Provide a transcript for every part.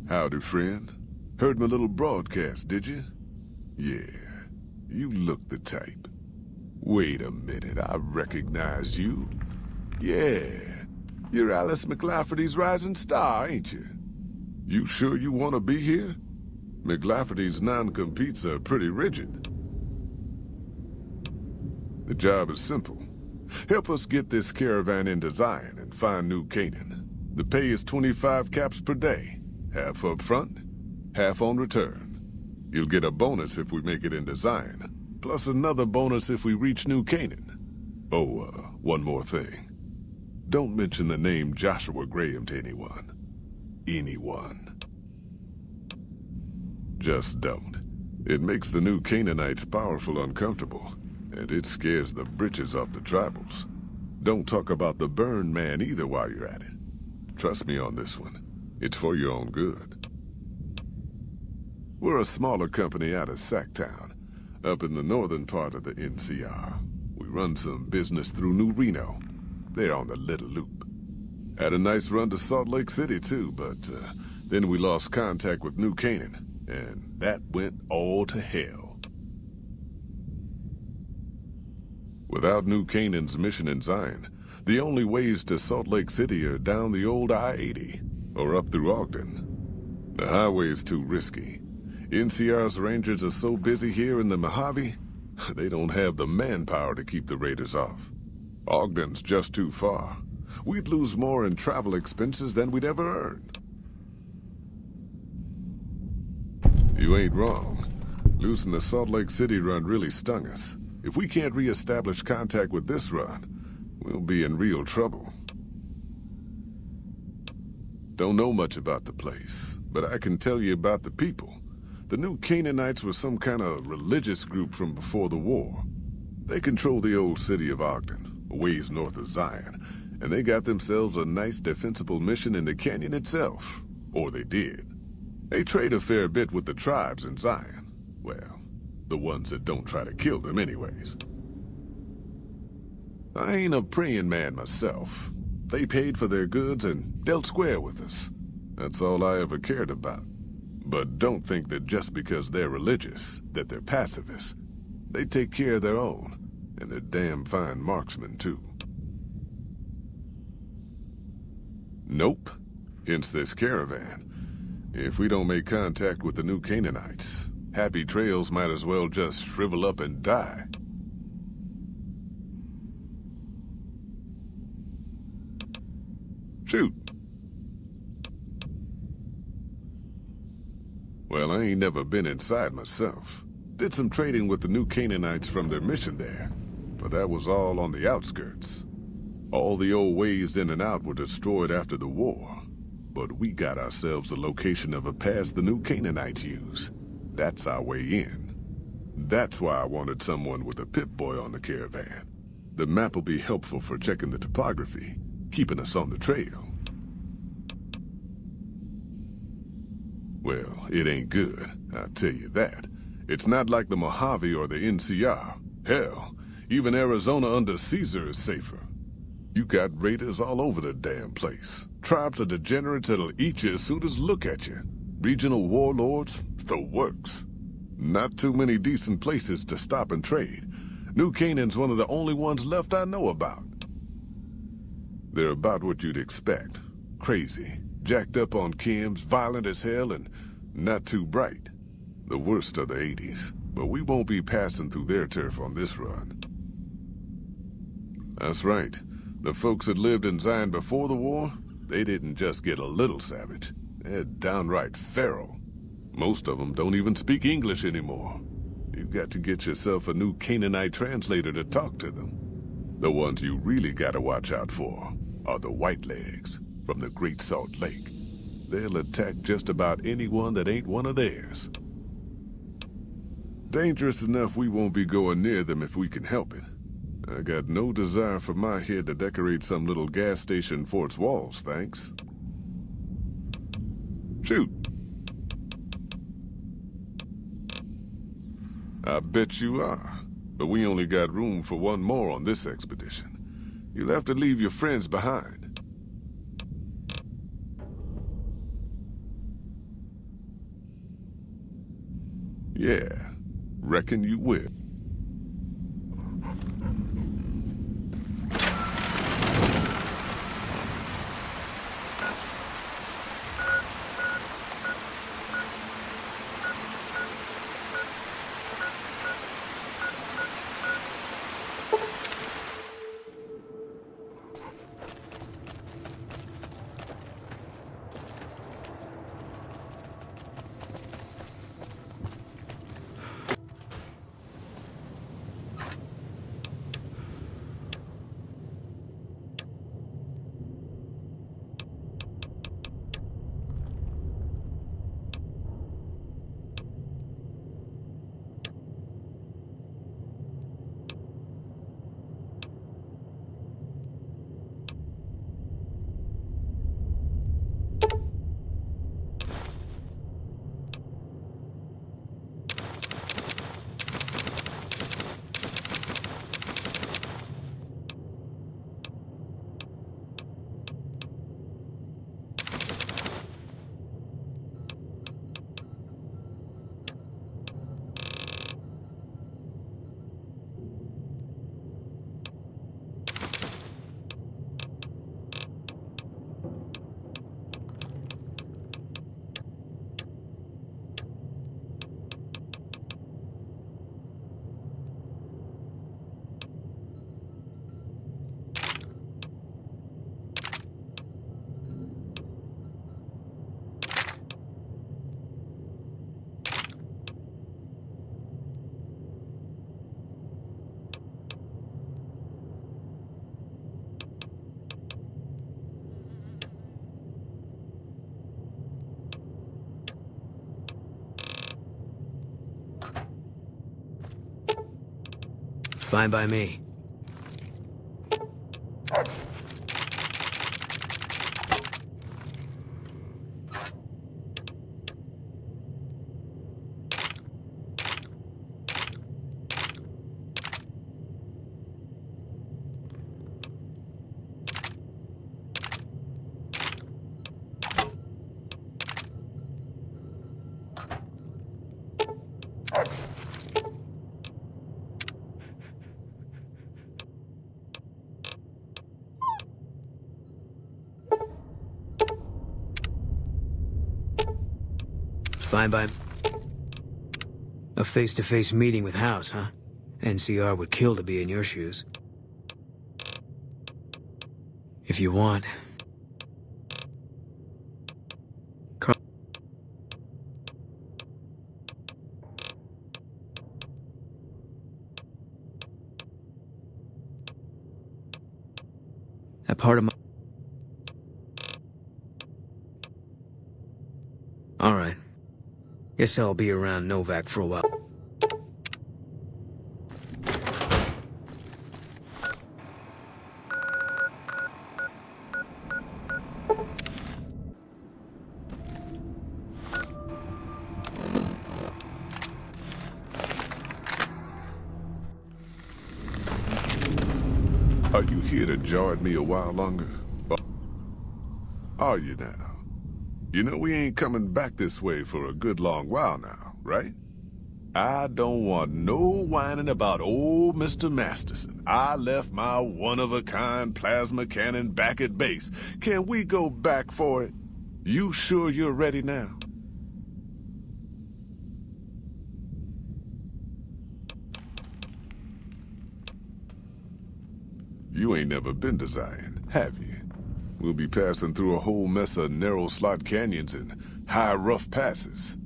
Howdy, friend. Heard my little broadcast, did you? Yeah, you look the type. Wait a minute, I recognize you. Yeah, you're Alice McLafferty's rising star, ain't you? You sure you want to be here? McLafferty's non-competes are pretty rigid. The job is simple. Help us get this caravan into Zion and find New Canaan. The pay is 25 caps per day. Half up front, half on return. You'll get a bonus if we make it into Zion, plus another bonus if we reach New Canaan. Oh, one more thing. Don't mention the name Joshua Graham to anyone. Anyone. Just don't. It makes the New Canaanites powerful uncomfortable, and it scares the britches off the tribals. Don't talk about the Burn Man either while you're at it. Trust me on this one. It's for your own good. We're a smaller company out of Sacktown, up in the northern part of the NCR. We run some business through New Reno. They're on the Little Loop. Had a nice run to Salt Lake City too, but then we lost contact with New Canaan, and that went all to hell. Without New Canaan's mission in Zion, the only ways to Salt Lake City are down the old I-80. Or up through Ogden. The highway's too risky. NCR's rangers are so busy here in the Mojave, they don't have the manpower to keep the raiders off. Ogden's just too far. We'd lose more in travel expenses than we'd ever earn. You ain't wrong. Losing the Salt Lake City run really stung us. If we can't re-establish contact with this run, we'll be in real trouble. Don't know much about the place, but I can tell you about the people. The New Canaanites were some kind of religious group from before the war. They control the old city of Ogden, a ways north of Zion, and they got themselves a nice defensible mission in the canyon itself. Or they did. They trade a fair bit with the tribes in Zion. Well, the ones that don't try to kill them anyways. I ain't a praying man myself. They paid for their goods and dealt square with us. That's all I ever cared about. But don't think that just because they're religious, that they're pacifists. They take care of their own, and they're damn fine marksmen too. Nope. Hence this caravan. If we don't make contact with the New Canaanites, Happy Trails might as well just shrivel up and die. Shoot. Well, I ain't never been inside myself. Did some trading with the New Canaanites from their mission there, but that was all on the outskirts. All the old ways in and out were destroyed after the war, but we got ourselves the location of a pass the New Canaanites use. That's our way in. That's why I wanted someone with a Pip-Boy on the caravan. The map will be helpful for checking the topography, keeping us on the trail. Well, it ain't good, I'll tell you that. It's not like the Mojave or the NCR. Hell, even Arizona under Caesar is safer. You got raiders all over the damn place. Tribes of degenerates that'll eat you as soon as look at you. Regional warlords, the works. Not too many decent places to stop and trade. New Canaan's one of the only ones left I know about. They're about what you'd expect. Crazy, jacked up on chems, violent as hell, and not too bright. The worst of the 80s, but we won't be passing through their turf on this run. That's right. The folks that lived in Zion before the war, they didn't just get a little savage. They're downright feral. Most of them don't even speak English anymore. You've got to get yourself a New Canaanite translator to talk to them. The ones you really gotta watch out for are the Whitelegs from the Great Salt Lake. They'll attack just about anyone that ain't one of theirs. Dangerous enough we won't be going near them if we can help it. I got no desire for my head to decorate some little gas station for its walls, thanks. Shoot. I bet you are. But we only got room for one more on this expedition. You'll have to leave your friends behind. Yeah, reckon you will. Fine by me. Fine by... A face-to-face meeting with House, huh? NCR would kill to be in your shoes. If you want. That part of my... All right. Guess I'll be around Novak for a while. Are you here to jar at me a while longer? Are you now? You know we ain't coming back this way for a good long while now, right? I don't want no whining about old Mr. Masterson. I left my one-of-a-kind plasma cannon back at base. Can we go back for it? You sure you're ready now? You ain't never been to Zion, have you? We'll be passing through a whole mess of narrow slot canyons and high rough passes.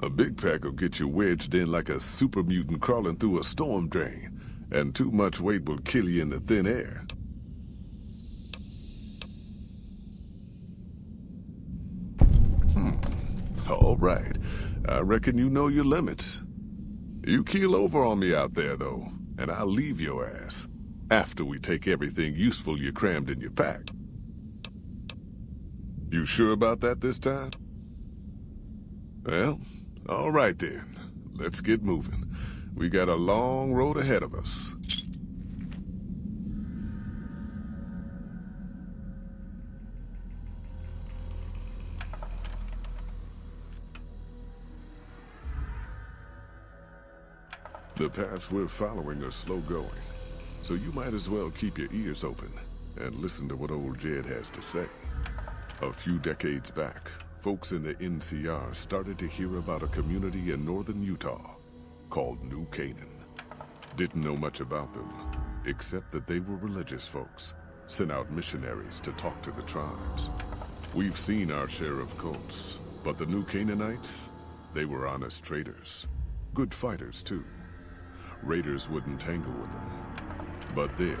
A big pack will get you wedged in like a super mutant crawling through a storm drain, and too much weight will kill you in the thin air. All right. I reckon you know your limits. You keel over on me out there, though, and I'll leave your ass. After we take everything useful you crammed in your pack. You sure about that this time? Well, all right then. Let's get moving. We got a long road ahead of us. The paths we're following are slow going, so you might as well keep your ears open and listen to what old Jed has to say. A few decades back, folks in the NCR started to hear about a community in northern Utah called New Canaan. Didn't know much about them, except that they were religious folks, sent out missionaries to talk to the tribes. We've seen our share of cults, but the New Canaanites, they were honest traders. Good fighters, too. Raiders wouldn't tangle with them. But then,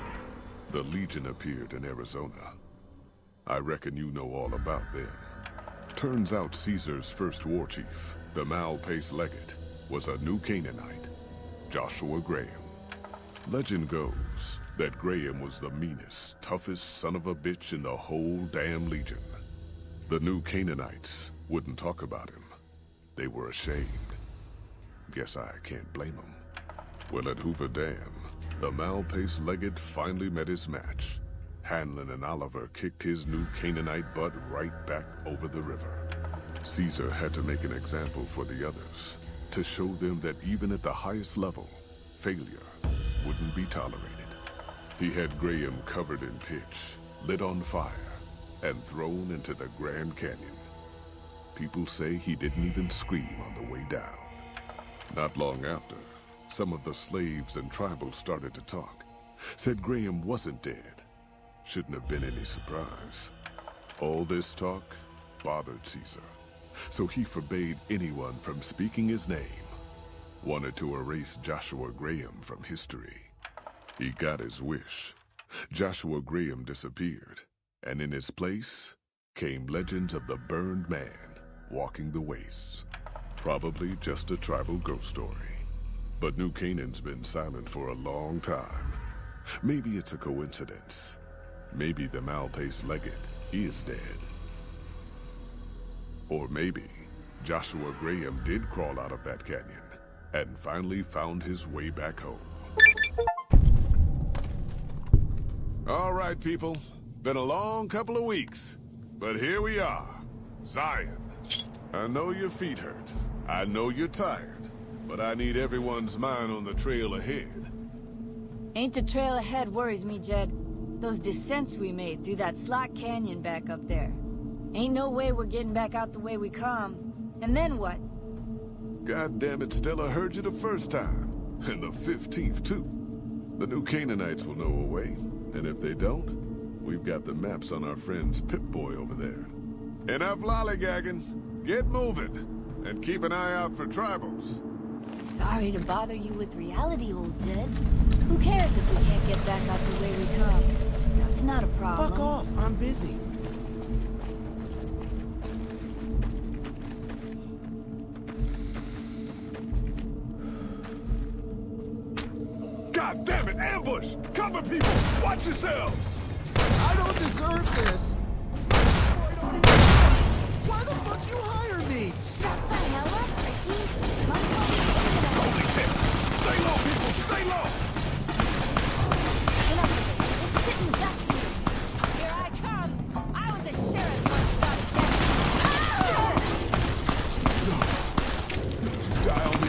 the Legion appeared in Arizona. I reckon you know all about them. Turns out Caesar's first war chief, the Malpais Legate, was a New Canaanite, Joshua Graham. Legend goes that Graham was the meanest, toughest son of a bitch in the whole damn Legion. The New Canaanites wouldn't talk about him. They were ashamed. Guess I can't blame them. Well, at Hoover Dam, the Malpais Legate finally met his match. Hanlon and Oliver kicked his New Canaanite butt right back over the river. Caesar had to make an example for the others, to show them that even at the highest level, failure wouldn't be tolerated. He had Graham covered in pitch, lit on fire, and thrown into the Grand Canyon. People say he didn't even scream on the way down. Not long after, some of the slaves and tribals started to talk. Said Graham wasn't dead. Shouldn't have been any surprise. All this talk bothered Caesar, so he forbade anyone from speaking his name. Wanted to erase Joshua Graham from history. He got his wish. Joshua Graham disappeared, and in his place came legends of the burned man walking the wastes. Probably just a tribal ghost story. But New Canaan's been silent for a long time. Maybe it's a coincidence. Maybe the Malpais Legate is dead. Or maybe Joshua Graham did crawl out of that canyon and finally found his way back home. All right, people. Been a long couple of weeks, but here we are. Zion. I know your feet hurt. I know you're tired. But I need everyone's mind on the trail ahead. Ain't the trail ahead worries me, Jed. Those descents we made through that slot canyon back up there. Ain't no way we're getting back out the way we come. And then what? God damn it, Stella heard you the first time. And the 15th, too. The New Canaanites will know a way. And if they don't, we've got the maps on our friend's Pip-Boy over there. Enough lollygagging. Get moving. And keep an eye out for tribals. Sorry to bother you with reality, old Jed. Who cares if we can't get back out the way we come? That's not a problem. Fuck off, I'm busy. God damn it, ambush! Cover people! Watch yourselves! I don't deserve this. Why the fuck you hire me? Shut the hell up, Ricky. Holy shit! Stay low, people! Stay low! Enough of this. We're sitting ducks here. Here I come. I was a sheriff once, gotta get Die on me!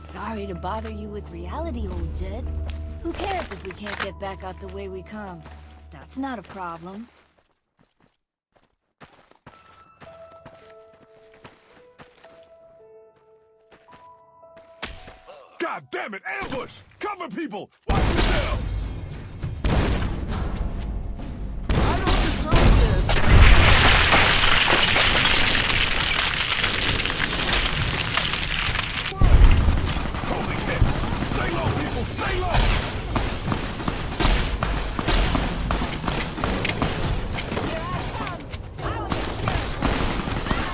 Sorry to bother you with reality, old Jed. Who cares if we can't get back out the way we come? That's not a problem. God damn it! Ambush! Cover people! Watch yourselves! I don't deserve this! Holy shit! Stay low, people! Stay low!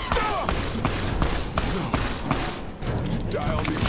Stop! No. You die on these...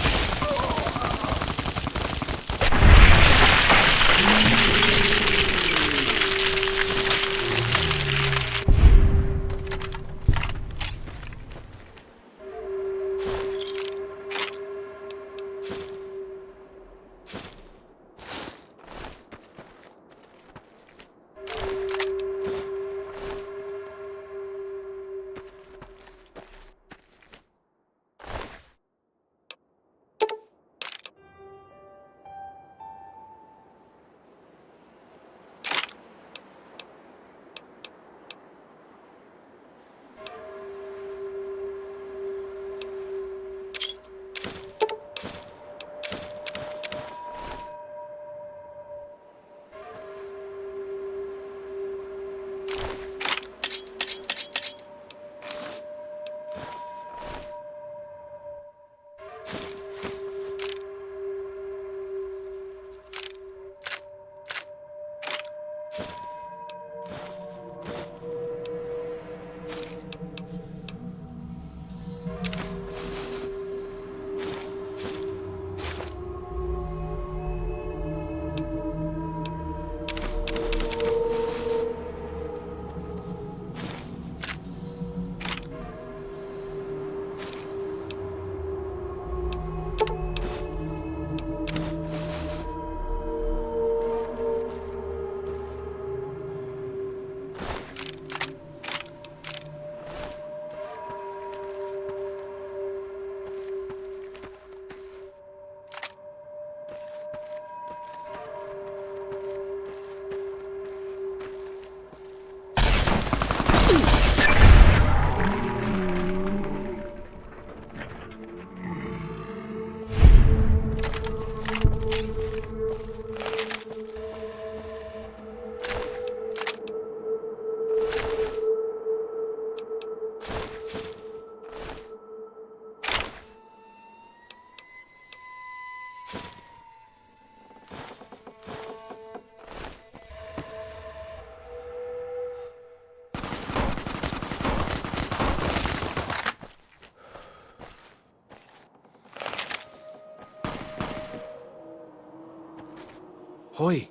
Hoy,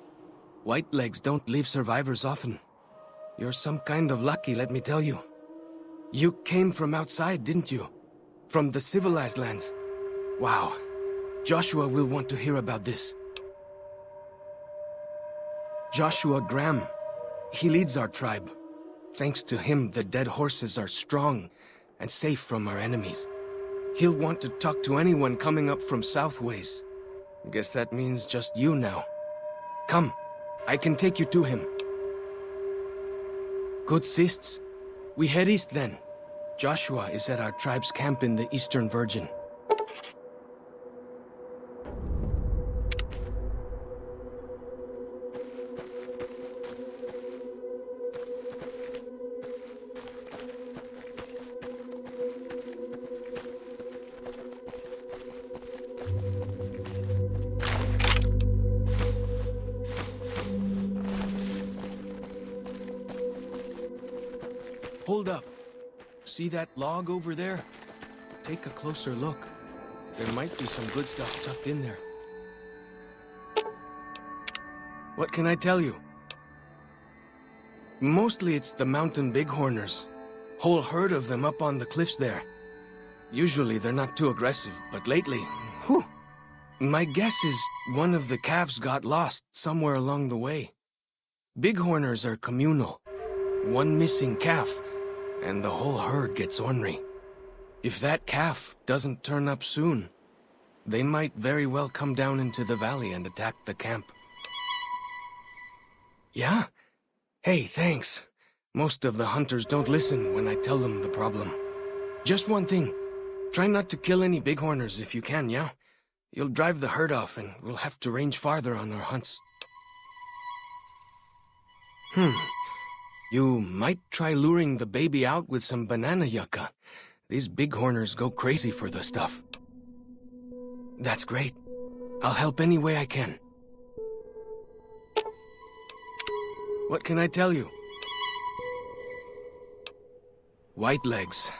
Whitelegs don't leave survivors often. You're some kind of lucky, let me tell you. You came from outside, didn't you? From the civilized lands. Wow. Joshua will want to hear about this. Joshua Graham. He leads our tribe. Thanks to him, the dead horses are strong and safe from our enemies. He'll want to talk to anyone coming up from Southways. Guess that means just you now. Come, I can take you to him. Good sists. We head east then. Joshua is at our tribe's camp in the Eastern Virgin. Hold up. See that log over there? Take a closer look. There might be some good stuff tucked in there. What can I tell you? Mostly it's the mountain bighorners. Whole herd of them up on the cliffs there. Usually they're not too aggressive, but lately, whew. My guess is one of the calves got lost somewhere along the way. Bighorners are communal. One missing calf, and the whole herd gets ornery. If that calf doesn't turn up soon, They might very well come down into the valley and attack the camp. Yeah? Hey, thanks. Most of the hunters don't listen when I tell them the problem. Just one thing. Try not to kill any bighorners if you can, yeah? You'll drive the herd off and we'll have to range farther on our hunts. You might try luring the baby out with some banana yucca. These bighorners go crazy for the stuff. That's great. I'll help any way I can. What can I tell you? Whitelegs.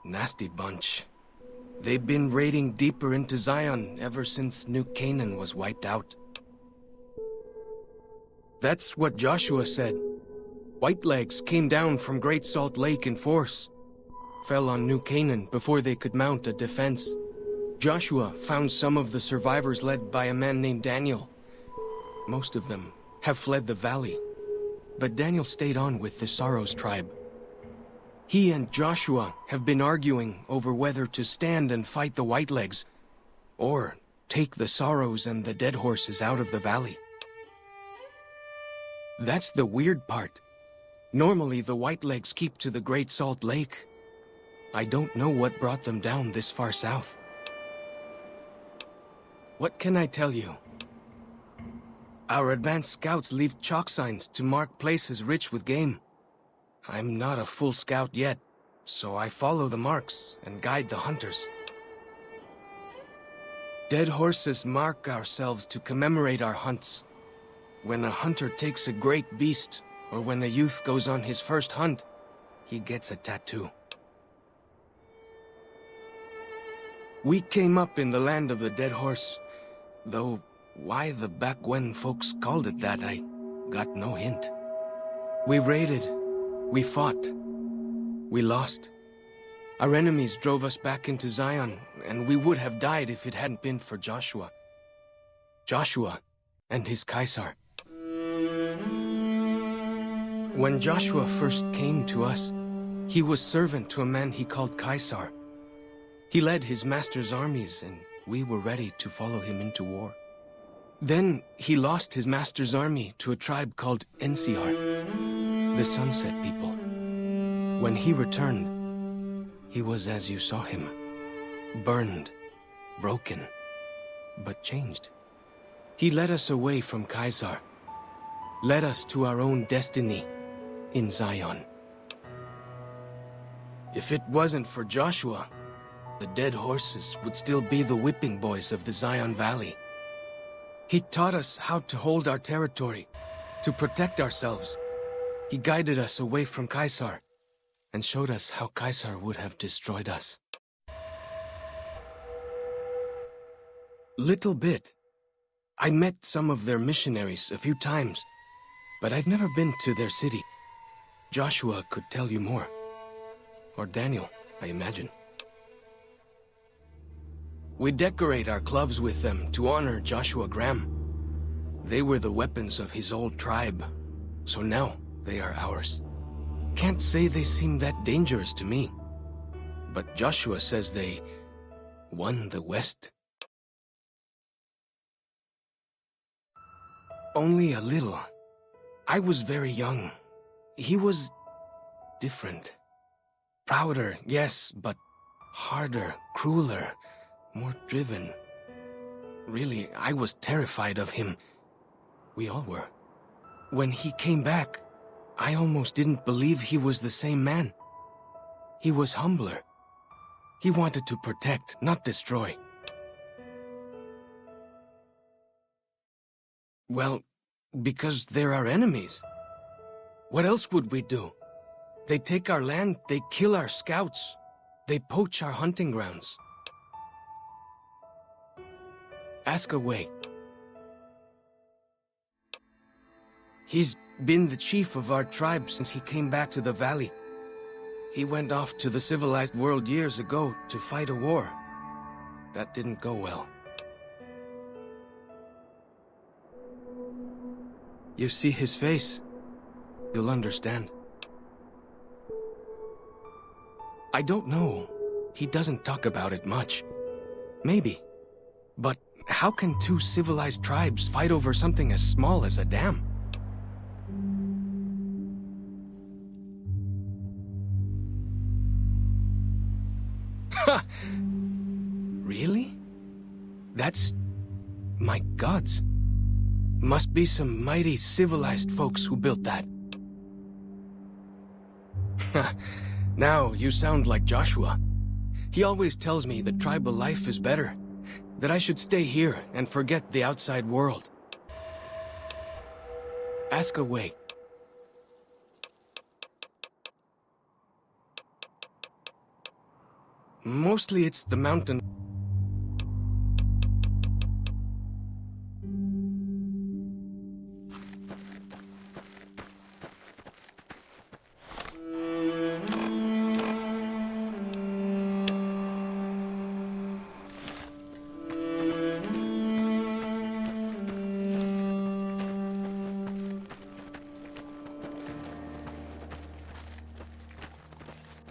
Nasty bunch. They've been raiding deeper into Zion ever since New Canaan was wiped out. That's what Joshua said. Whitelegs came down from Great Salt Lake in force. Fell on New Canaan before they could mount a defense. Joshua found some of the survivors led by a man named Daniel. Most of them have fled the valley. But Daniel stayed on with the Saros tribe. He and Joshua have been arguing over whether to stand and fight the Whitelegs, or take the Saros and the dead horses out of the valley. That's the weird part. Normally the Whitelegs keep to the Great Salt Lake. I don't know what brought them down this far south. What can I tell you? Our advanced scouts leave chalk signs to mark places rich with game. I'm not a full scout yet, so I follow the marks and guide the hunters. Dead horses mark ourselves to commemorate our hunts. When a hunter takes a great beast, or when a youth goes on his first hunt, he gets a tattoo. We came up in the land of the dead horse, though why the back when folks called it that, I got no hint. We raided, we fought, we lost. Our enemies drove us back into Zion, and we would have died if it hadn't been for Joshua. Joshua and his Caesar. When Joshua first came to us, he was servant to a man he called Caesar. He led his master's armies, and we were ready to follow him into war. Then he lost his master's army to a tribe called NCR, the Sunset People. When he returned, he was as you saw him, burned, broken, but changed. He led us away from Caesar, led us to our own destiny in Zion. If it wasn't for Joshua, the dead horses would still be the whipping boys of the Zion Valley. He taught us how to hold our territory, to protect ourselves. He guided us away from Caesar, and showed us how Caesar would have destroyed us. Little bit. I met some of their missionaries a few times, but I've never been to their city. Joshua could tell you more. Or Daniel, I imagine. We decorate our clubs with them to honor Joshua Graham. They were the weapons of his old tribe, so now they are ours. Can't say they seem that dangerous to me, but Joshua says they won the West. Only a little. I was very young. He was different. Prouder, yes, but harder, crueler, more driven. Really, I was terrified of him. We all were. When he came back, I almost didn't believe he was the same man. He was humbler. He wanted to protect, not destroy. Well, because they're our enemies. What else would we do? They take our land, they kill our scouts, they poach our hunting grounds. Ask away. He's been the chief of our tribe since he came back to the valley. He went off to the civilized world years ago to fight a war. That didn't go well. You see his face, you'll understand. I don't know. He doesn't talk about it much. Maybe. But how can two civilized tribes fight over something as small as a dam? Ha! Really? That's... my gods. Must be some mighty civilized folks who built that. Now you sound like Joshua. He always tells me that tribal life is better, that I should stay here and forget the outside world. Ask away. Mostly it's the mountain.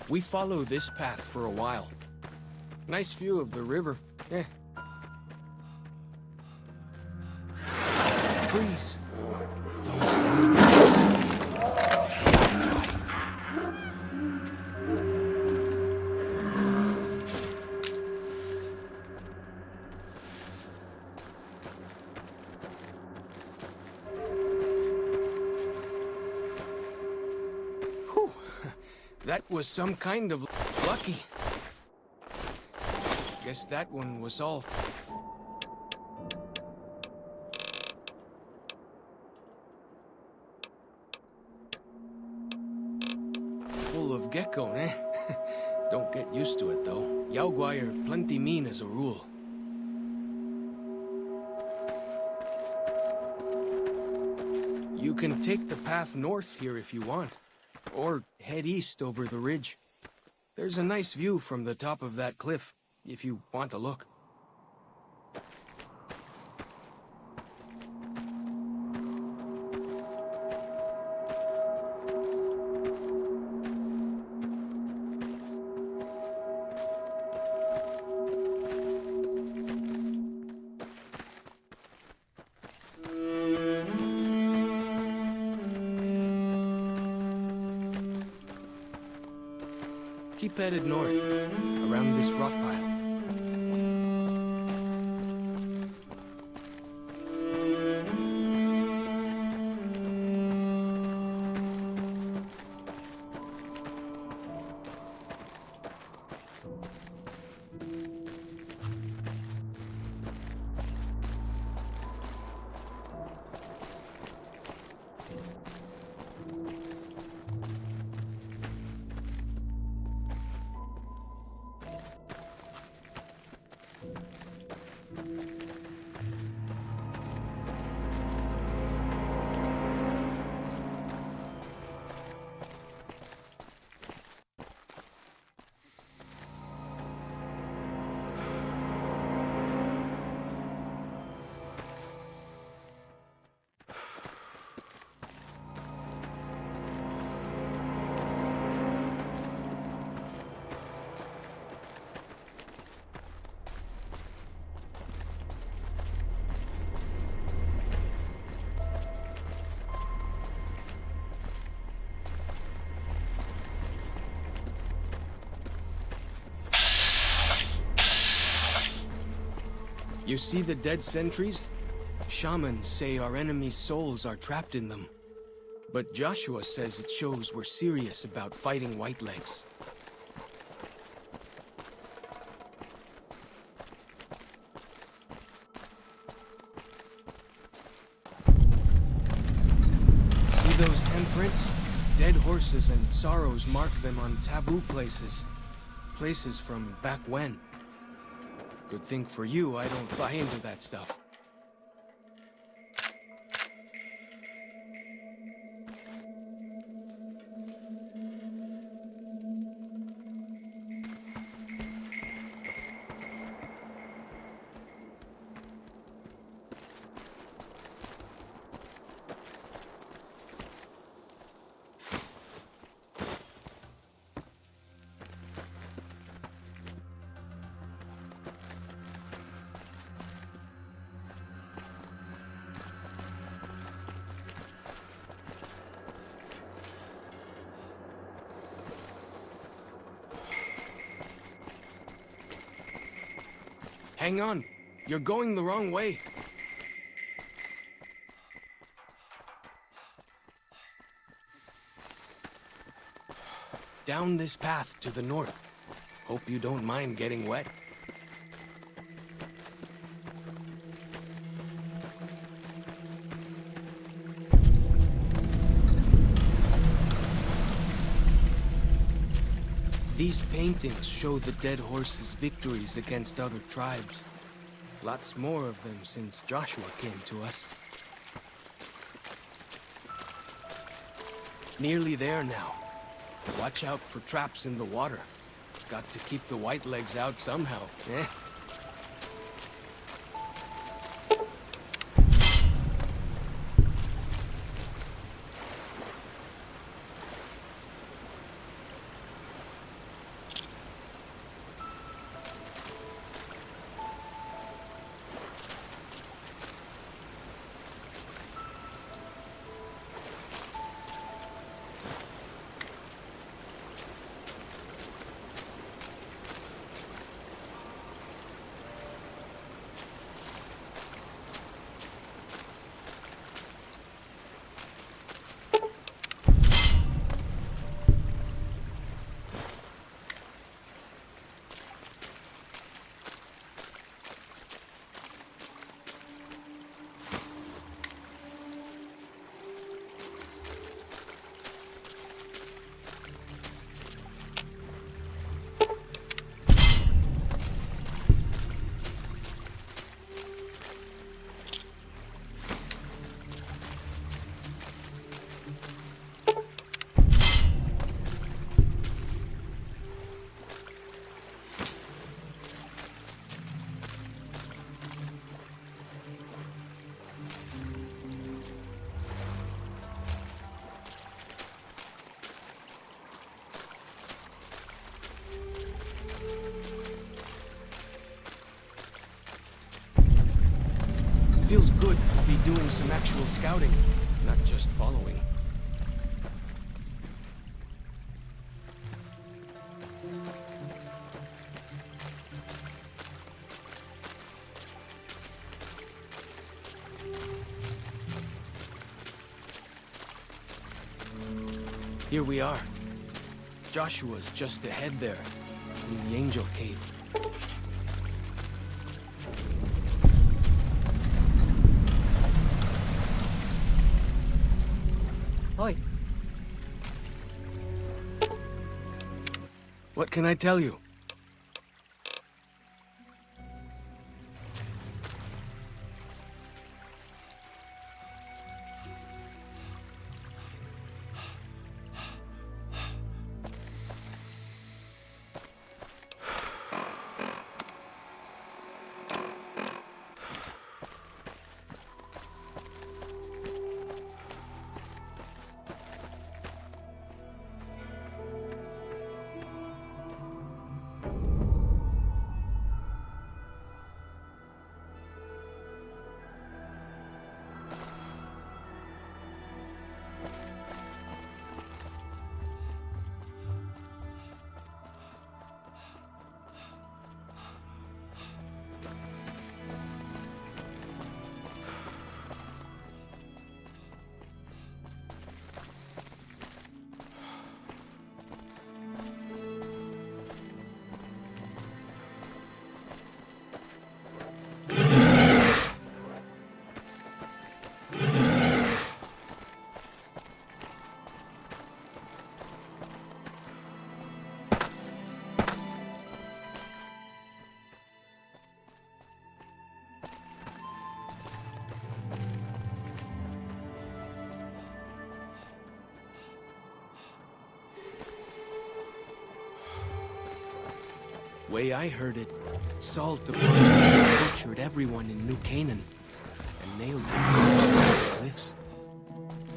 We follow this path for a while. Nice view of the river. Freeze. Whew. That was some kind of lucky. Guess that one was all... full of gecko, eh? Don't get used to it, though. Yaoguai are plenty mean as a rule. You can take the path north here if you want, or head east over the ridge. There's a nice view from the top of that cliff, if you want to look. Keep headed north, around this rock pile. You see the dead sentries? Shamans say our enemies' souls are trapped in them. But Joshua says it shows we're serious about fighting Whitelegs. See those handprints? Dead horses and sorrows mark them on taboo places. Places from back when. Good thing for you, I don't buy into that stuff. Hang on. You're going the wrong way. Down this path to the north. Hope you don't mind getting wet. These paintings show the dead horse's victories against other tribes. Lots more of them since Joshua came to us. Nearly there now. Watch out for traps in the water. Got to keep the whitelegs out somehow, eh? Feels good to be doing some actual scouting, not just following. Here we are. Joshua's just ahead there, in the Angel Cave. Oi. What can I tell you? Way I heard it, Saul tortured everyone in New Canaan and nailed them to the cliffs.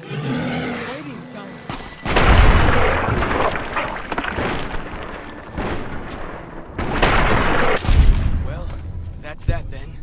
Waiting time. Well, that's that then.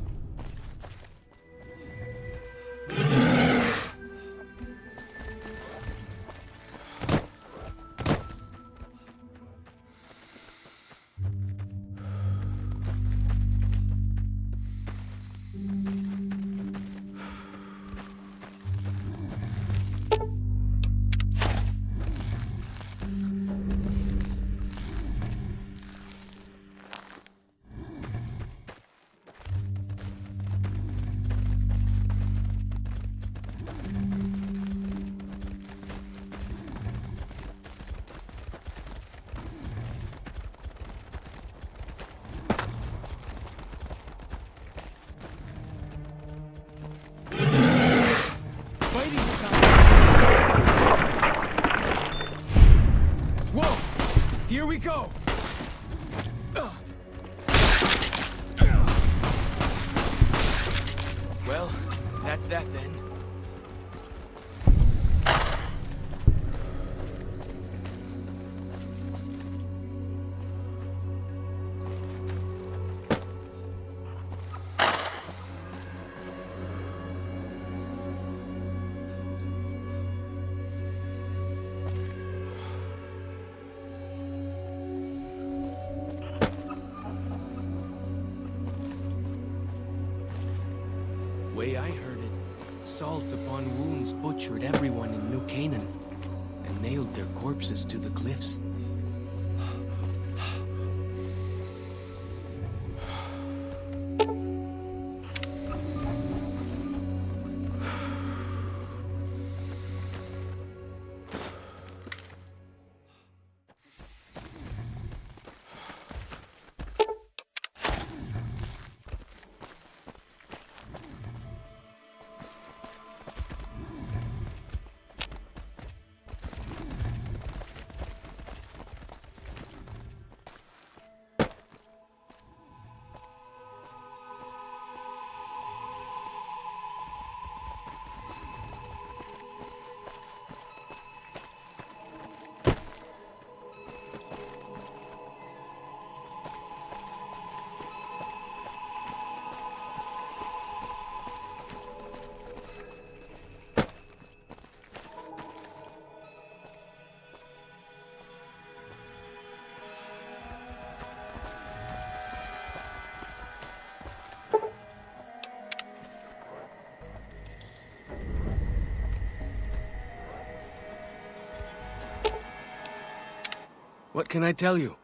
waiting time. Whoa! Here we go! Well, that's that then. Way I heard it, salt upon wounds butchered everyone in New Canaan and nailed their corpses to the cliffs. What can I tell you?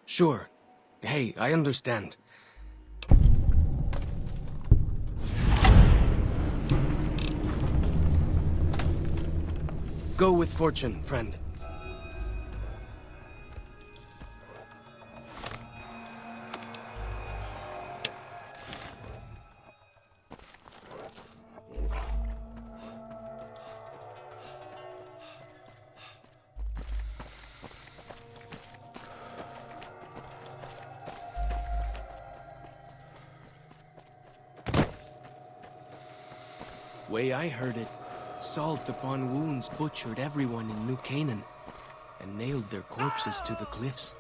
Sure. Hey, I understand. Go with fortune, friend. Way I heard it, salt upon wounds butchered everyone in New Canaan and nailed their corpses to the cliffs.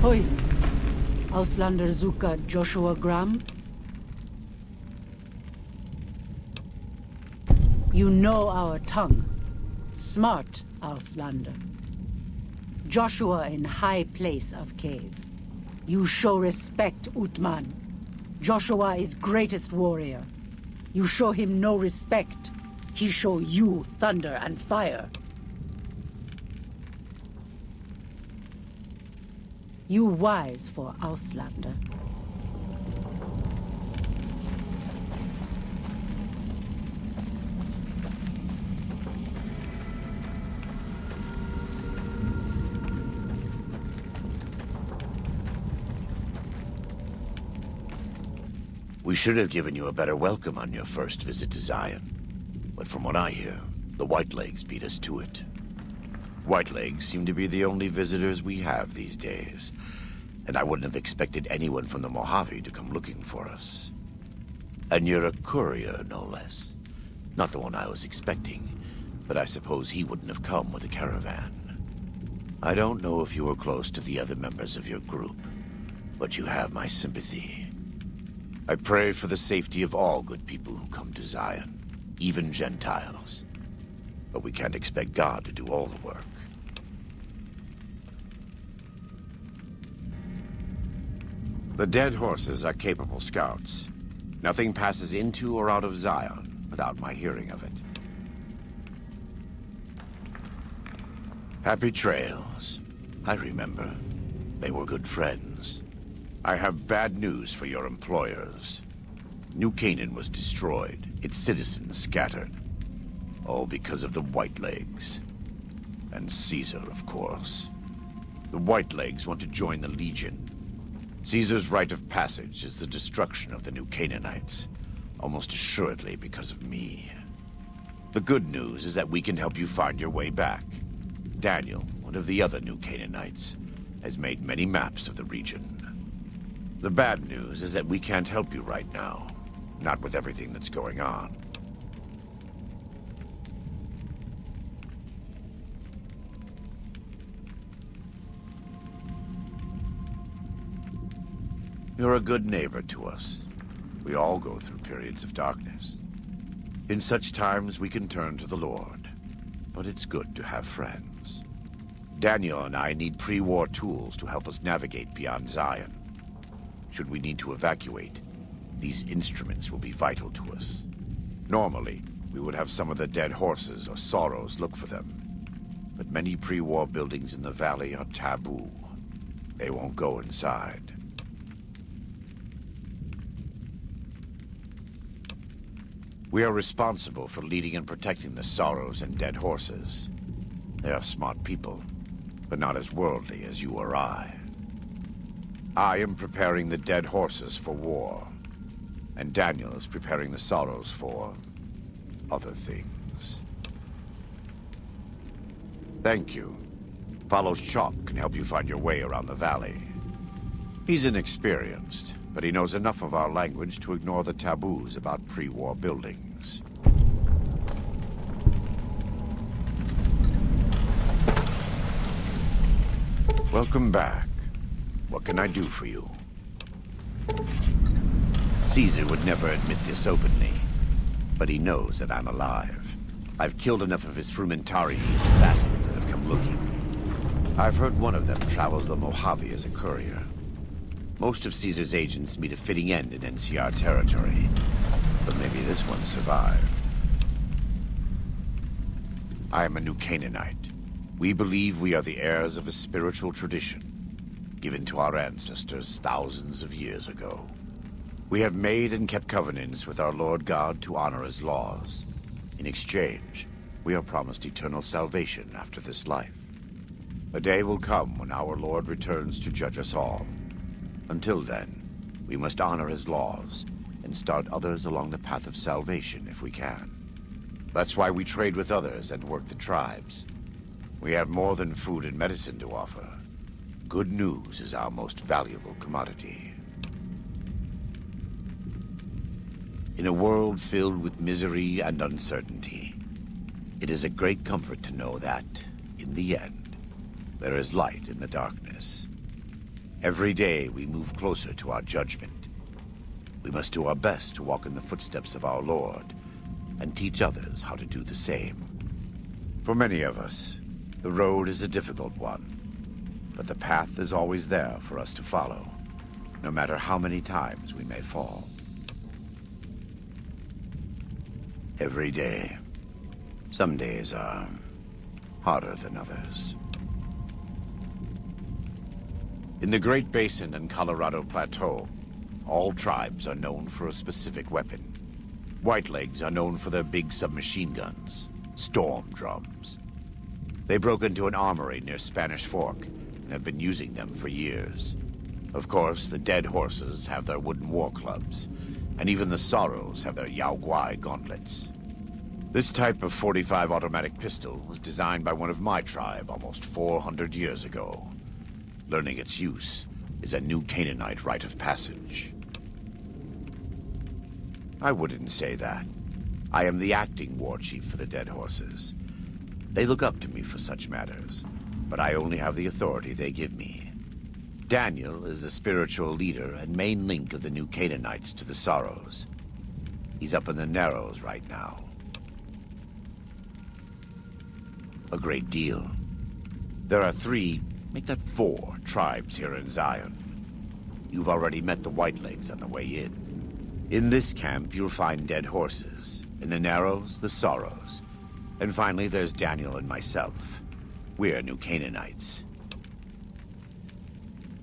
Hoi, Auslander Zuka Joshua Graham. You know our tongue. Smart, Auslander. Joshua in high place of cave. You show respect, Utman. Joshua is greatest warrior. You show him no respect. He show you thunder and fire. You wise for Auslander. We should have given you a better welcome on your first visit to Zion. But from what I hear, the Whitelegs beat us to it. Whitelegs seem to be the only visitors we have these days. And I wouldn't have expected anyone from the Mojave to come looking for us. And you're a courier, no less. Not the one I was expecting, but I suppose he wouldn't have come with a caravan. I don't know if you were close to the other members of your group, but you have my sympathy. I pray for the safety of all good people who come to Zion, even Gentiles. But we can't expect God to do all the work. The dead horses are capable scouts. Nothing passes into or out of Zion without my hearing of it. Happy trails. I remember. They were good friends. I have bad news for your employers. New Canaan was destroyed, its citizens scattered. All because of the Whitelegs. And Caesar, of course. The Whitelegs want to join the Legion. Caesar's rite of passage is the destruction of the New Canaanites, almost assuredly because of me. The good news is that we can help you find your way back. Daniel, one of the other New Canaanites, has made many maps of the region. The bad news is that we can't help you right now, not with everything that's going on. You're a good neighbor to us. We all go through periods of darkness. In such times, we can turn to the Lord. But it's good to have friends. Daniel and I need pre-war tools to help us navigate beyond Zion. Should we need to evacuate, these instruments will be vital to us. Normally, we would have some of the dead horses or sorrows look for them. But many pre-war buildings in the valley are taboo. They won't go inside. We are responsible for leading and protecting the sorrows and dead horses. They are smart people, but not as worldly as you or I. I am preparing the dead horses for war, and Daniel is preparing the sorrows for other things. Thank you. Follow Chalk can help you find your way around the valley. He's inexperienced, but he knows enough of our language to ignore the taboos about pre-war buildings. Welcome back. What can I do for you? Caesar would never admit this openly, but he knows that I'm alive. I've killed enough of his Frumentari assassins that have come looking. I've heard one of them travels the Mojave as a courier. Most of Caesar's agents meet a fitting end in NCR territory, but maybe this one survived. I am a New Canaanite. We believe we are the heirs of a spiritual tradition, given to our ancestors thousands of years ago. We have made and kept covenants with our Lord God to honor his laws. In exchange, we are promised eternal salvation after this life. A day will come when our Lord returns to judge us all. Until then, we must honor his laws and start others along the path of salvation if we can. That's why we trade with others and work the tribes. We have more than food and medicine to offer. Good news is our most valuable commodity. In a world filled with misery and uncertainty, it is a great comfort to know that, in the end, there is light in the darkness. Every day we move closer to our judgment. We must do our best to walk in the footsteps of our Lord and teach others how to do the same. For many of us, the road is a difficult one, but the path is always there for us to follow, no matter how many times we may fall. Every day. Some days are harder than others. In the Great Basin and Colorado Plateau, all tribes are known for a specific weapon. Whitelegs are known for their big submachine guns, storm drums. They broke into an armory near Spanish Fork and have been using them for years. Of course, the dead horses have their wooden war clubs, and even the sorrows have their Yao Guai gauntlets. This type of .45 automatic pistol was designed by one of my tribe almost 400 years ago. Learning its use is a New Canaanite rite of passage. I wouldn't say that. I am the acting war chief for the dead horses. They look up to me for such matters, but I only have the authority they give me. Daniel is the spiritual leader and main link of the New Canaanites to the Sorrows. He's up in the Narrows right now. A great deal. There are 3, make that 4, tribes here in Zion. You've already met the Whitelegs on the way in. In this camp, you'll find dead horses. In the Narrows, the Sorrows. And finally, there's Daniel and myself. We're New Canaanites.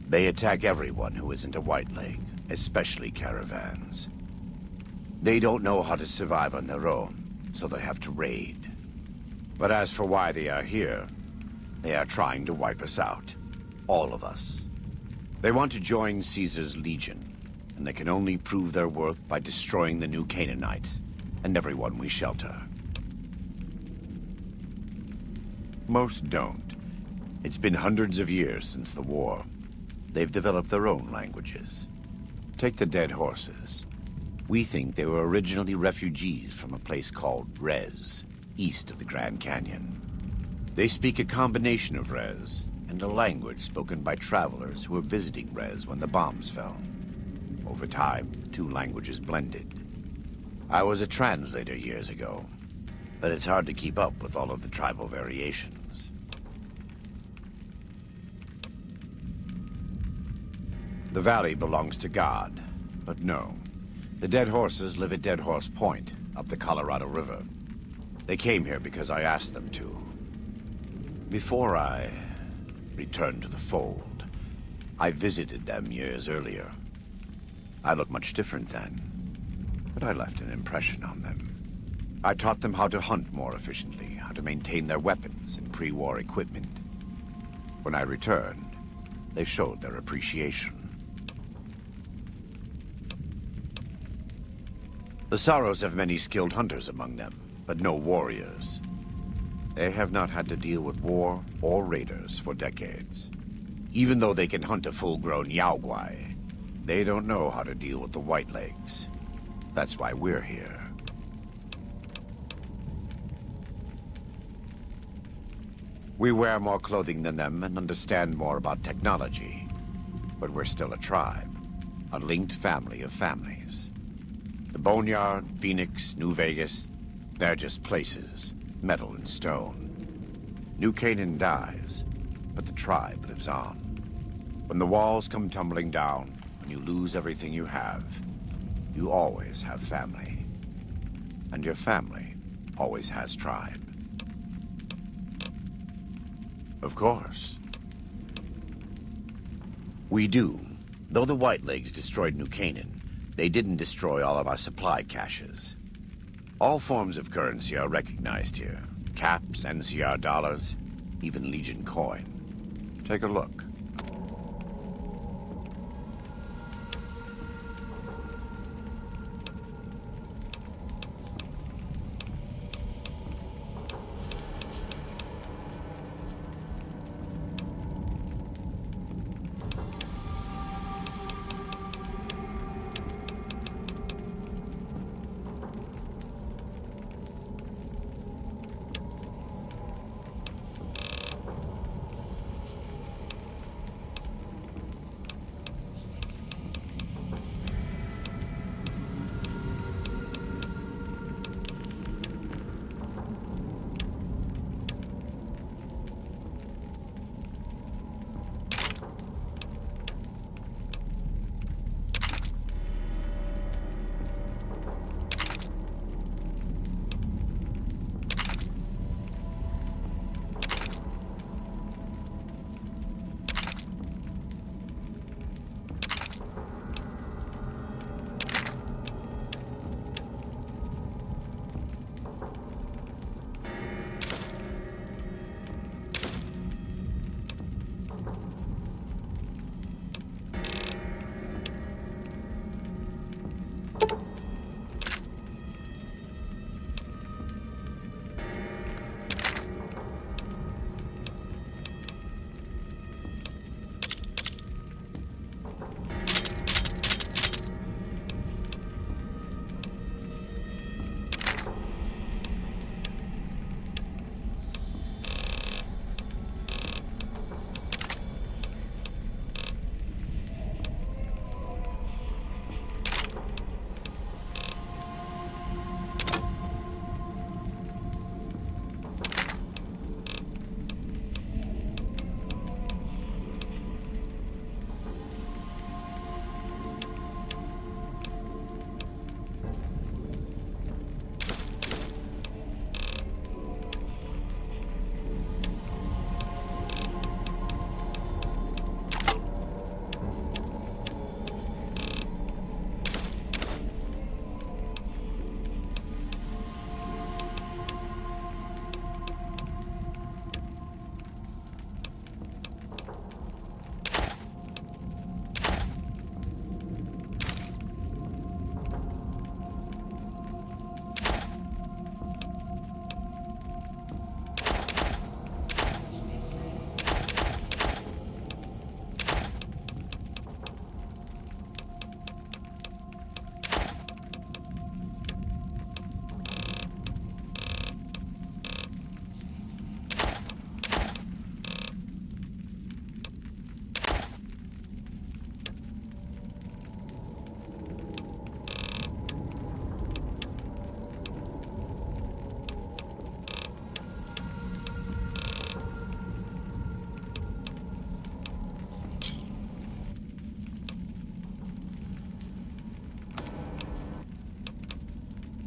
They attack everyone who isn't a White Leg, especially caravans. They don't know how to survive on their own, so they have to raid. But as for why they are here, they are trying to wipe us out. All of us. They want to join Caesar's Legion, and they can only prove their worth by destroying the New Canaanites and everyone we shelter. Most don't. It's been hundreds of years since the war. They've developed their own languages. Take the Dead Horses. We think they were originally refugees from a place called Rez, east of the Grand Canyon. They speak a combination of Rez and a language spoken by travelers who were visiting Rez when the bombs fell. Over time, the two languages blended. I was a translator years ago, but it's hard to keep up with all of the tribal variations. The valley belongs to God, but no. The Dead Horses live at Dead Horse Point, up the Colorado River. They came here because I asked them to. Before I returned to the fold, I visited them years earlier. I looked much different then, but I left an impression on them. I taught them how to hunt more efficiently, how to maintain their weapons and pre-war equipment. When I returned, they showed their appreciation. The Sorrows have many skilled hunters among them, but no warriors. They have not had to deal with war or raiders for decades. Even though they can hunt a full-grown Yaoguai, they don't know how to deal with the White Legs. That's why we're here. We wear more clothing than them and understand more about technology. But we're still a tribe, a linked family of families. The Boneyard, Phoenix, New Vegas, they're just places, metal and stone. New Canaan dies, but the tribe lives on. When the walls come tumbling down, when you lose everything you have, you always have family. And your family always has tribe. Of course. We do. Though the Whitelegs destroyed New Canaan, they didn't destroy all of our supply caches. All forms of currency are recognized here. Caps, NCR dollars, even Legion coin. Take a look.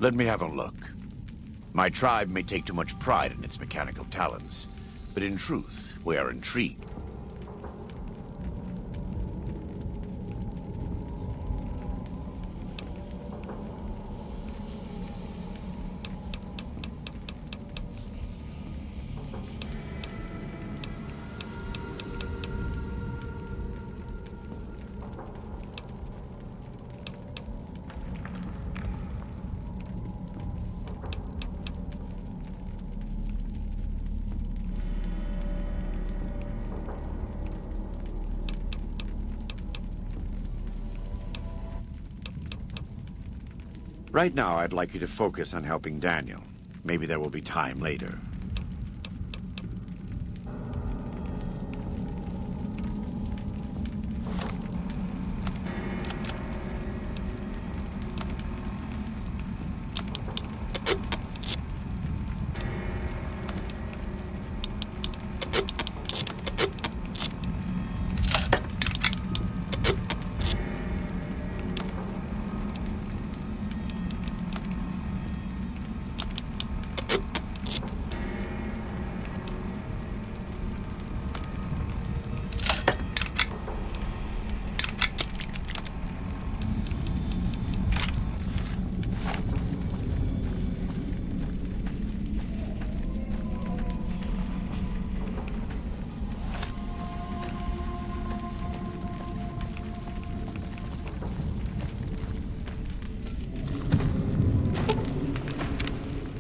Let me have a look. My tribe may take too much pride in its mechanical talents, but in truth, we are intrigued. Right now, I'd like you to focus on helping Daniel. Maybe there will be time later.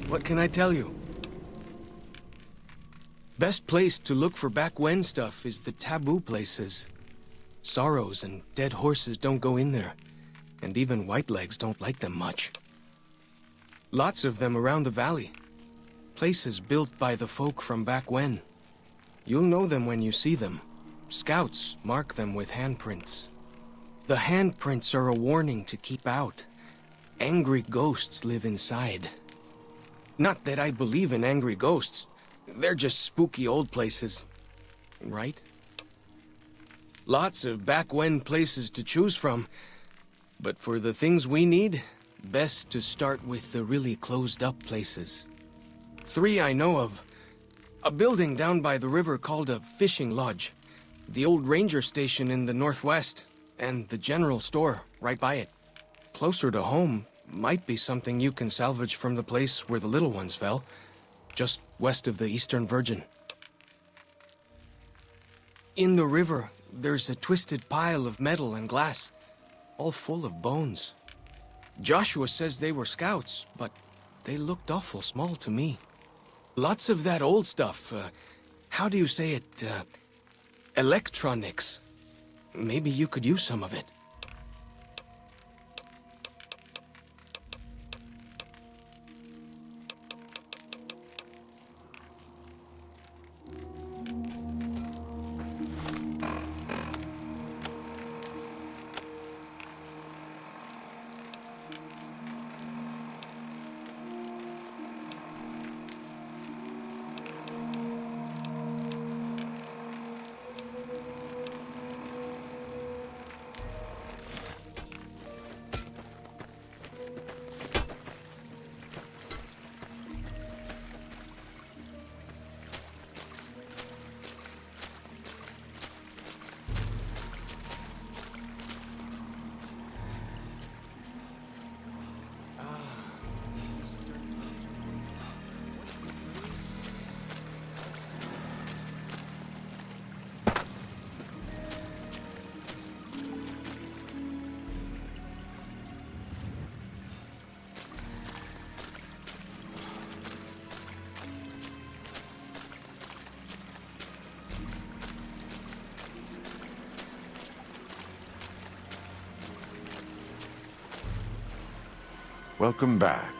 What can I tell you? Best place to look for back when stuff is the taboo places. Sorrows and dead horses don't go in there, and even Whitelegs don't like them much. Lots of them around the valley. Places built by the folk from back when. You'll know them when you see them. Scouts mark them with handprints. The handprints are a warning to keep out. Angry ghosts live inside. Not that I believe in angry ghosts. They're just spooky old places, right? Lots of back-when places to choose from. But for the things we need, best to start with the really closed-up places. 3 I know of. A building down by the river called a fishing lodge. The old ranger station in the northwest, and the general store right by it. Closer to home might be something you can salvage from the place where the little ones fell, just west of the Eastern Virgin. In the river, there's a twisted pile of metal and glass, all full of bones. Joshua says they were scouts, but they looked awful small to me. Lots of that old stuff, how do you say it, electronics. Maybe you could use some of it. Welcome back.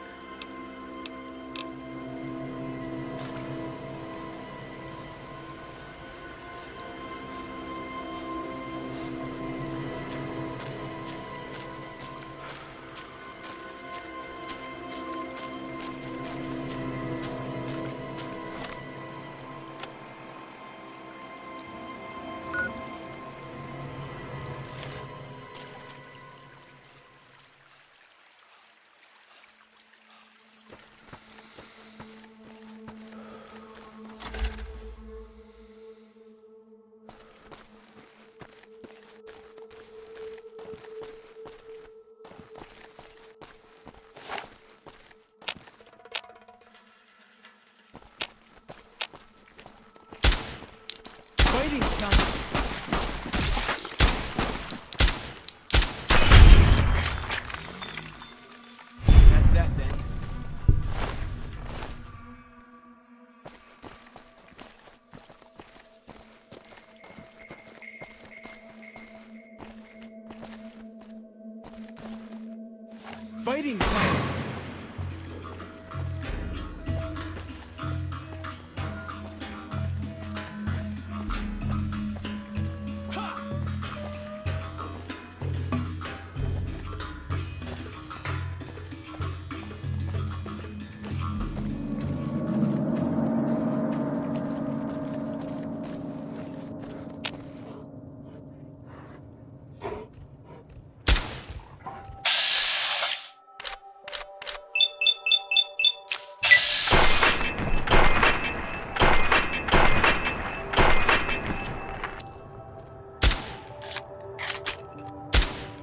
Fighting time! That's that then. Fighting time!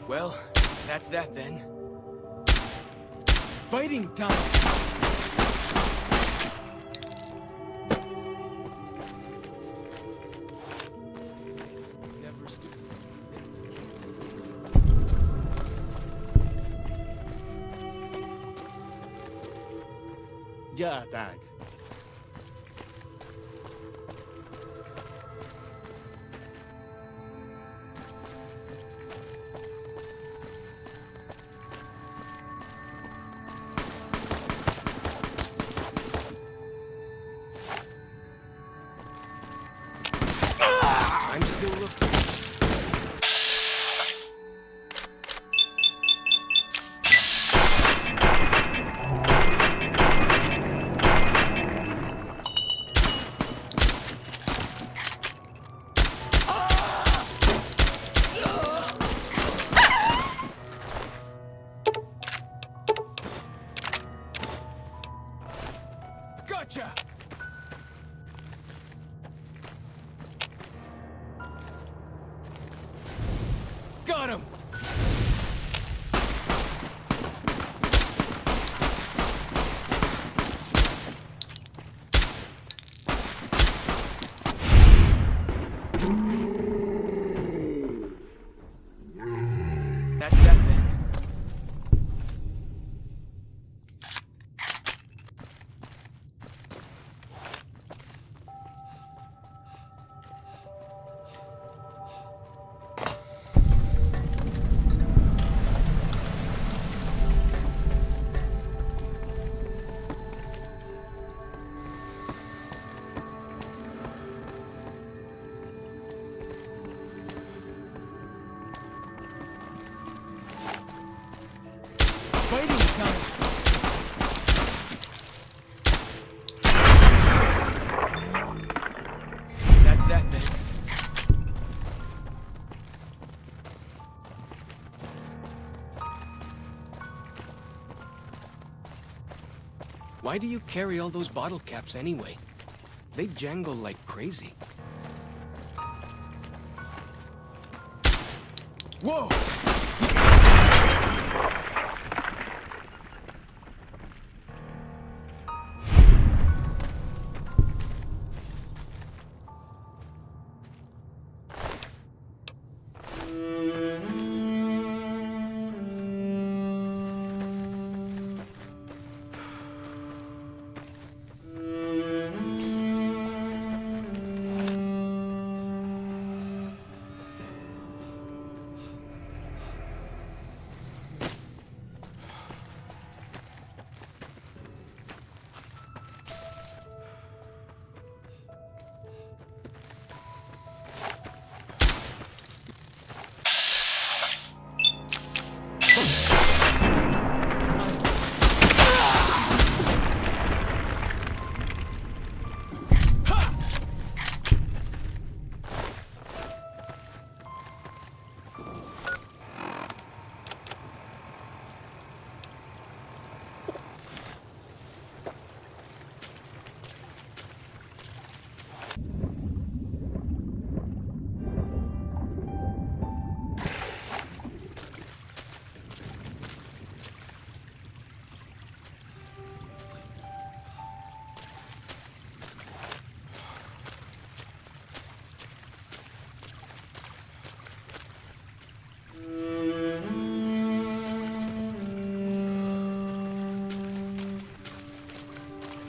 Well, that's that then. Fighting time! Never stood. Yeah, Dag. I'm still looking. Gotcha! Got him! That's that then. Fighting time! That's that then. Why do you carry all those bottle caps anyway? They jangle like crazy. Whoa!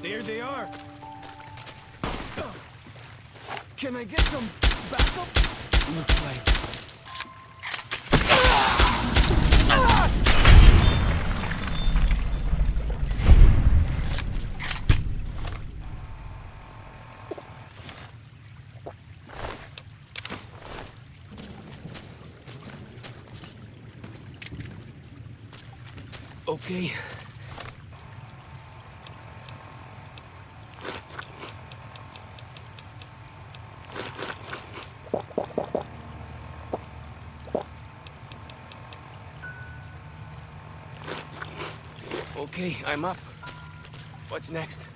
There they are. Can I get some backup? Looks like... Okay. Okay, I'm up. What's next?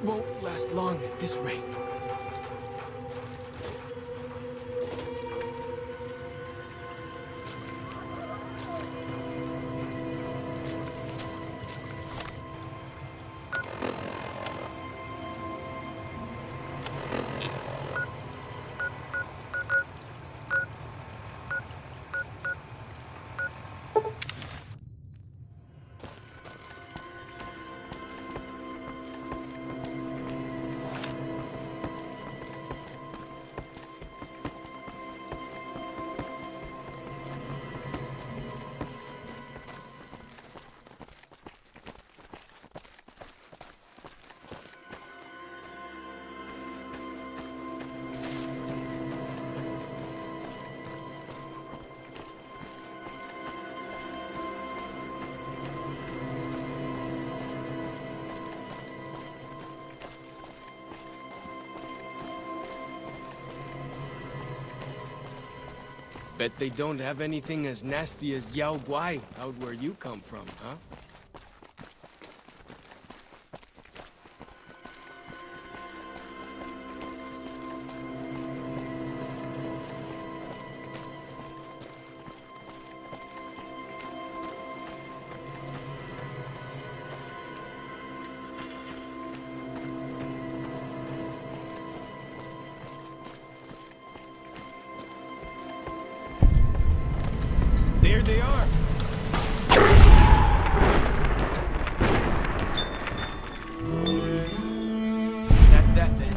won't last long at this rate. Bet they don't have anything as nasty as Yao Guai out where you come from, huh? There they are! That's that then.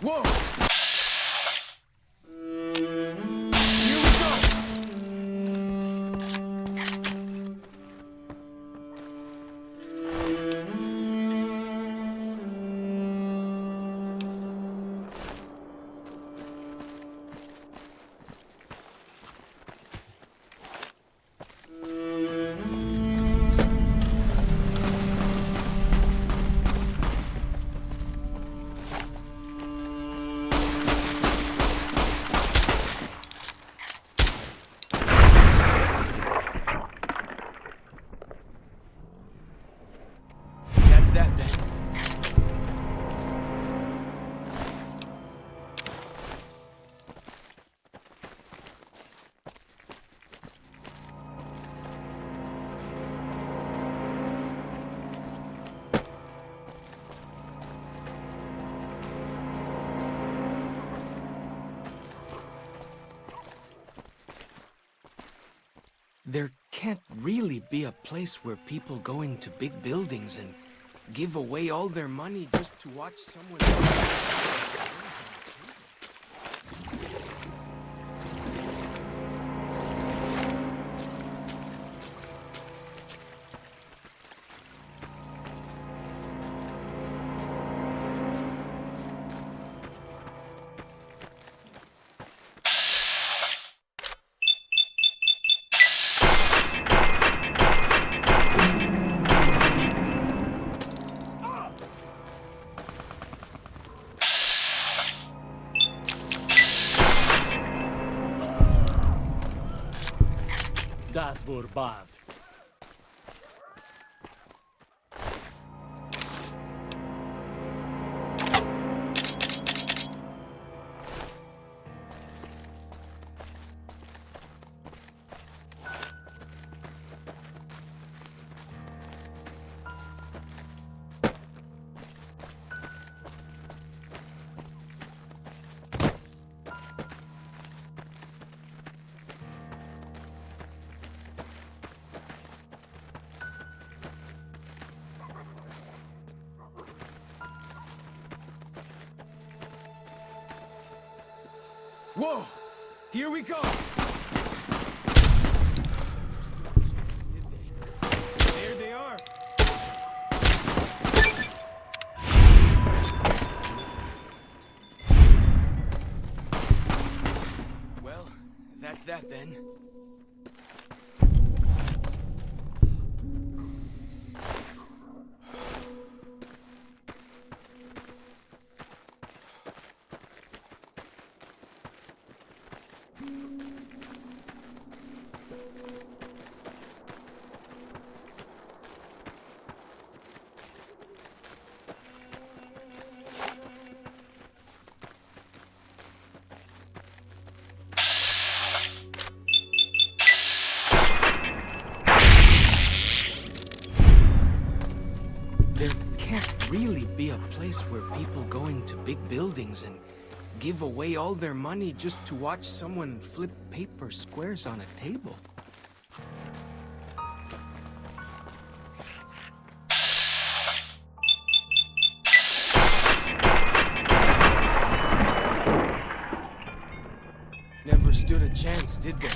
Whoa! Here we go! That's that then. There can't really be a place where people go into big buildings and give away all their money just to watch someone else. Das wordt bad. Whoa! Here we go! There they are! Well, that's that then. be a place where people go into big buildings and give away all their money just to watch someone flip paper squares on a table. Never stood a chance, did they?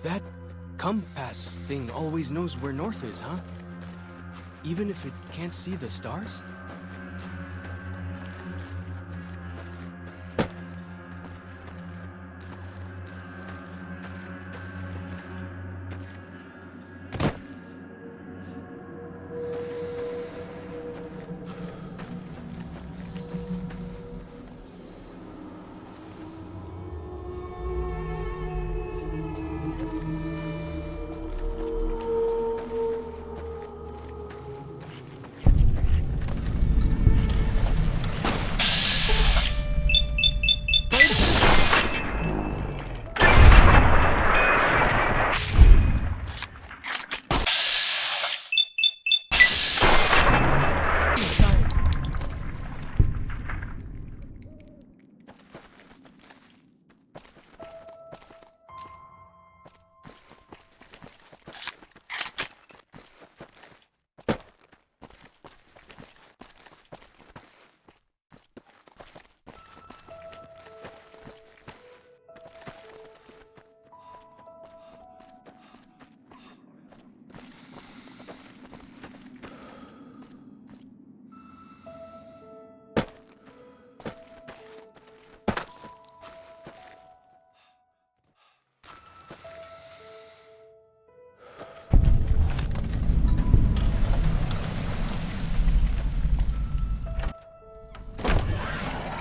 That compass thing always knows where north is, huh? Even if it can't see the stars?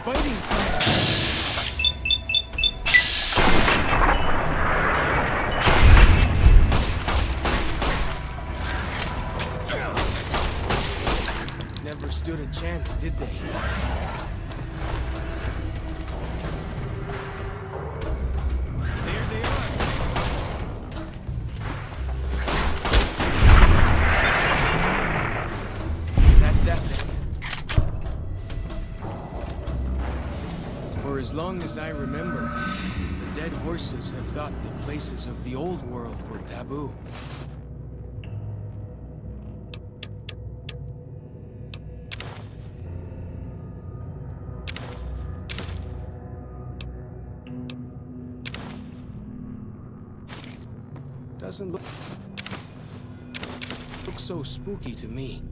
Fighting never stood a chance, did they? There they are. That's that then. For as long as I remember, the dead horses have thought the places of the old world were taboo. Doesn't look so spooky to me.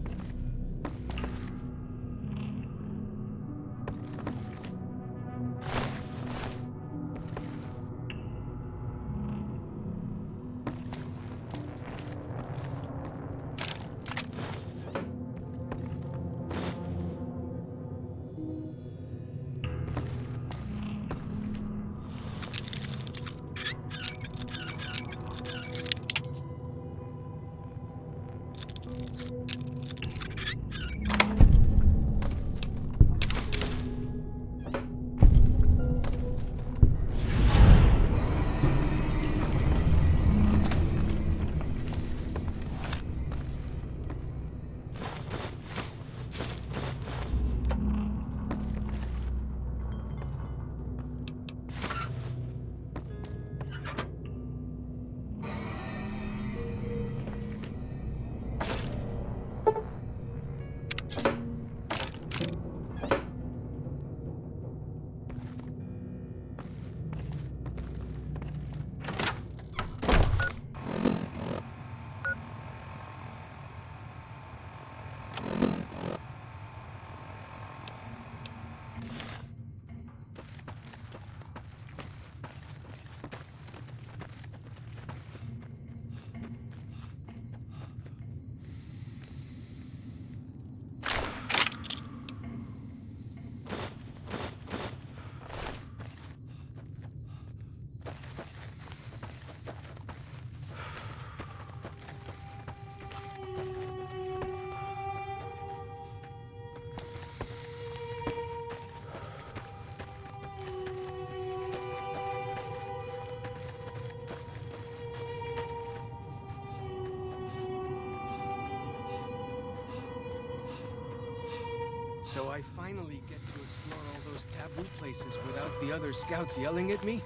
So I finally get to explore all those taboo places without the other scouts yelling at me?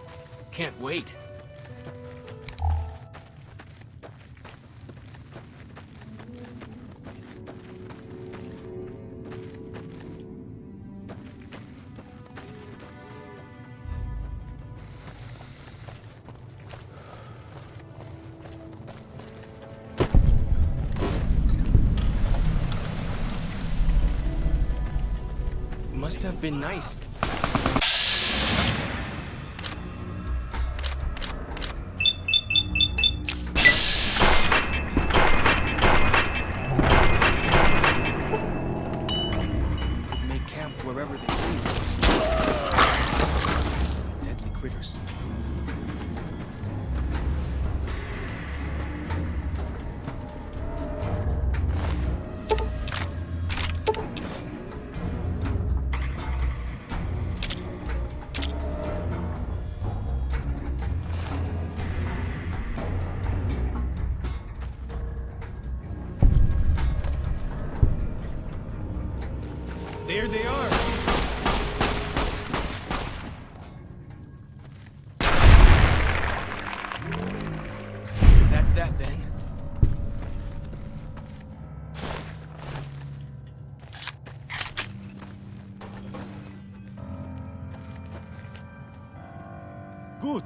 Can't wait. Must have been nice. Make camp wherever they please. Deadly critters. There they are! That's that then. Good.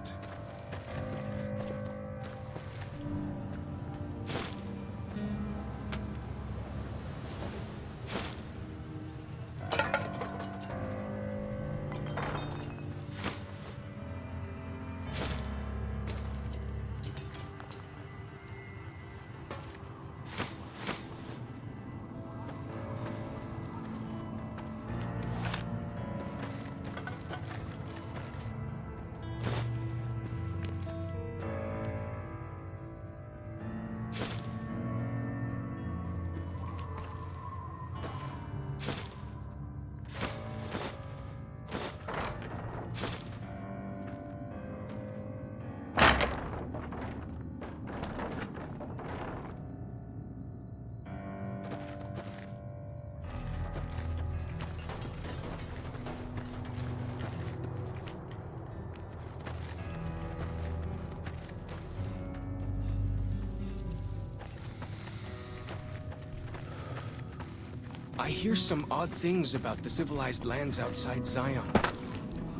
I hear some odd things about the civilized lands outside Zion.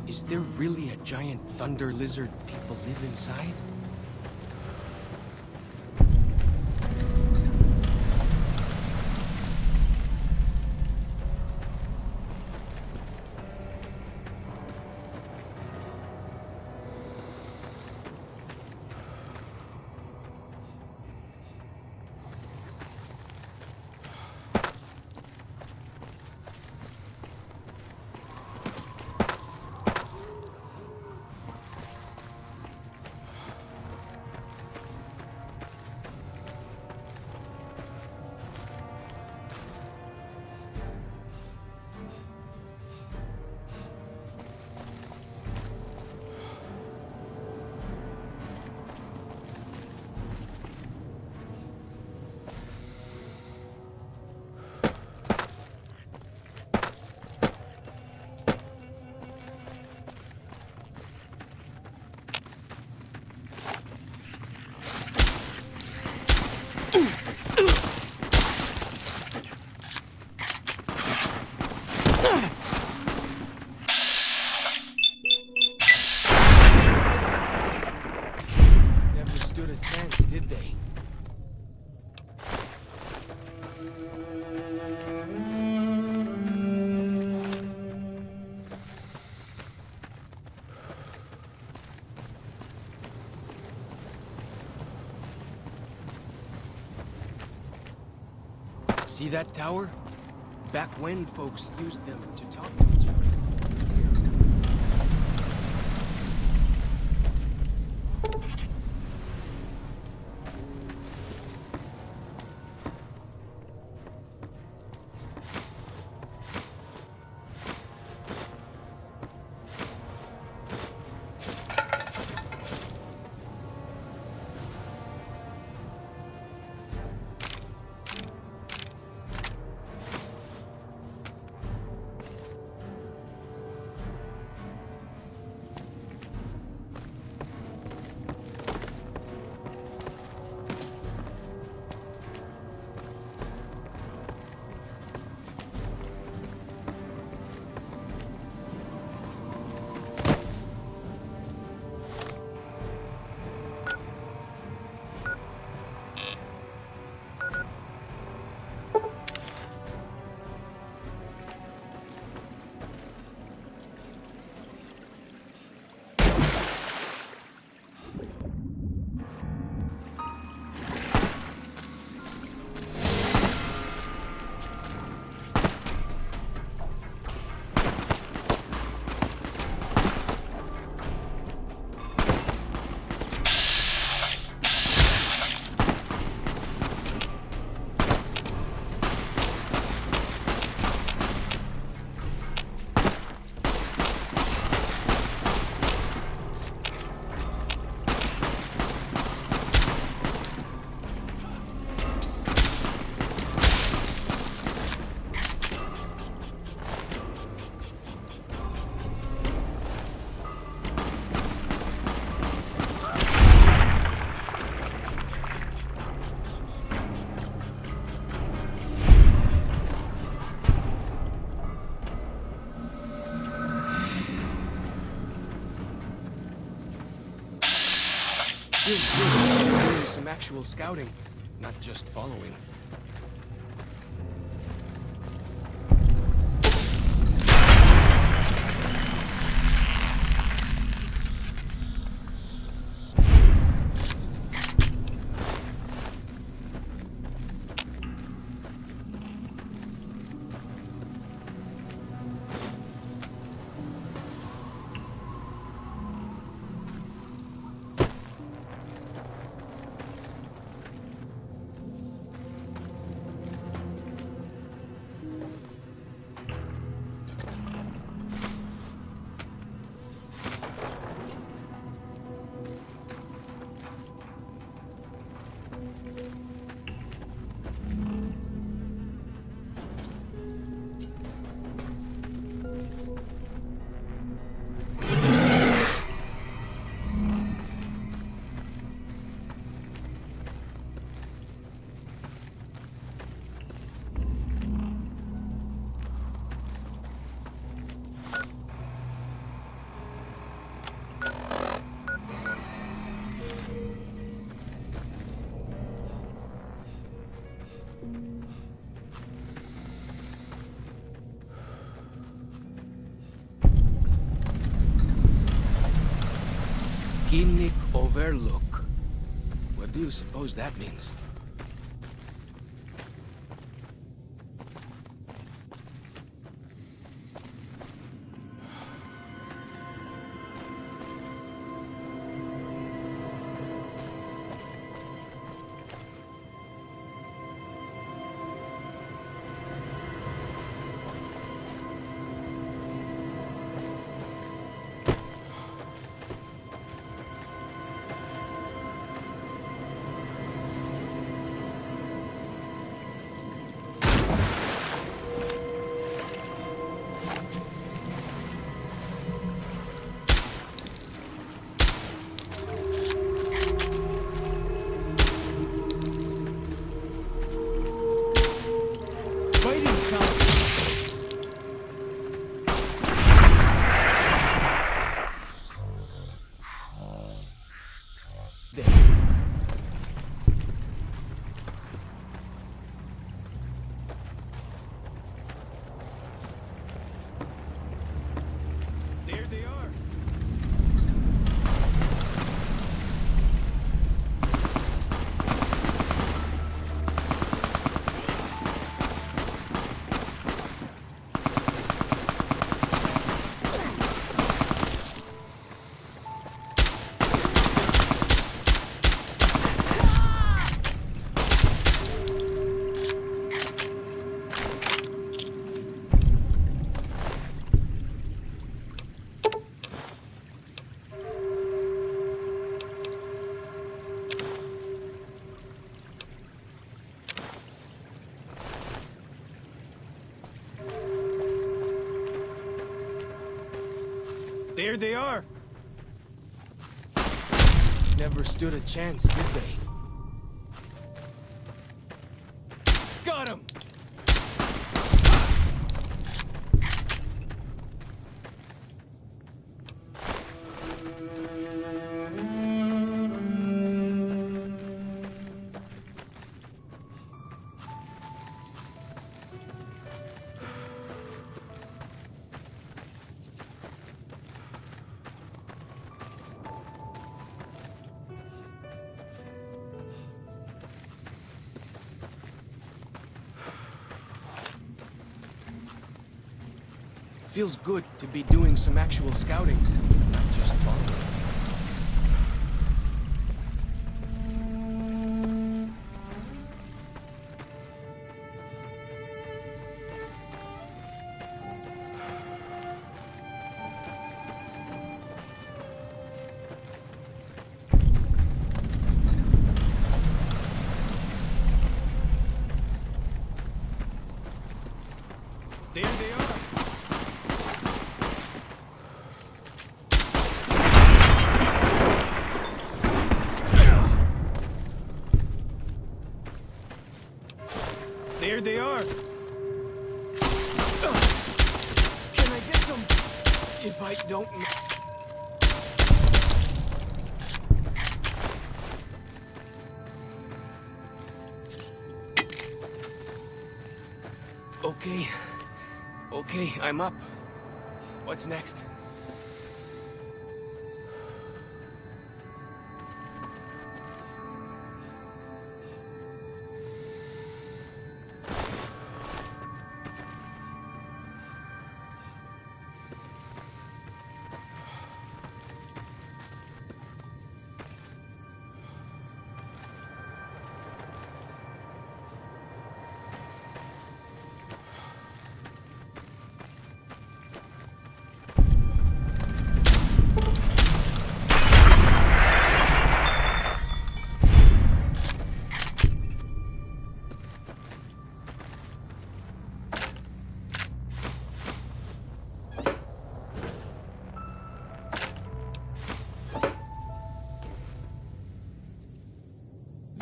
Is there really a giant thunder lizard people live inside? Never stood a chance, did they? See that tower? Back when folks used them to talk to each other. Feels good to be doing some actual scouting, not just following. Skinnick Overlook. What do you suppose that means? There they are! Never stood a chance, did they? Got him! Feels good to be doing some actual scouting, not just following. There they are! There they are! Can I get some? If I don't... Okay. Okay, I'm up. What's next?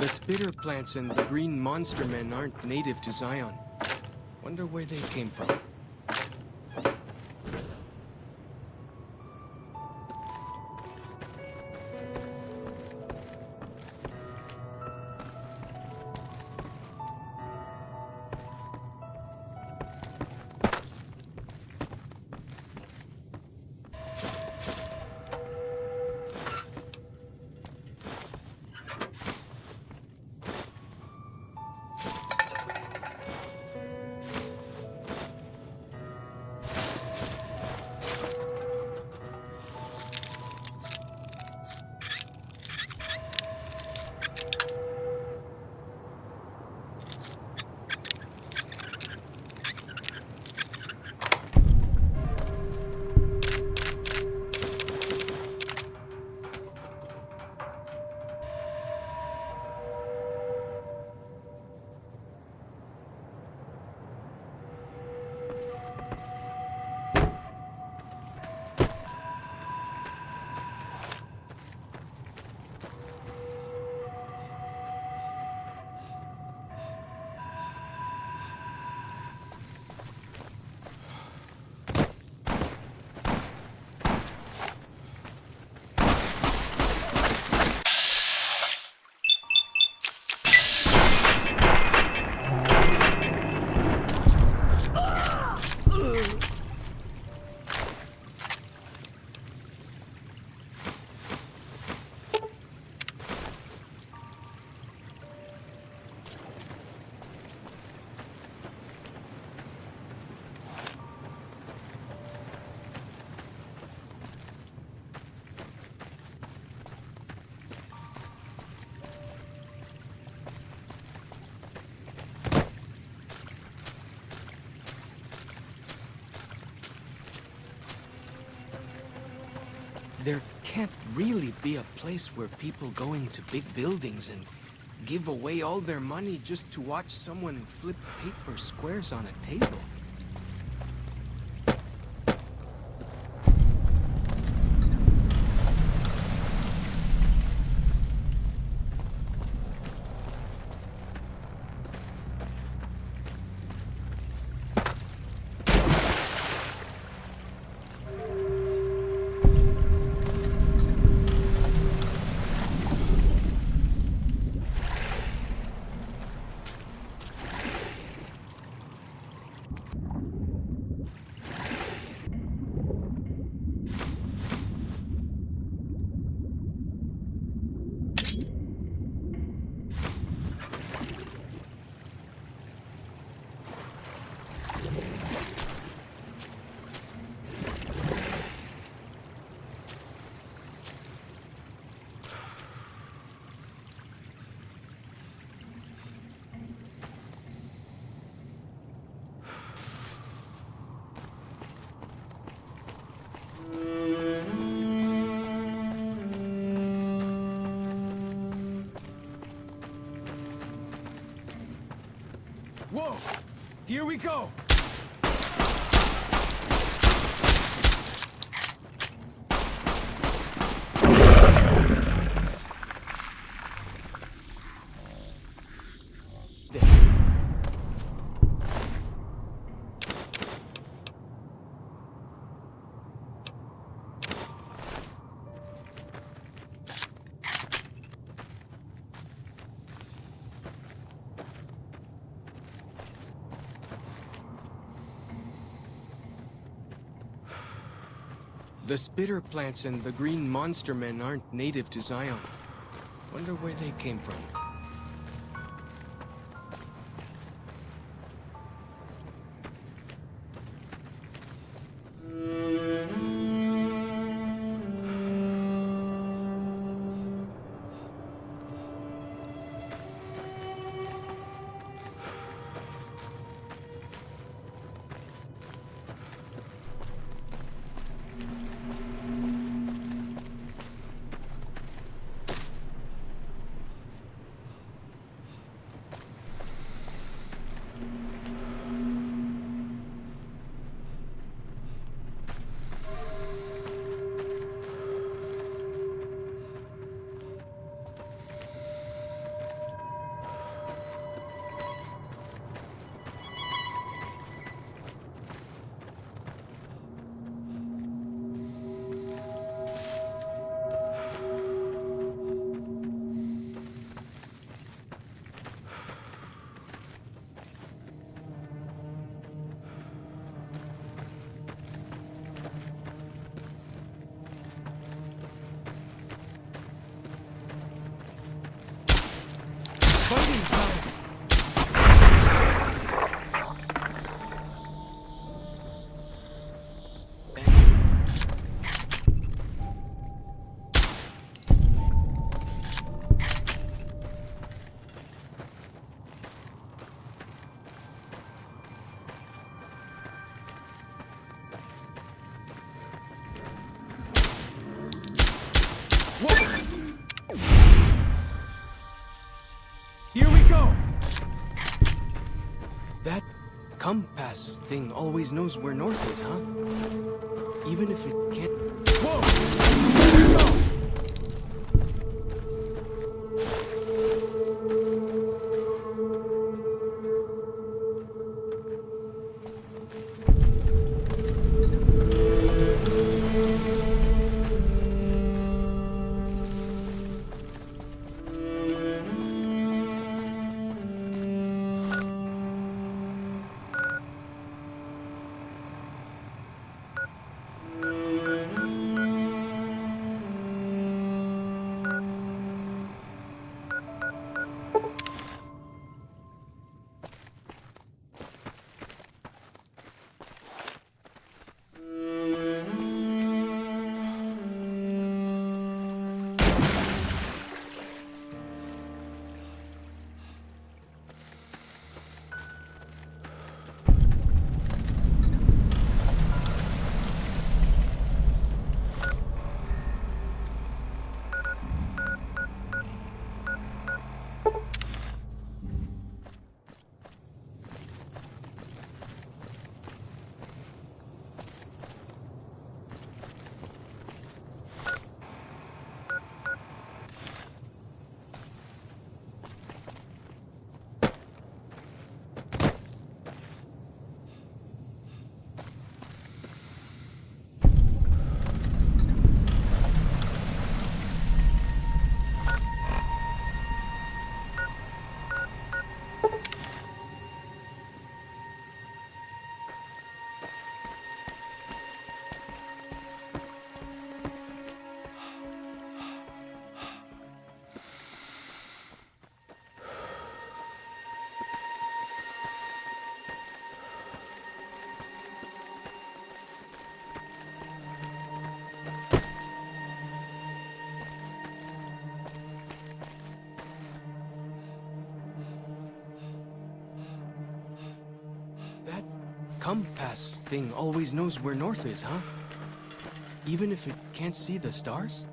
The spitter plants and the green monster men aren't native to Zion. Wonder where they came from. There can't really be a place where people go into big buildings and give away all their money just to watch someone flip paper squares on a table. Whoa! Here we go! The spitter plants and the green monster men aren't native to Zion. Wonder where they came from. Fighting time! Here we go! That compass thing always knows where north is, huh? Even if it can't... Whoa! Here we go! That compass thing always knows where north is, huh? Even if it can't see the stars?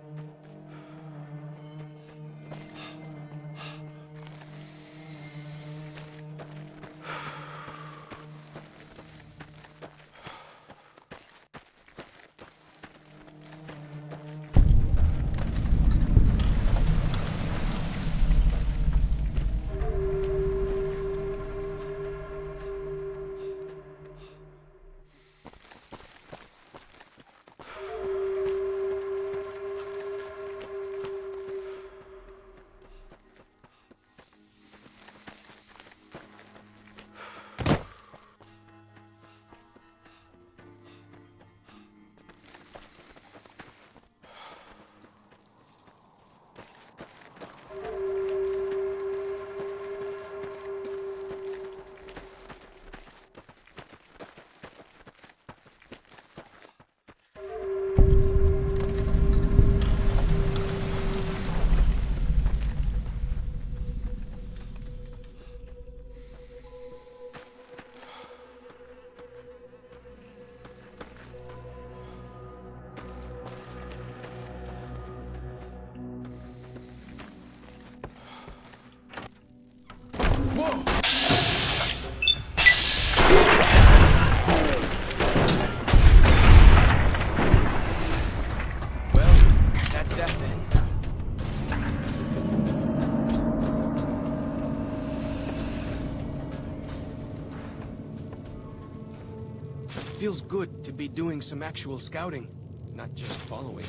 feels good to be doing some actual scouting, not just following.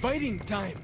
Fighting time!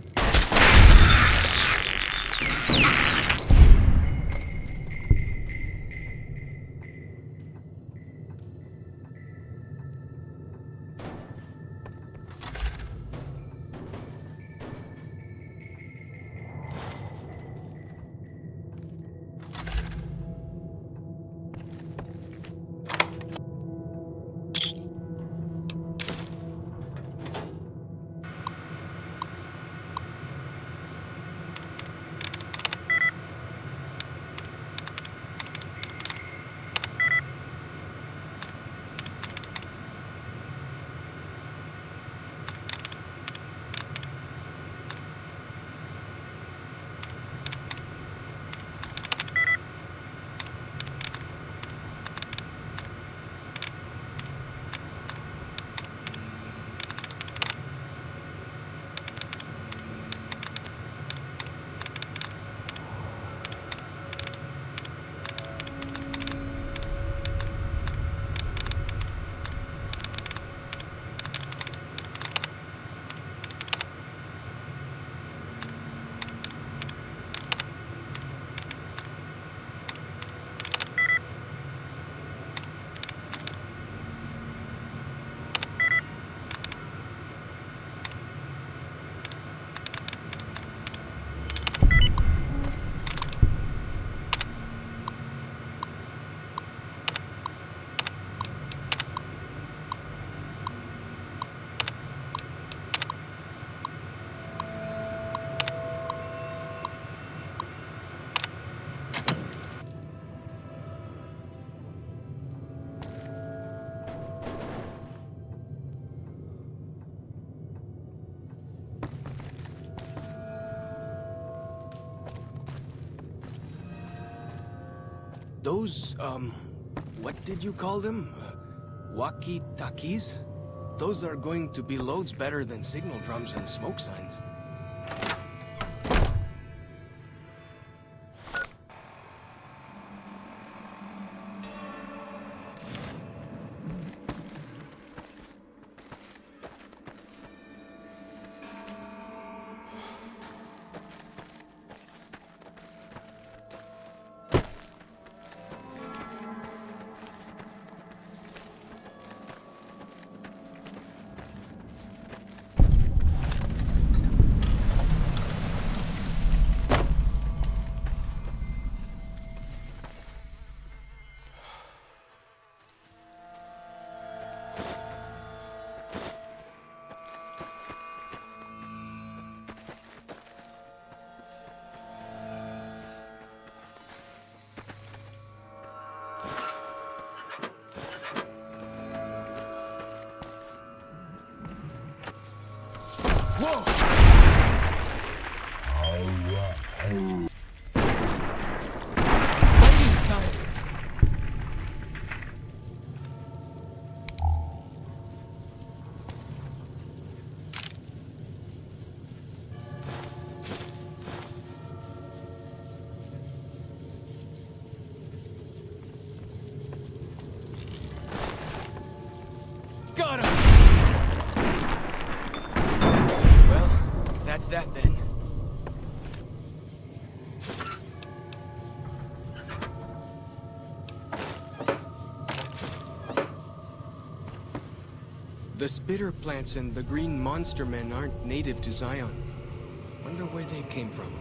Those, what did you call them? Walkie-talkies? Those are going to be loads better than signal drums and smoke signs. The spitter plants and the green monster men aren't native to Zion. Wonder where they came from.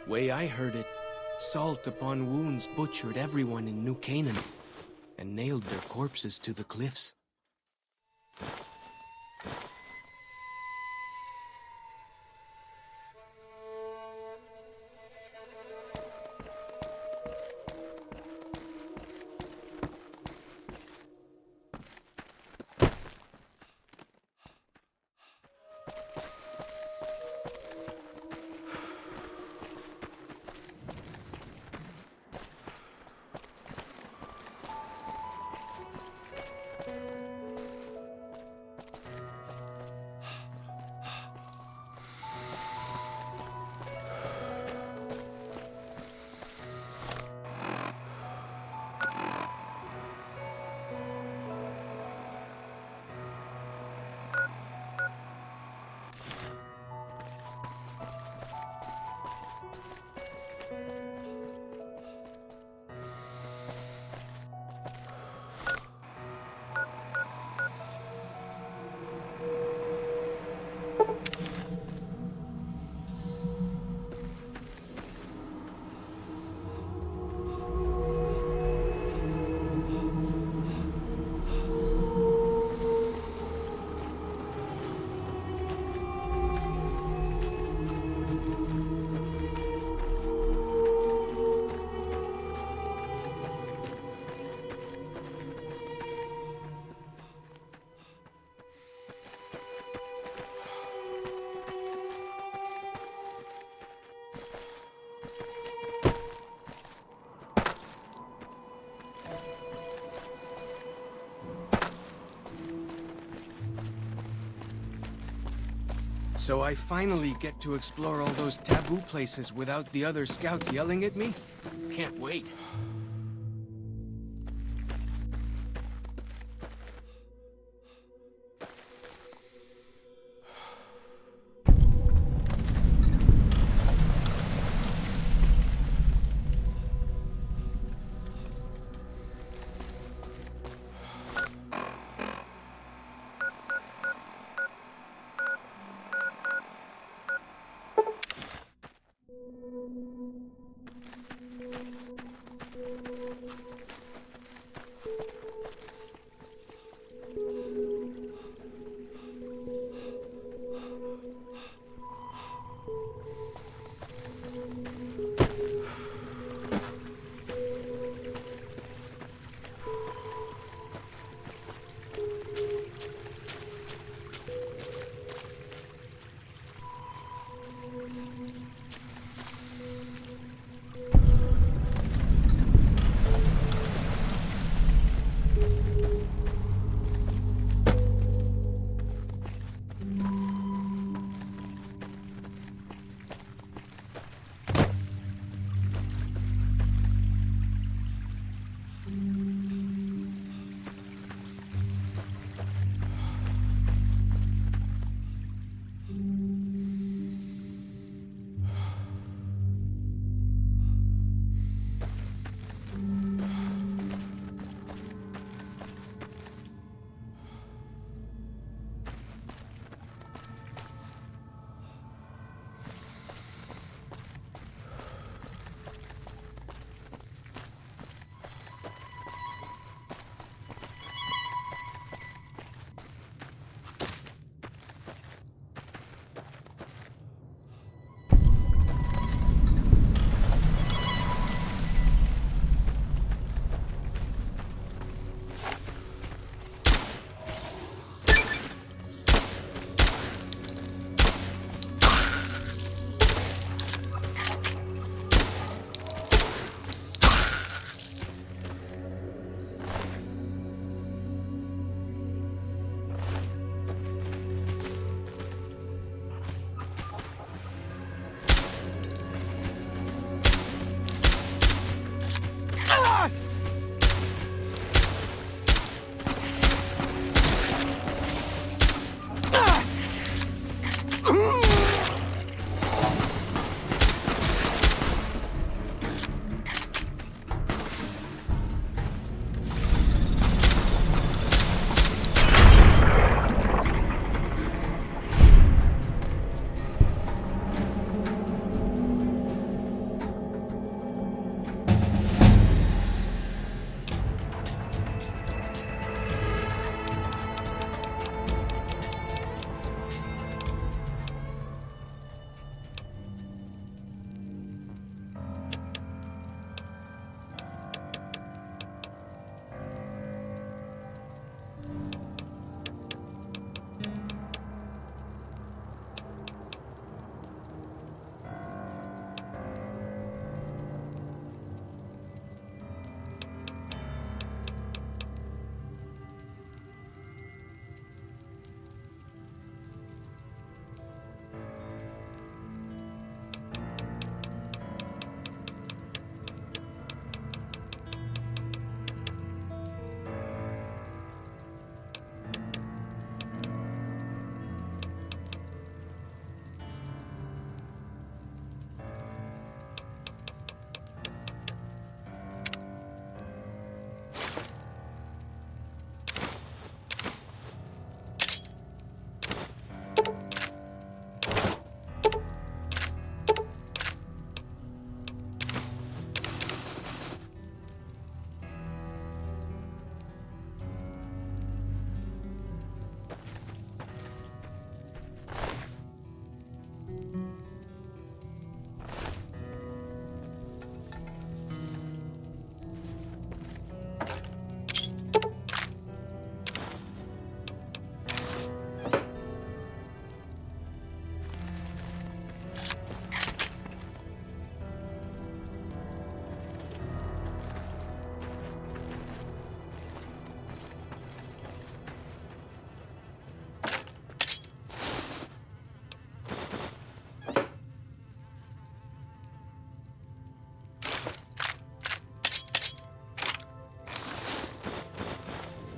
Way I heard it, salt upon wounds butchered everyone in New Canaan and nailed their corpses to the cliffs. So I finally get to explore all those taboo places without the other scouts yelling at me? Can't wait.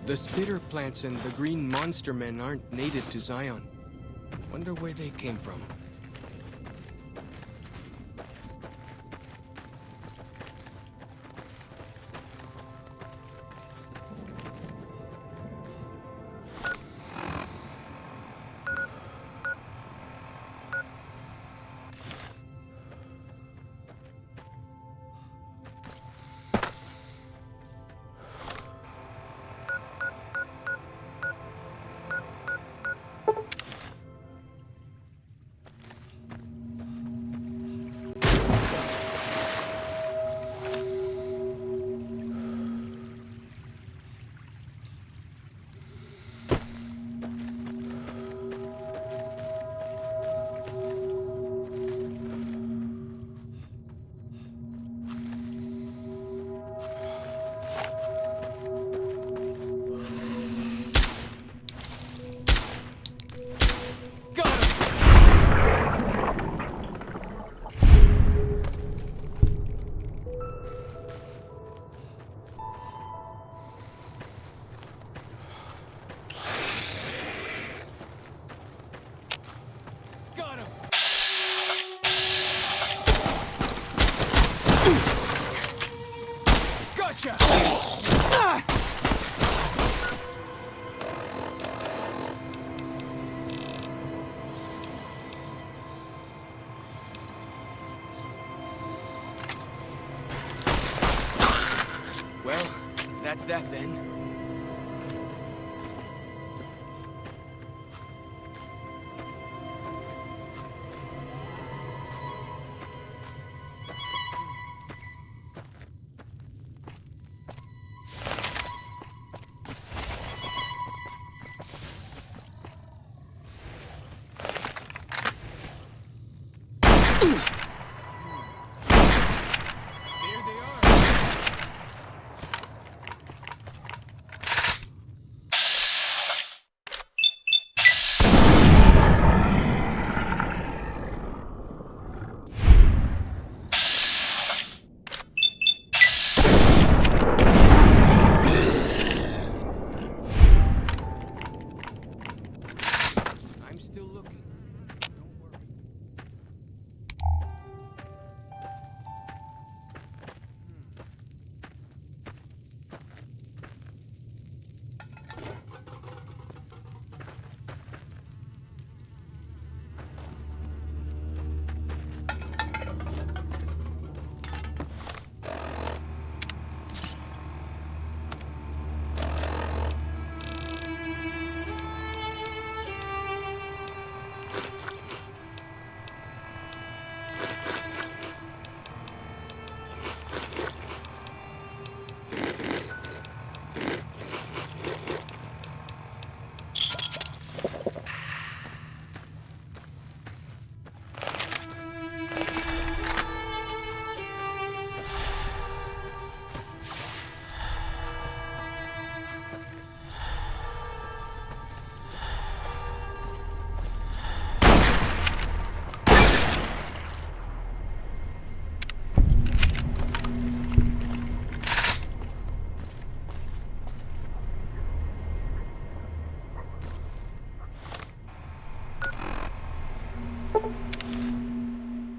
The spitter plants and the green monster men aren't native to Zion. Wonder where they came from. Well, that's that then.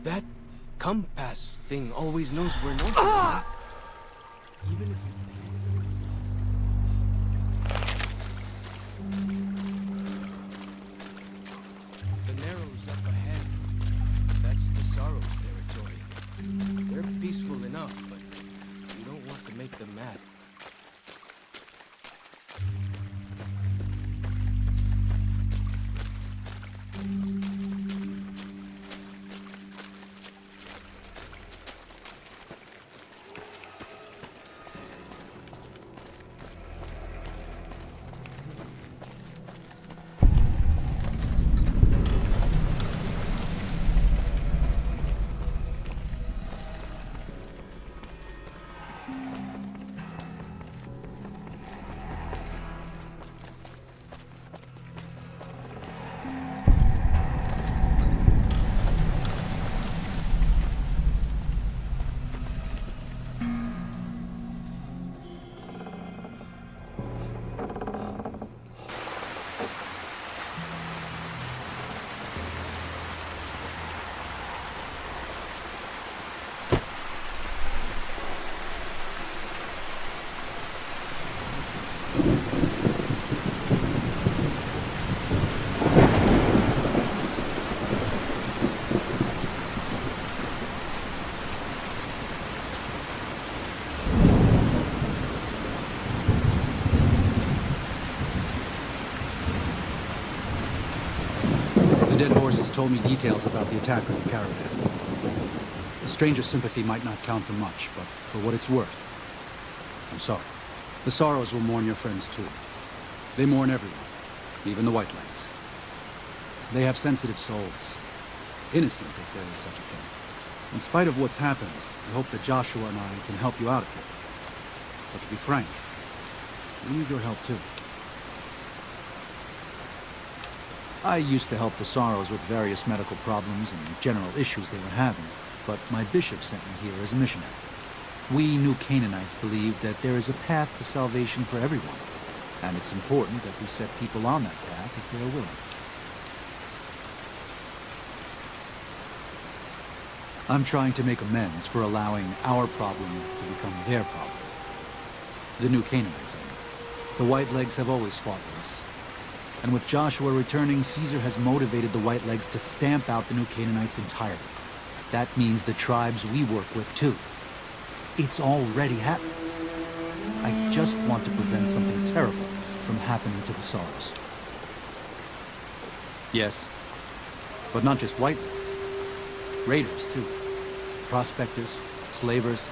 That compass thing always knows where north is. Even if it The Narrows up ahead. That's the Sorrows territory. They're peaceful enough, but you don't want to make them mad. horses told me details about the attack on the caravan. A stranger's sympathy might not count for much, but for what it's worth, I'm sorry. The Sorrows will mourn your friends too. They mourn everyone, even the Whitelegs. They have sensitive souls. Innocent, if there is such a thing. In spite of what's happened, I hope that Joshua and I can help you out of here. But to be frank, we need your help too. I used to help the Sorrows with various medical problems and general issues they were having, but my bishop sent me here as a missionary. We New Canaanites believe that there is a path to salvation for everyone, and it's important that we set people on that path if they are willing. I'm trying to make amends for allowing our problem to become their problem. The New Canaanites, I mean. The Whitelegs have always fought with us. And with Joshua returning, Caesar has motivated the Whitelegs to stamp out the New Canaanites entirely. That means the tribes we work with, too. It's already happening. I just want to prevent something terrible from happening to the Sorrows. Yes, but not just Whitelegs. Raiders, too. Prospectors, slavers.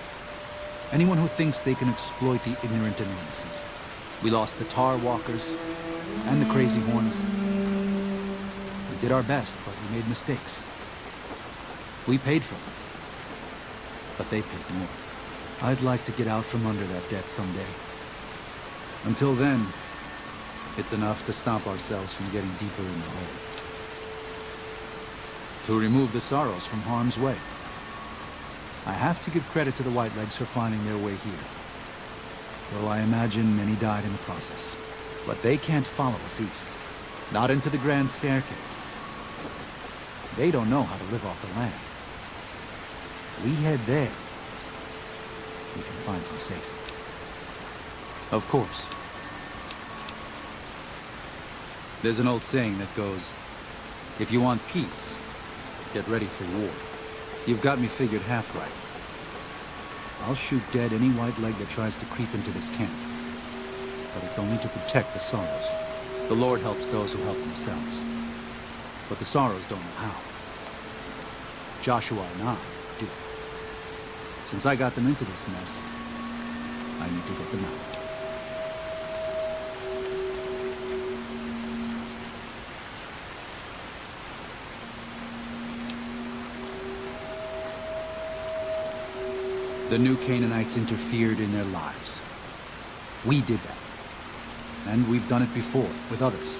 Anyone who thinks they can exploit the ignorant and innocent. We lost the Tar Walkers and the Crazy Horns. We did our best, but we made mistakes. We paid for them, but they paid more. I'd like to get out from under that debt someday. Until then, it's enough to stop ourselves from getting deeper in the hole. To remove the Sorrows from harm's way. I have to give credit to the Whitelegs for finding their way here. Though I imagine many died in the process. But they can't follow us east. Not into the Grand Staircase. They don't know how to live off the land. We head there. We can find some safety. Of course. There's an old saying that goes, if you want peace, get ready for war. You've got me figured half right. I'll shoot dead any Whiteleg that tries to creep into this camp. But it's only to protect the Sorrows. The Lord helps those who help themselves. But the Sorrows don't know how. Joshua and I do. Since I got them into this mess, I need to get them out. The New Canaanites interfered in their lives. We did that. And we've done it before, with others.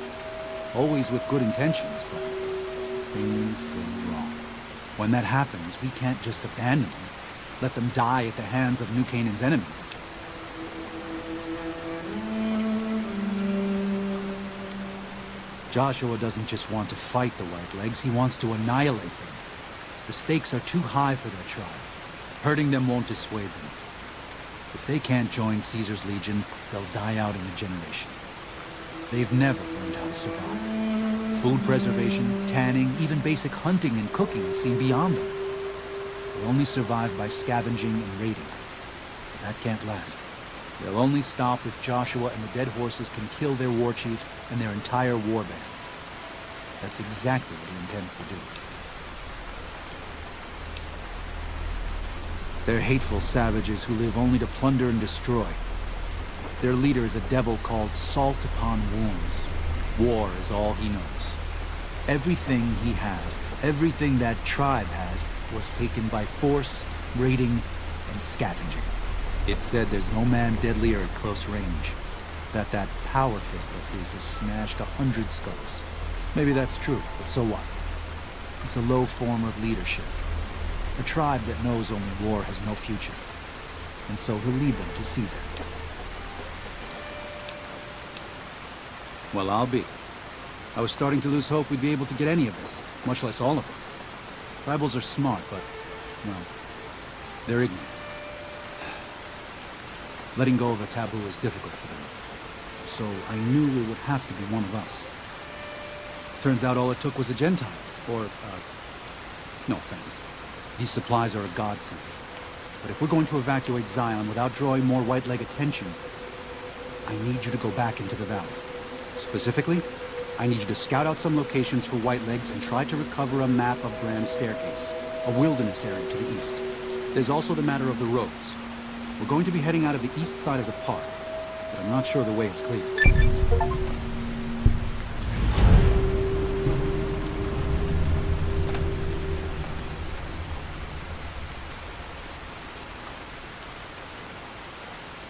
Always with good intentions, but things go wrong. When that happens, we can't just abandon them. Let them die at the hands of New Canaan's enemies. Joshua doesn't just want to fight the Whitelegs, he wants to annihilate them. The stakes are too high for their tribe. Hurting them won't dissuade them. If they can't join Caesar's legion, they'll die out in a generation. They've never learned how to survive. Food preservation, tanning, even basic hunting and cooking seem beyond them. They only survive by scavenging and raiding. That can't last. They'll only stop if Joshua and the dead horses can kill their war chief and their entire war band. That's exactly what he intends to do. They're hateful savages who live only to plunder and destroy. Their leader is a devil called Salt Upon Wounds. War is all he knows. Everything he has, everything that tribe has, was taken by force, raiding, and scavenging. It's said there's no man deadlier at close range. That power fist of his has smashed 100 skulls. Maybe that's true, but so what? It's a low form of leadership. A tribe that knows only war has no future. And so he'll lead them to Caesar. Well, I'll be. I was starting to lose hope we'd be able to get any of this, much less all of it. Tribals are smart, but, well, they're ignorant. Letting go of a taboo is difficult for them. So I knew it would have to be one of us. Turns out all it took was a Gentile, or, no offense. These supplies are a godsend. But if we're going to evacuate Zion without drawing more Whiteleg attention, I need you to go back into the valley. Specifically, I need you to scout out some locations for Whitelegs and try to recover a map of Grand Staircase, a wilderness area to the east. There's also the matter of the roads. We're going to be heading out of the east side of the park, but I'm not sure the way is clear.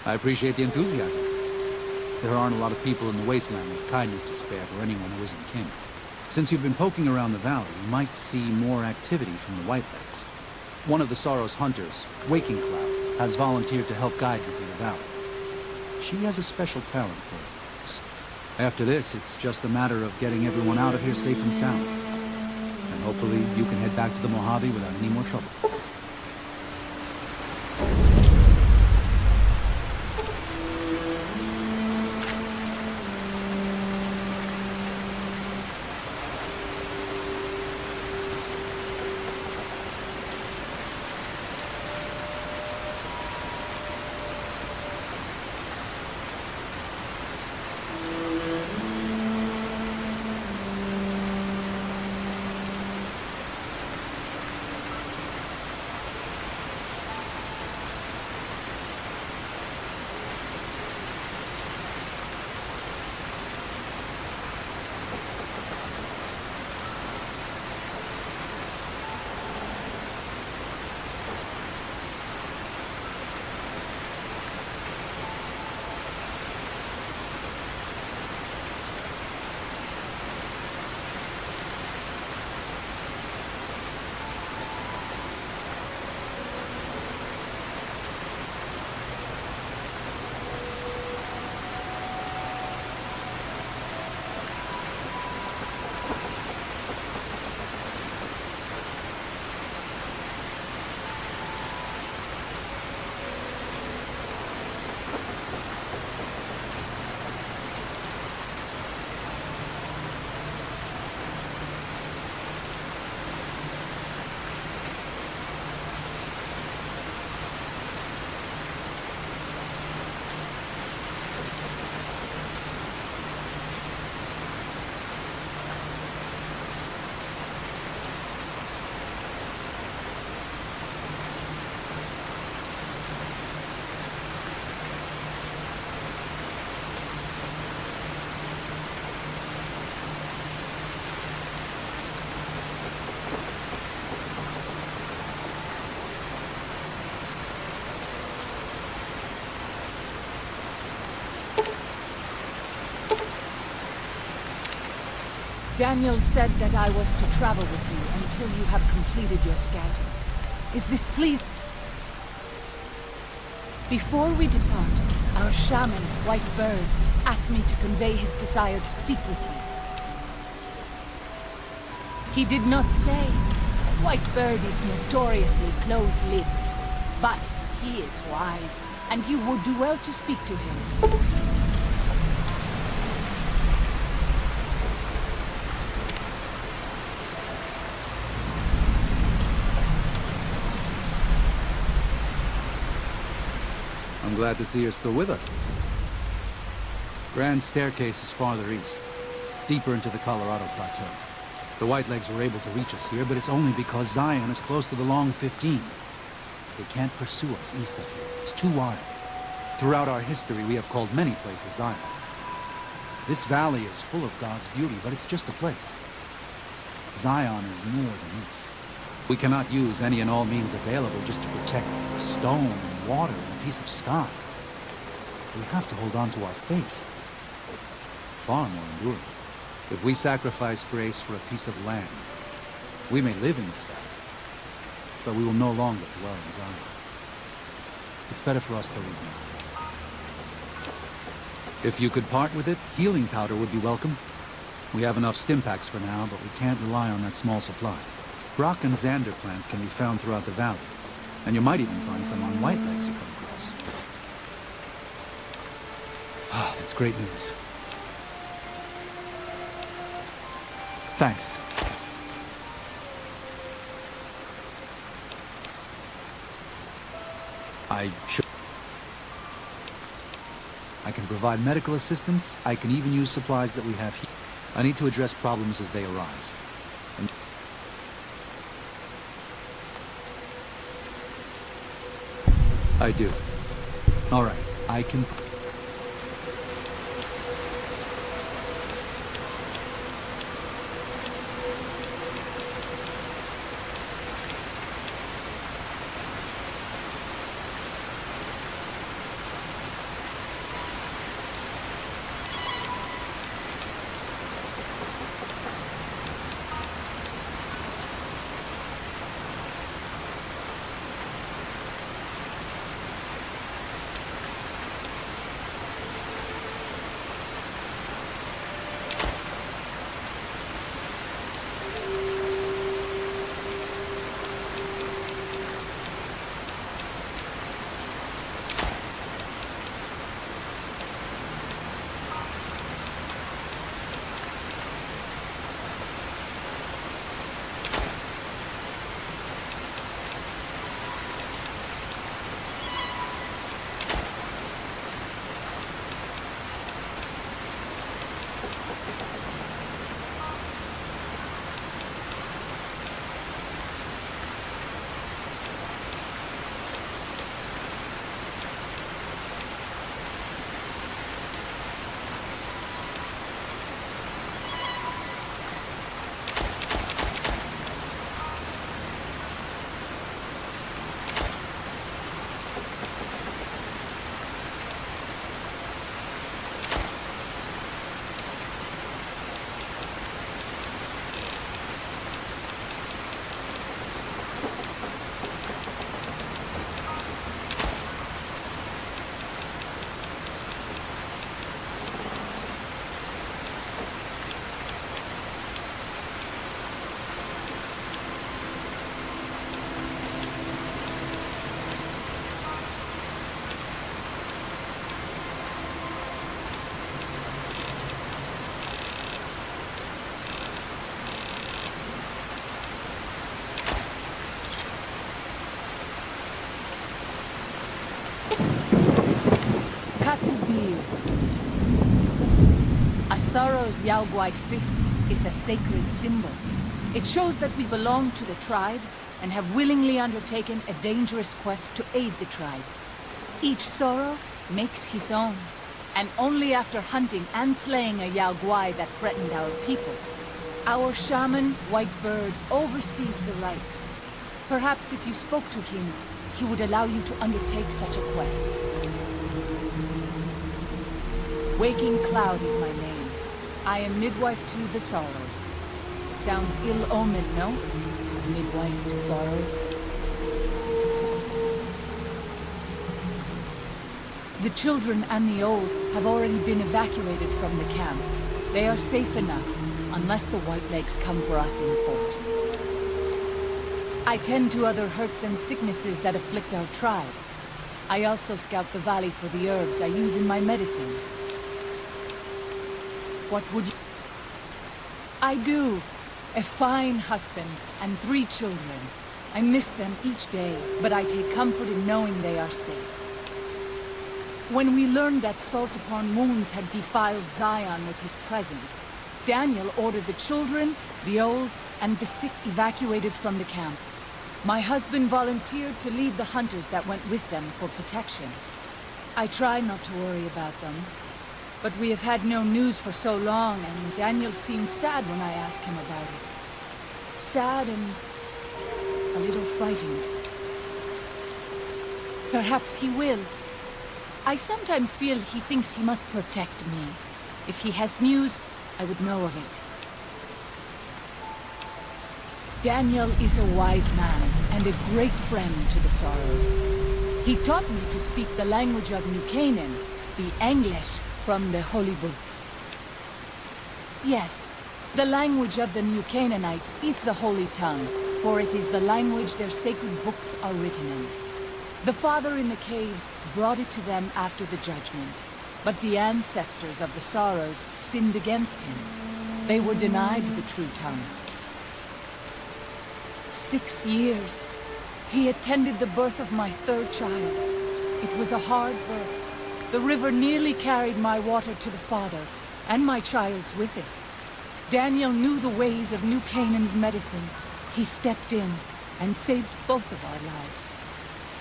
I appreciate the enthusiasm. There aren't a lot of people in the wasteland with kindness to spare for anyone who isn't kin. Since you've been poking around the valley, you might see more activity from the Whitelegs. One of the Sorrow's hunters, Waking Cloud, has volunteered to help guide you through the valley. She has a special talent for it. After this, it's just a matter of getting everyone out of here safe and sound. And hopefully you can head back to the Mojave without any more trouble. Daniel said that I was to travel with you until you have completed your scouting. Is this pleasing? Before we depart, our shaman, White Bird, asked me to convey his desire to speak with you. He did not say. White Bird is notoriously close-lipped, but he is wise, and you would do well to speak to him. I'm glad to see you're still with us. Grand Staircase is farther east, deeper into the Colorado Plateau. The Whitelegs were able to reach us here, but it's only because Zion is close to the Long 15. They can't pursue us east of here. It's too wild. Throughout our history, we have called many places Zion. This valley is full of God's beauty, but it's just a place. Zion is more than this. We cannot use any and all means available just to protect a stone and water and a piece of sky. We have to hold on to our faith. Far more enduring. If we sacrifice grace for a piece of land, we may live in this valley, but we will no longer dwell in Zion. It's better for us to leave now. If you could part with it, healing powder would be welcome. We have enough stim packs for now, but we can't rely on that small supply. Brock and Xander plants can be found throughout the valley, and you might even find some on Whitelegs you come across. Ah, it's great news. Thanks. I can provide medical assistance. I can even use supplies that we have here. I need to address problems as they arise. I do. All right, I can... Katubir. Asaro's Yaoguai fist is a sacred symbol. It shows that we belong to the tribe and have willingly undertaken a dangerous quest to aid the tribe. Each Sorrow makes his own, and only after hunting and slaying a Yaoguai that threatened our people. Our shaman, Whitebird, oversees the rites. Perhaps if you spoke to him, he would allow you to undertake such a quest. Waking Cloud is my name. I am midwife to the Sorrows. It sounds ill-omened, no? Midwife to Sorrows. The children and the old have already been evacuated from the camp. They are safe enough, unless the Whitelegs come for us in force. I tend to other hurts and sicknesses that afflict our tribe. I also scout the valley for the herbs I use in my medicines. What would you... I do. A fine husband and 3 children. I miss them each day, but I take comfort in knowing they are safe. When we learned that Salt Upon Wounds had defiled Zion with his presence, Daniel ordered the children, the old, and the sick evacuated from the camp. My husband volunteered to lead the hunters that went with them for protection. I try not to worry about them, but we have had no news for so long, and Daniel seems sad when I ask him about it. Sad and a little frightened. Perhaps he will. I sometimes feel he thinks he must protect me. If he has news, I would know of it. Daniel is a wise man and a great friend to the Sorrows. He taught me to speak the language of New Canaan, the English from the Holy Books. Yes, the language of the New Canaanites is the Holy Tongue, for it is the language their sacred books are written in. The Father in the caves brought it to them after the judgment, but the ancestors of the Sorrows sinned against him. They were denied the true tongue. 6 years. He attended the birth of my 3rd child. It was a hard birth. The river nearly carried my water to the father, and my child's with it. Daniel knew the ways of New Canaan's medicine. He stepped in and saved both of our lives.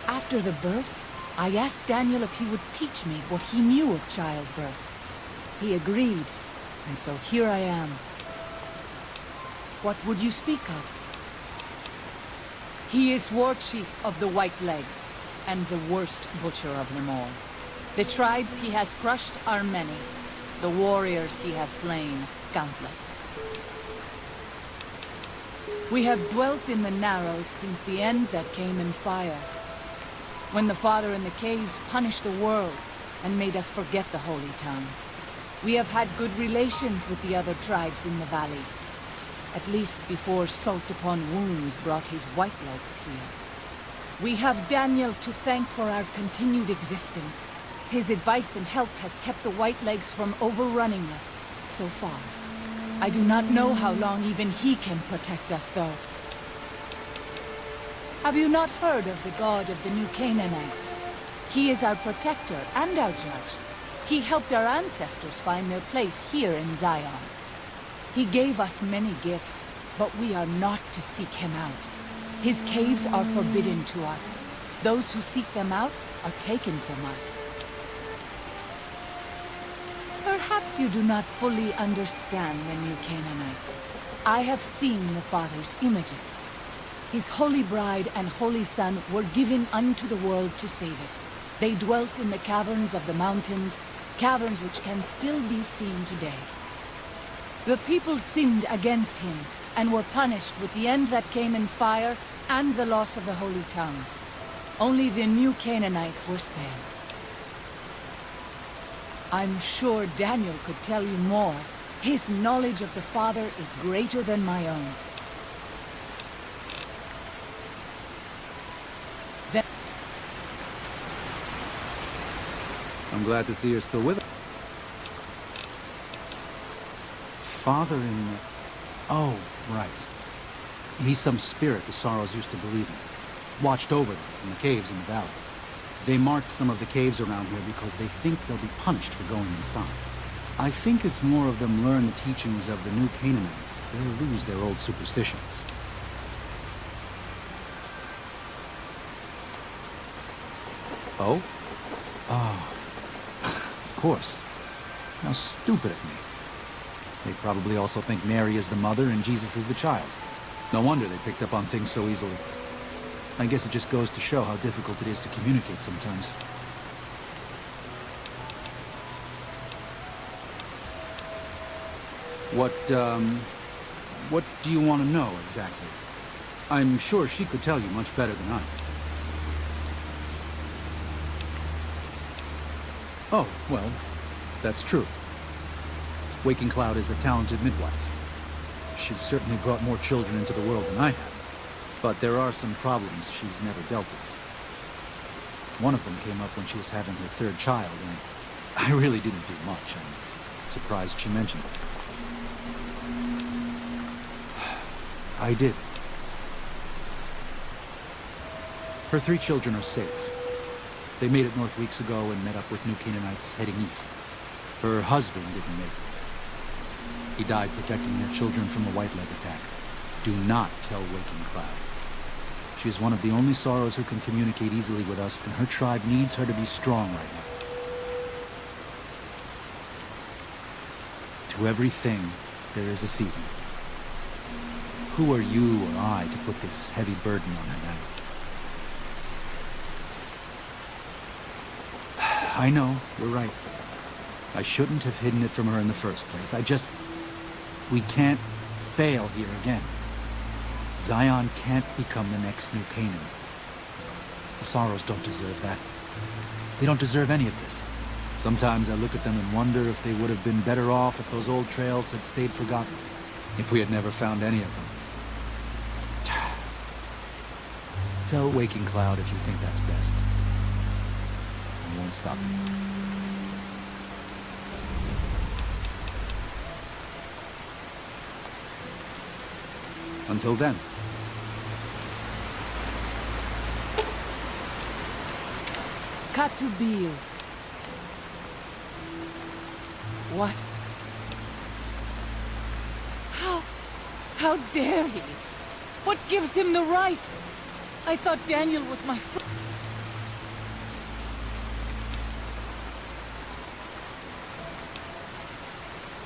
After the birth, I asked Daniel if he would teach me what he knew of childbirth. He agreed, and so here I am. What would you speak of? He is war chief of the White Legs, and the worst butcher of them all. The tribes he has crushed are many. The warriors he has slain, countless. We have dwelt in the Narrows since the end that came in fire. When the Father in the caves punished the world and made us forget the Holy Tongue. We have had good relations with the other tribes in the valley. At least before Salt Upon Wounds brought his White Legs here. We have Daniel to thank for our continued existence. His advice and help has kept the White Legs from overrunning us, so far. I do not know how long even he can protect us, though. Have you not heard of the god of the New Canaanites? He is our protector and our judge. He helped our ancestors find their place here in Zion. He gave us many gifts, but we are not to seek him out. His caves are forbidden to us. Those who seek them out are taken from us. Perhaps you do not fully understand the New Canaanites. I have seen the Father's images. His holy bride and holy son were given unto the world to save it. They dwelt in the caverns of the mountains, caverns which can still be seen today. The people sinned against him, and were punished with the end that came in fire and the loss of the Holy Tongue. Only the New Canaanites were spared. I'm sure Daniel could tell you more. His knowledge of the Father is greater than my own. I'm glad to see you're still with us. Father in... Oh, right. He's some spirit the Sorrows used to believe in. Watched over them in the caves in the valley. They marked some of the caves around here because they think they'll be punished for going inside. I think as more of them learn the teachings of the New Canaanites, they'll lose their old superstitions. Oh? Oh. Of course. How stupid of me. They probably also think Mary is the mother and Jesus is the child. No wonder they picked up on things so easily. I guess it just goes to show how difficult it is to communicate sometimes. What do you want to know exactly? I'm sure she could tell you much better than I. Oh, well, that's true. Waking Cloud is a talented midwife. She's certainly brought more children into the world than I have. But there are some problems she's never dealt with. One of them came up when she was having her third child, and I really didn't do much. I'm surprised she mentioned it. I did. Her 3 children are safe. They made it north weeks ago and met up with New Canaanites heading east. Her husband didn't make it. He died protecting their children from the White Leg attack. Do not tell Waking Cloud. She is one of the only Sorrows who can communicate easily with us, and her tribe needs her to be strong right now. To everything, there is a season. Who are you or I to put this heavy burden on her now? I know, you're right. I shouldn't have hidden it from her in the first place. We can't fail here again. Zion can't become the next New Canaan. The Sorrows don't deserve that. They don't deserve any of this. Sometimes I look at them and wonder if they would have been better off if those old trails had stayed forgotten. If we had never found any of them. Tell Waking Cloud if you think that's best. I won't stop you. Until then. Katubil. What? How dare he? What gives him the right? I thought Daniel was my friend.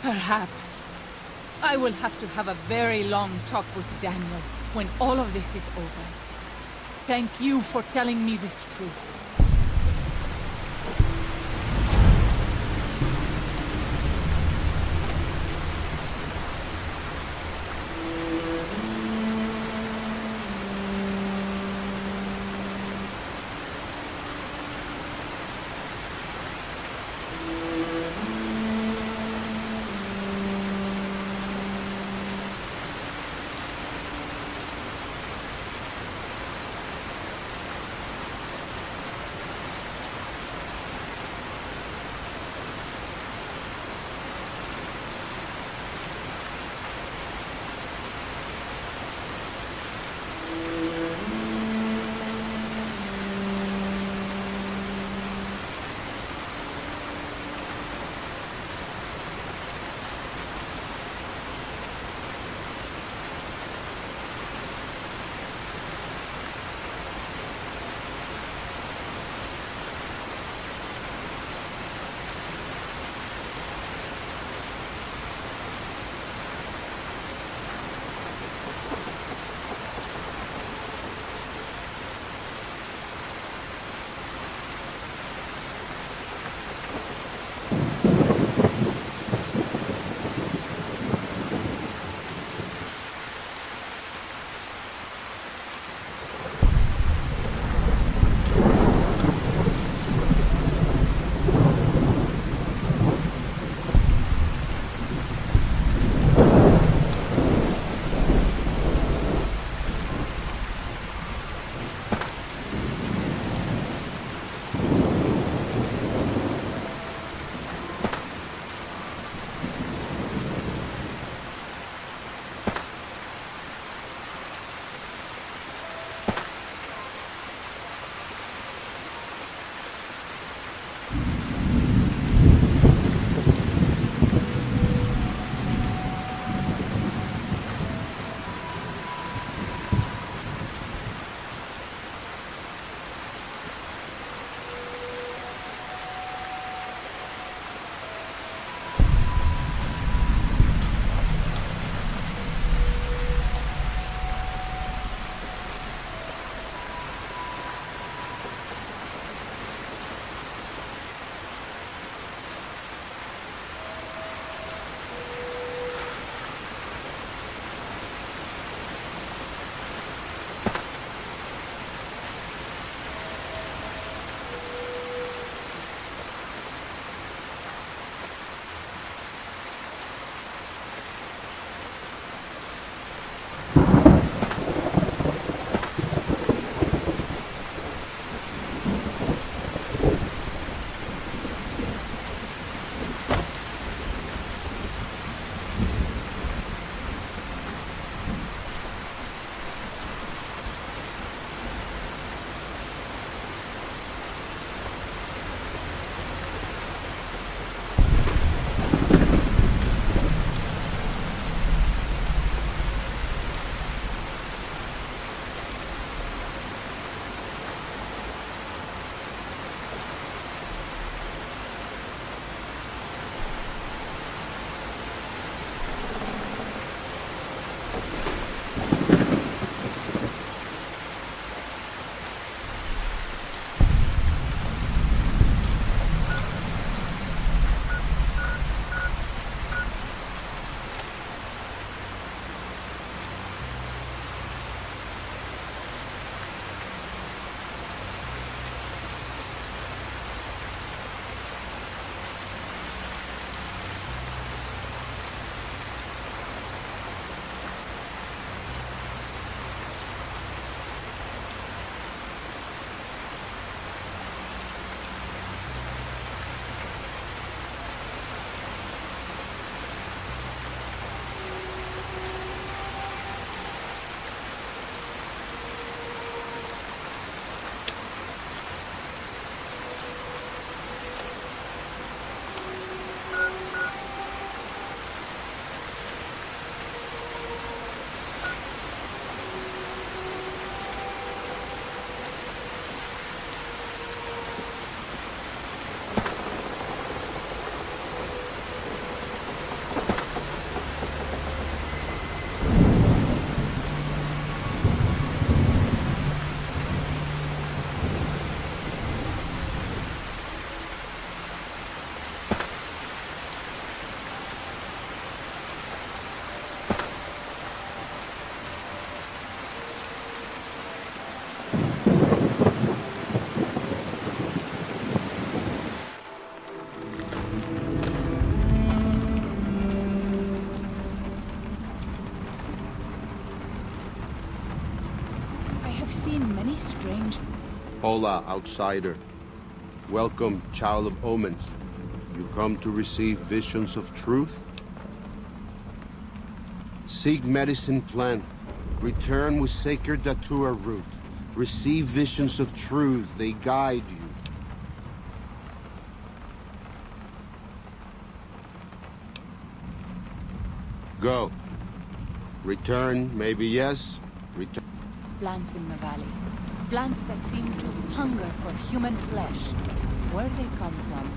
Perhaps. I will have to have a very long talk with Daniel when all of this is over. Thank you for telling me this truth. strange. Hola, outsider. Welcome, child of omens. You come to receive visions of truth? Seek medicine plant. Return with sacred datura root. Receive visions of truth. They guide you. Go. Return, maybe yes. Return. Plants in the valley. Plants that seem to hunger for human flesh. Where they come from?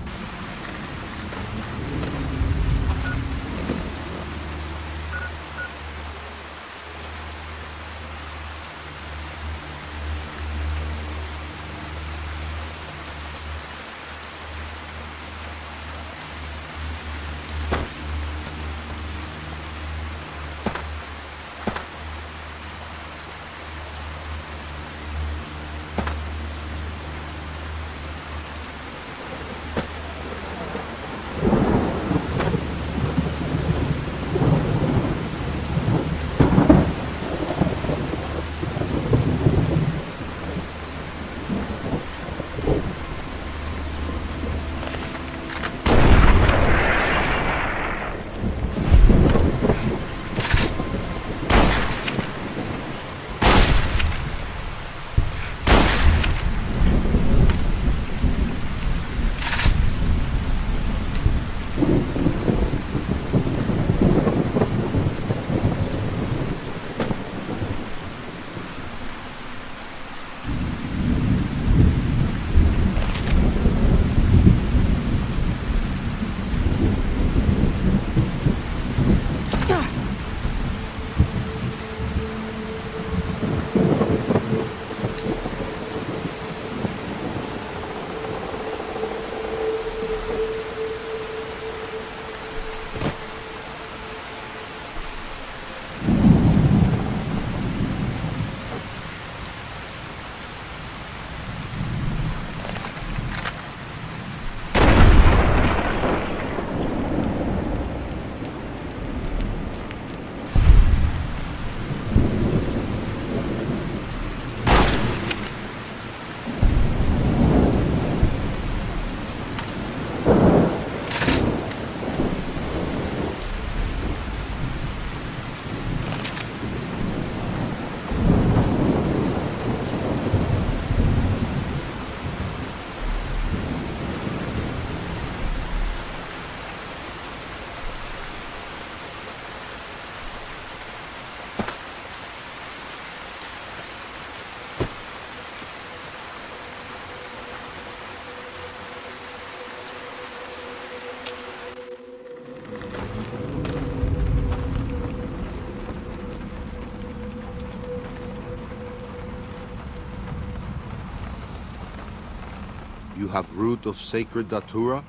You have root of sacred datura?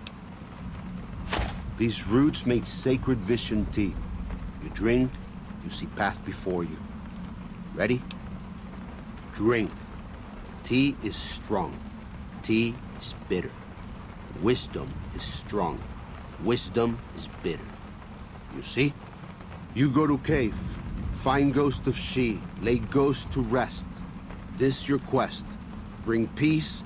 These roots make sacred vision tea. You drink, you see path before you. Ready? Drink. Tea is strong. Tea is bitter. Wisdom is strong. Wisdom is bitter. You see? You go to cave. Find ghost of she. Lay ghost to rest. This your quest. Bring peace.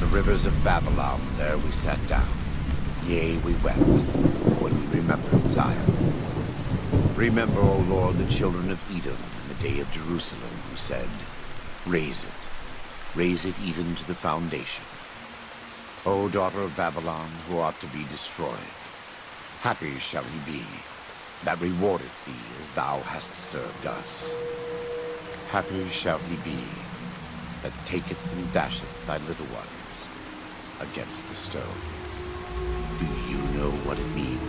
the rivers of Babylon, there we sat down. Yea, we wept, when we remembered Zion. Remember, O Lord, the children of Edom in the day of Jerusalem, who said, raise it even to the foundation. O daughter of Babylon, who ought to be destroyed, happy shall he be, that rewardeth thee as thou hast served us. Happy shall he be, that taketh and dasheth thy little ones against the stones. Do you know what it means?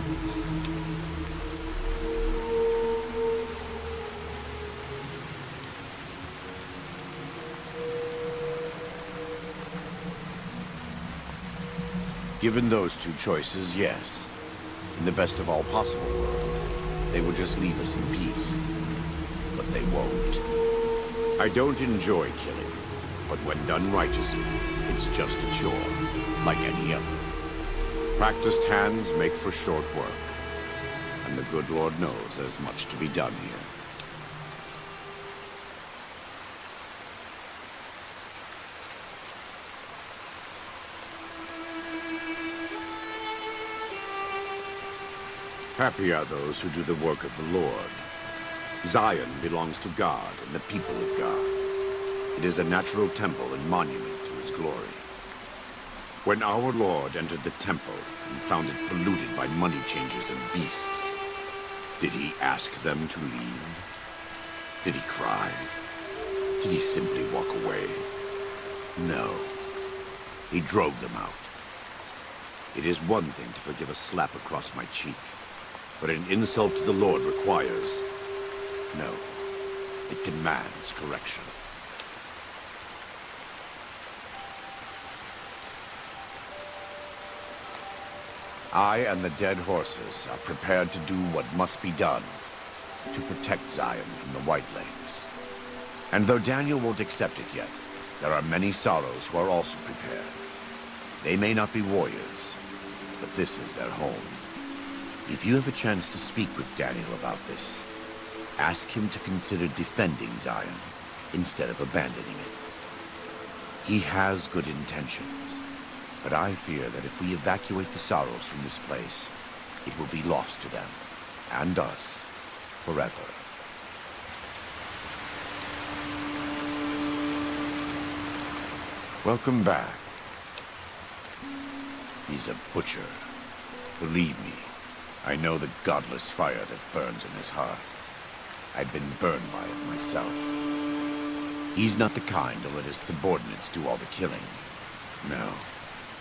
Given those two choices, yes. In the best of all possible worlds, they would just leave us in peace. But they won't. I don't enjoy killing, but when done righteously, it's just a chore, like any other. Practiced hands make for short work, and the good Lord knows there's much to be done here. Happy are those who do the work of the Lord. Zion belongs to God and the people of God. It is a natural temple and monument to his glory. When our Lord entered the temple and found it polluted by money changers and beasts, did he ask them to leave? Did he cry? Did he simply walk away? No. He drove them out. It is one thing to forgive a slap across my cheek, but an insult to the Lord requires... no, it demands correction. I and the dead horses are prepared to do what must be done to protect Zion from the Whitelings. And though Daniel won't accept it yet, there are many Sorrows who are also prepared. They may not be warriors, but this is their home. If you have a chance to speak with Daniel about this, ask him to consider defending Zion instead of abandoning it. He has good intentions, but I fear that if we evacuate the Sorrows from this place, it will be lost to them, and us, forever. Welcome back. He's a butcher. Believe me, I know the godless fire that burns in his heart. I've been burned by it myself. He's not the kind to let his subordinates do all the killing. No,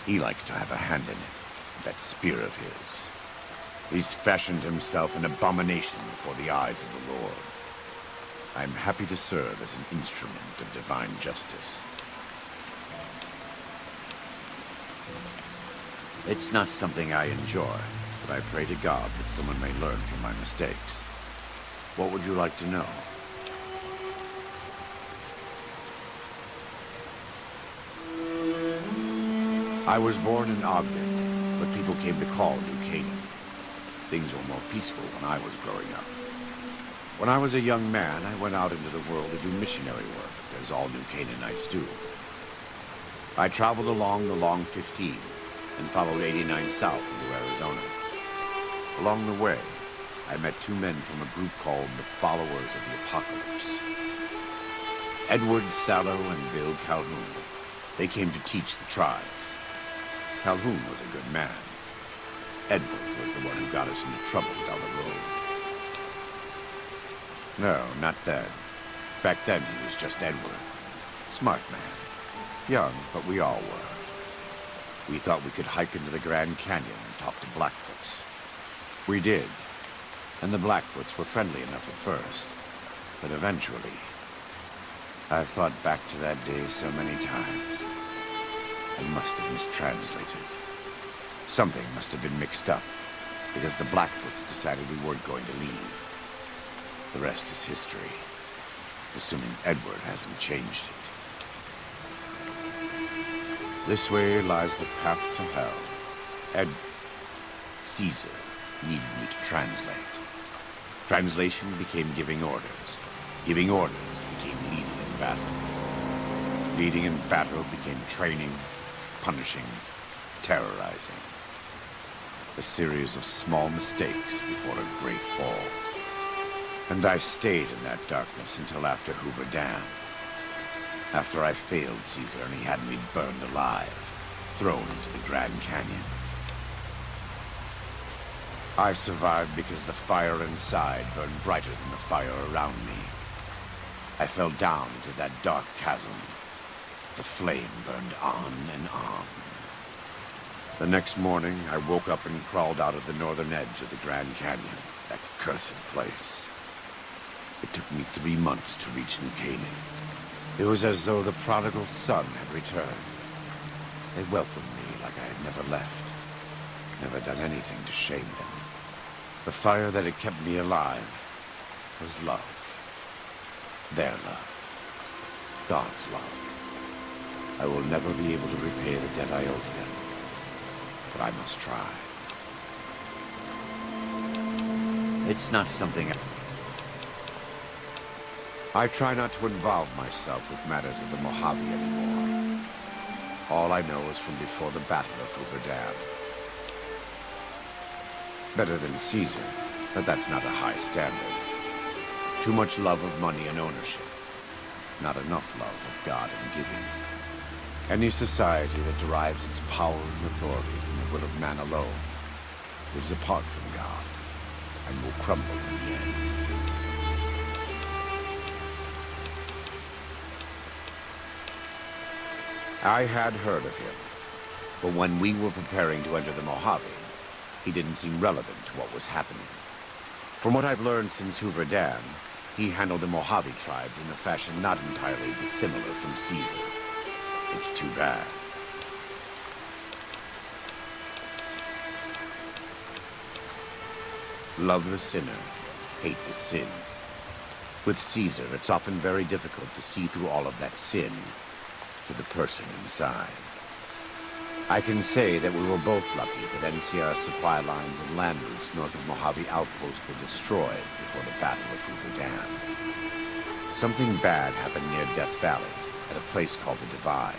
he likes to have a hand in it, that spear of his. He's fashioned himself an abomination before the eyes of the Lord. I'm happy to serve as an instrument of divine justice. It's not something I enjoy, but I pray to God that someone may learn from my mistakes. What would you like to know? I was born in Ogden, but people came to call New Canaan. Things were more peaceful when I was growing up. When I was a young man, I went out into the world to do missionary work, as all New Canaanites do. I traveled along the Long 15 and followed 89 south into Arizona. Along the way, I met two men from a group called the Followers of the Apocalypse. Edward Sallow and Bill Calhoun. They came to teach the tribes. Calhoun was a good man. Edward was the one who got us into trouble down the road. No, not then. Back then he was just Edward. Smart man. Young, but we all were. We thought we could hike into the Grand Canyon and talk to Blackfoots. We did. And the Blackfoots were friendly enough at first. But eventually, I've thought back to that day so many times. I must have mistranslated. Something must have been mixed up, because the Blackfoots decided we weren't going to leave. The rest is history, assuming Edward hasn't changed it. This way lies the path to hell. Caesar needed me to translate. Translation became giving orders. Giving orders became leading in battle. Leading in battle became training, punishing, terrorizing. A series of small mistakes before a great fall. And I stayed in that darkness until after Hoover Dam. After I failed Caesar and he had me burned alive, thrown into the Grand Canyon. I survived because the fire inside burned brighter than the fire around me. I fell down into that dark chasm. The flame burned on and on. The next morning, I woke up and crawled out of the northern edge of the Grand Canyon, that cursed place. It took me 3 months to reach New Canaan. It was as though the prodigal son had returned. They welcomed me like I had never left, never done anything to shame them. The fire that had kept me alive was love. Their love. God's love. I will never be able to repay the debt I owe to them, but I must try. It's not something I try not to involve myself with matters of the Mojave anymore. All I know is from before the Battle of Hoover Dam. Better than Caesar, but that's not a high standard. Too much love of money and ownership. Not enough love of God and giving. Any society that derives its power and authority from the will of man alone lives apart from God and will crumble in the end. I had heard of him, but when we were preparing to enter the Mojave, he didn't seem relevant to what was happening. From what I've learned since Hoover Dam, he handled the Mojave tribes in a fashion not entirely dissimilar from Caesar. It's too bad. Love the sinner, hate the sin. With Caesar, it's often very difficult to see through all of that sin to the person inside. I can say that we were both lucky that NCR supply lines and land routes north of Mojave Outpost were destroyed before the Battle of Hoover Dam. Something bad happened near Death Valley, at a place called the Divide.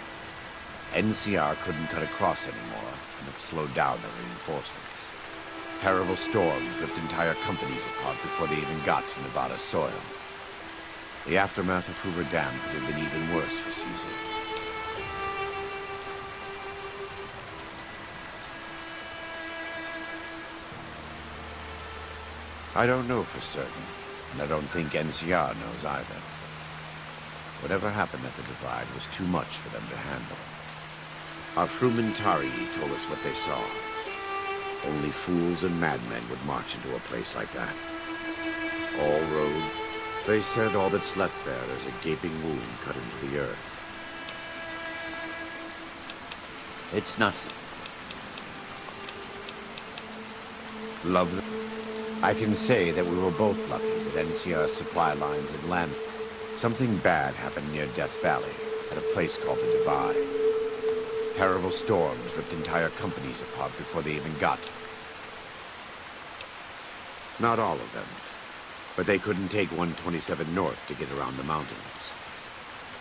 NCR couldn't cut across anymore, and it slowed down their reinforcements. Terrible storms ripped entire companies apart before they even got to Nevada soil. The aftermath of Hoover Dam could have been even worse for Caesar. I don't know for certain, and I don't think NCR knows either. Whatever happened at the Divide was too much for them to handle. Our Frumentari told us what they saw. Only fools and madmen would march into a place like that. All road. They said all that's left there is a gaping wound cut into the earth. It's not... Love them. I can say that we were both lucky that NCR supply lines and land... Something bad happened near Death Valley, at a place called the Divide. Terrible storms ripped entire companies apart before they even got... Not all of them, but they couldn't take 127 North to get around the mountains.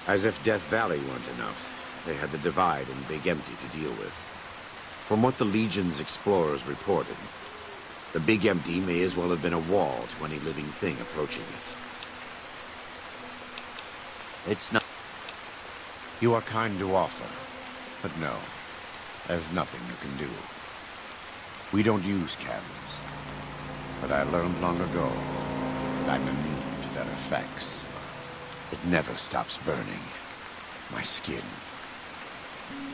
As if Death Valley weren't enough, they had the Divide and Big Empty to deal with. From what the Legion's explorers reported, the Big Empty may as well have been a wall to any living thing approaching it. It's not... You are kind to offer, but no, there's nothing you can do. We don't use cannons, but I learned long ago that I'm immune to their effects. It never stops burning. My skin.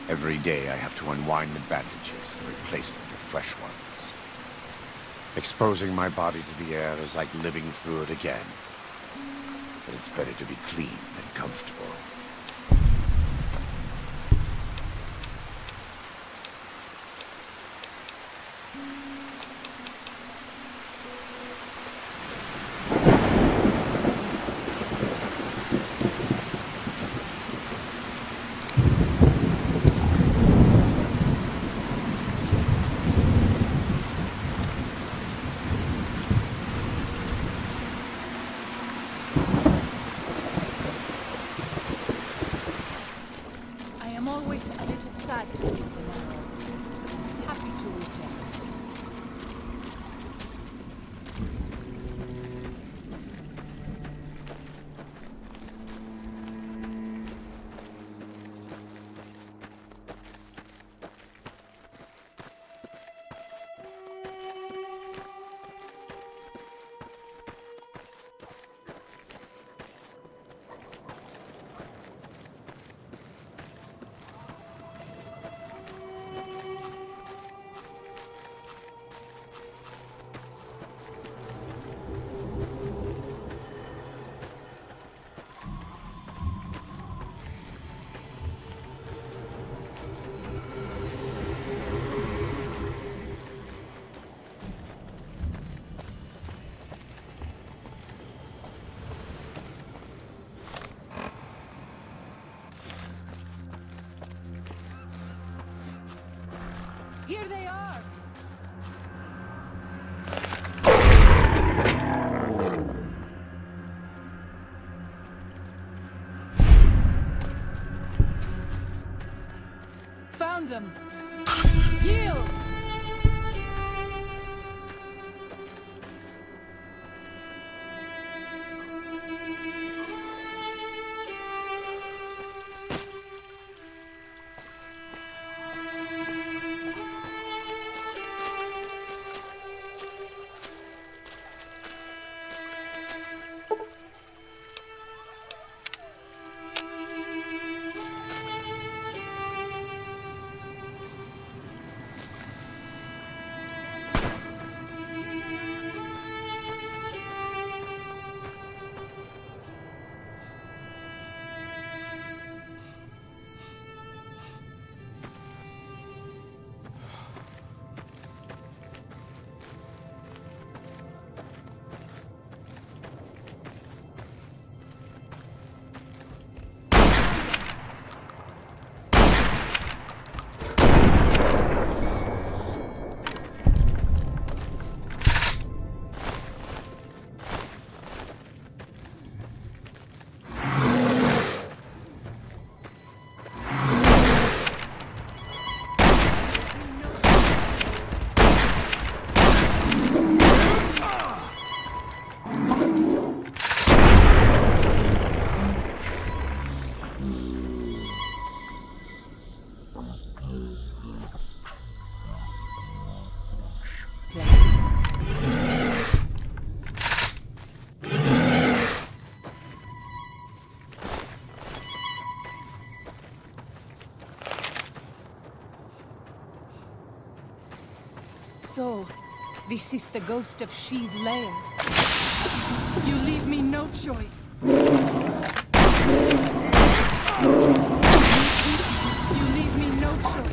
Every day I have to unwind the bandages and replace them with fresh ones. Exposing my body to the air is like living through it again. But it's better to be clean than comfortable. There they are! Found them! Yield! So, this is the ghost of She's lair. You leave me no choice. You leave me no choice.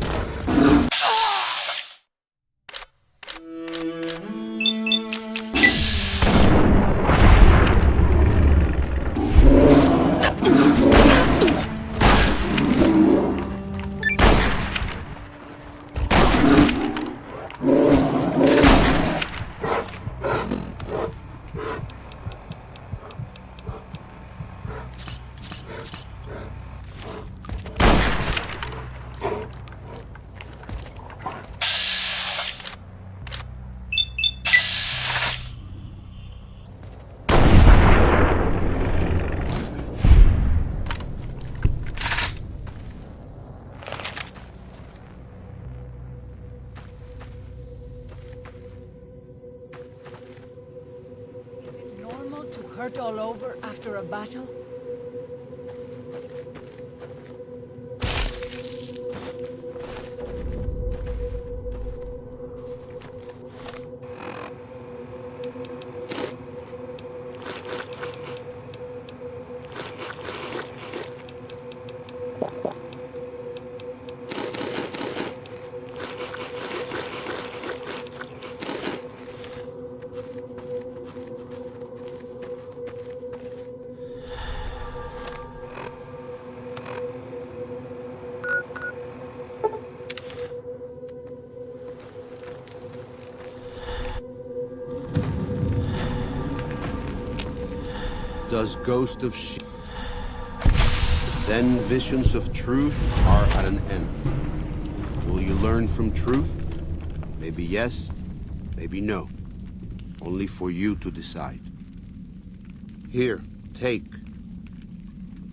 Hurt all over after a battle? Does Ghost of She... Then visions of truth are at an end. Will you learn from truth? Maybe yes, maybe no. Only for you to decide. Here, take.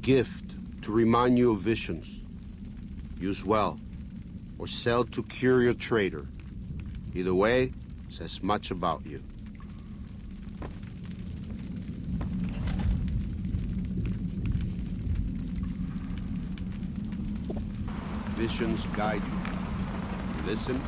Gift to remind you of visions. Use well, or sell to curious trader. Either way, says much about you. Visions guide you. Listen.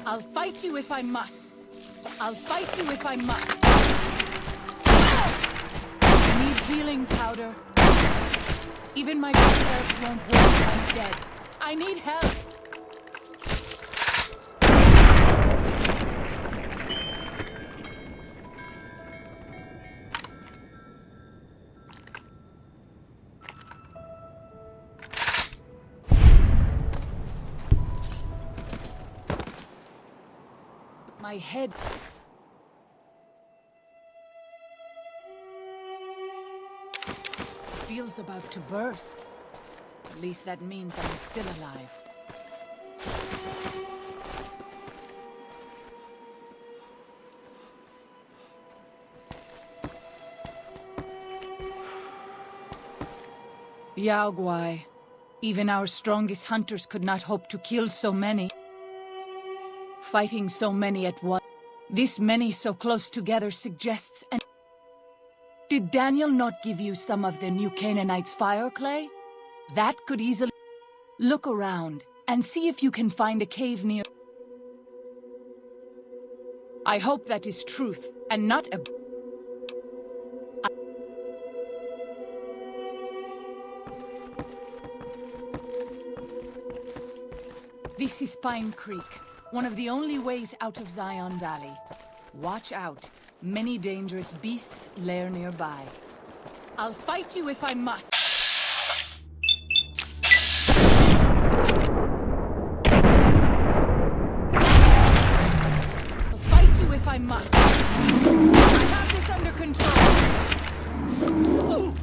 I'll fight you if I must. I'll fight you if I must. I need healing powder. Even my best herbs won't work if I'm dead. I need help. My head... feels about to burst. At least that means I'm still alive. Yao Guai. Even our strongest hunters could not hope to kill so many. Fighting so many at once, this many so close together suggests an... Did Daniel not give you some of the new Canaanites' fire clay? That could easily... Look around and see if you can find a cave near... I hope that is truth and not a... This is Pine Creek, one of the only ways out of Zion Valley. Watch out. Many dangerous beasts lair nearby. I'll fight you if I must. I'll fight you if I must. I have this under control. Ooh.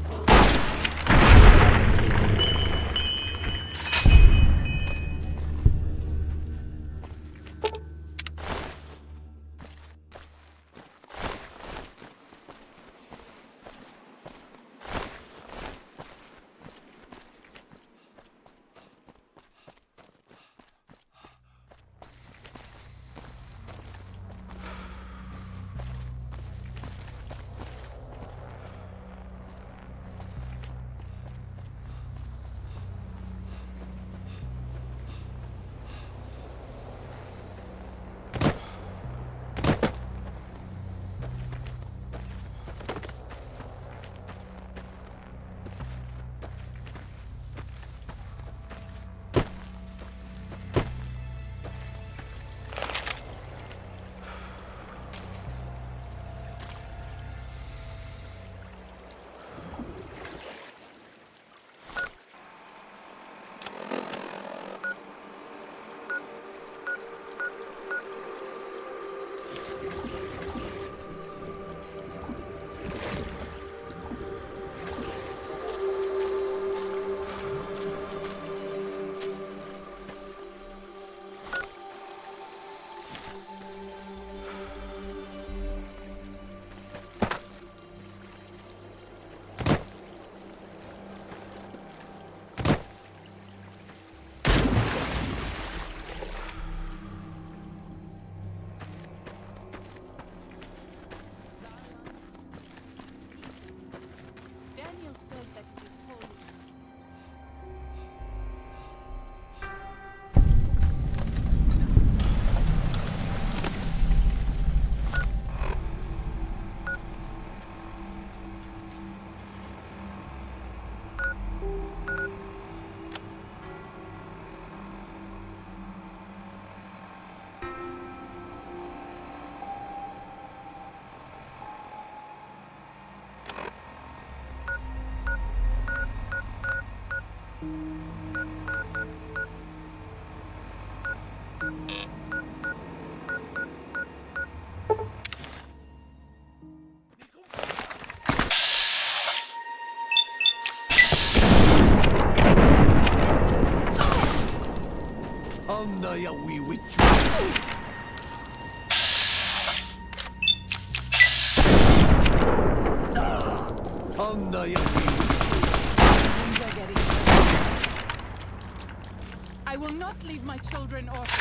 Daniel says that it is holy. I will not leave my children orphans.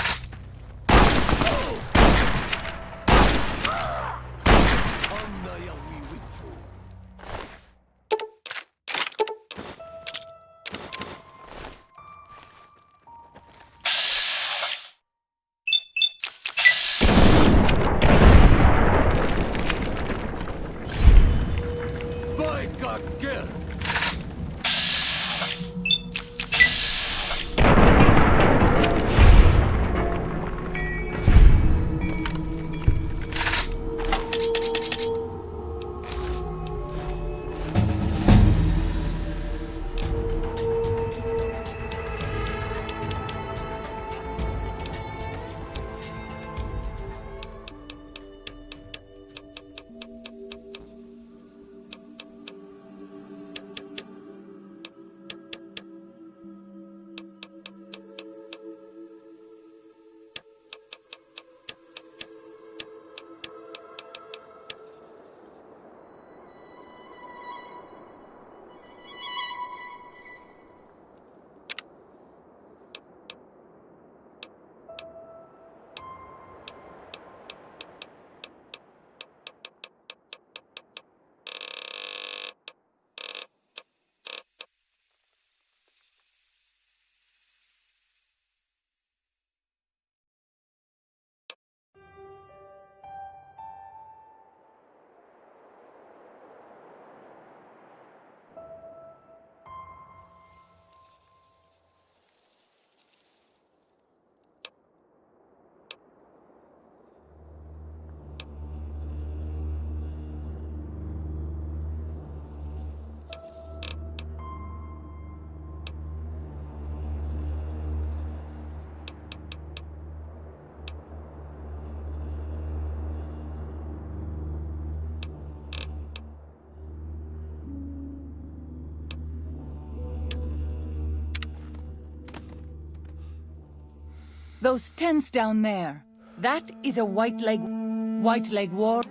Those tents down there, that is a White Leg war.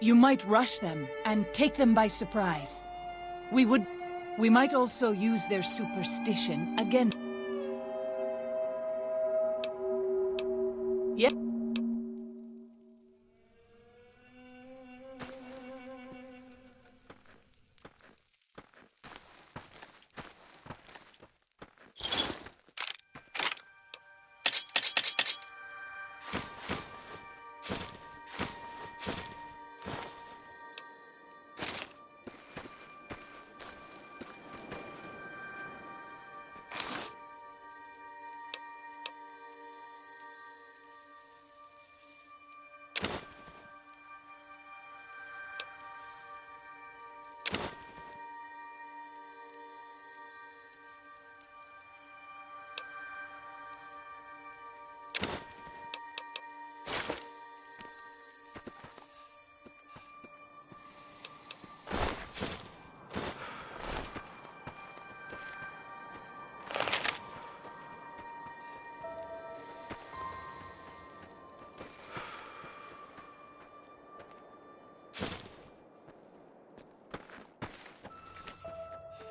You might rush them and take them by surprise. We might also use their superstition against. Yep.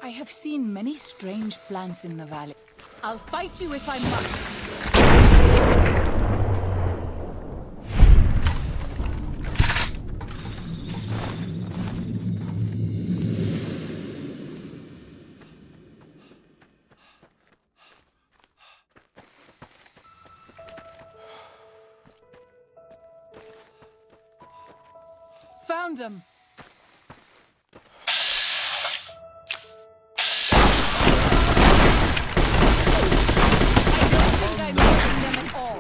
I have seen many strange plants in the valley. I'll fight you if I must. Found them. I'm hurting them at all.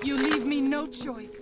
You leave me no choice.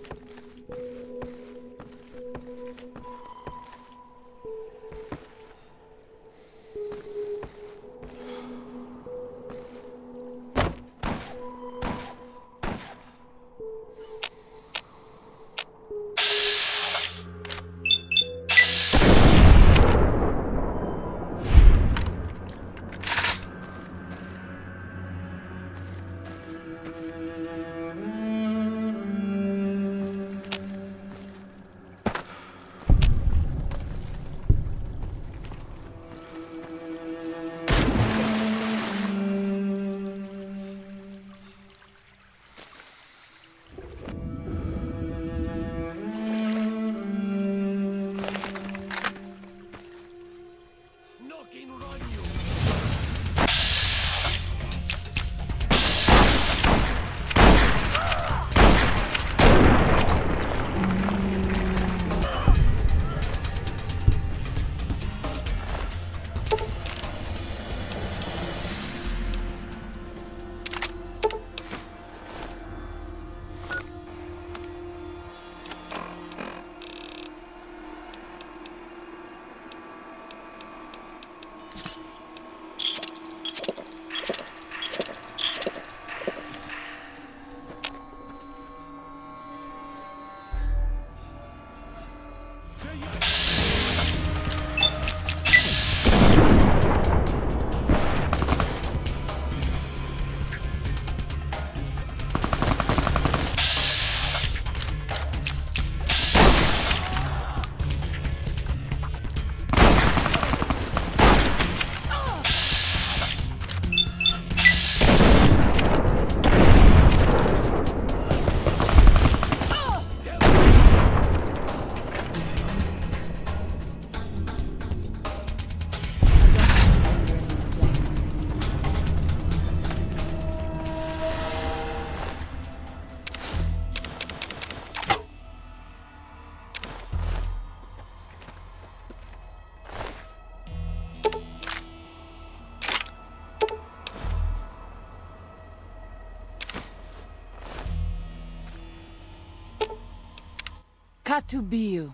Katubiu.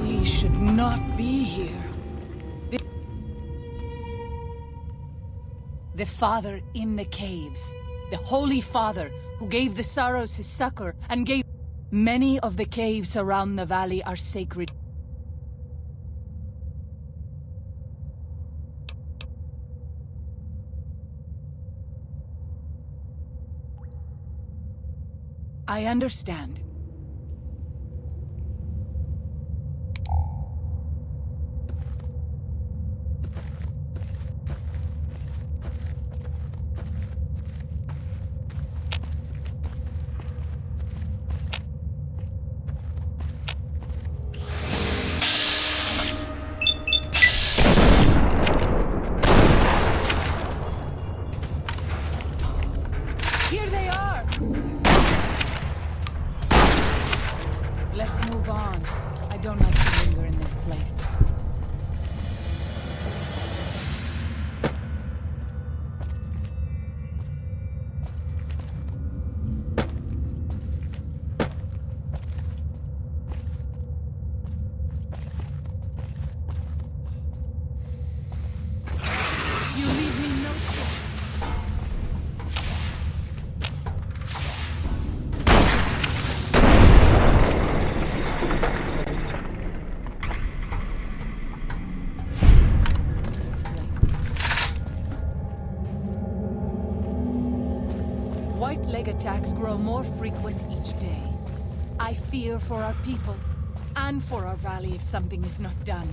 We should not be here. The Father in the caves. The Holy Father who gave the Saros his succor and gave... Many of the caves around the valley are sacred. I understand. Here they are! Let's move on. I don't like to linger in this place. You leave me no choice. White leg attacks grow more frequent each day. I fear for our people, and for our valley if something is not done.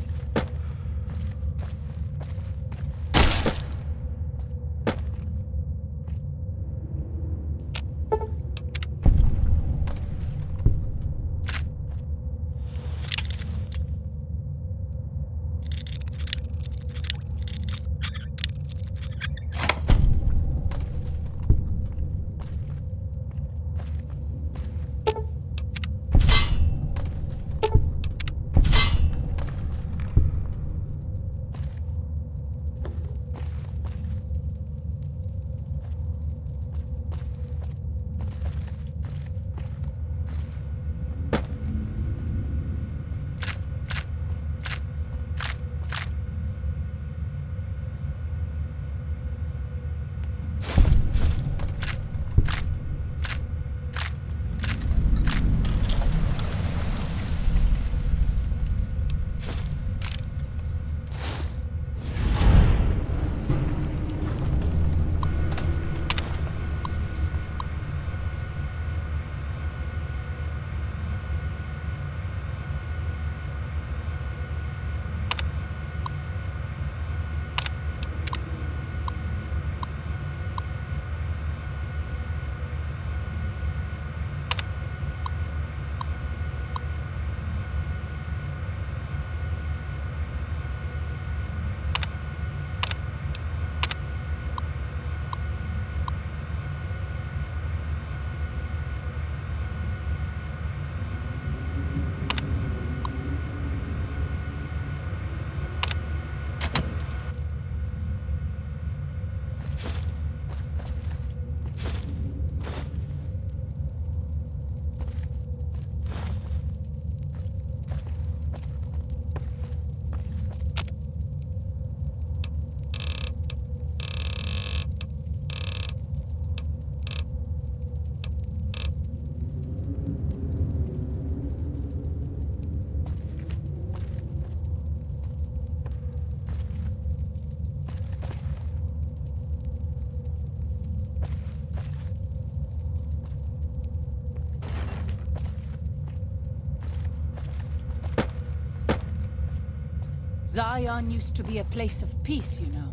Zion used to be a place of peace, you know.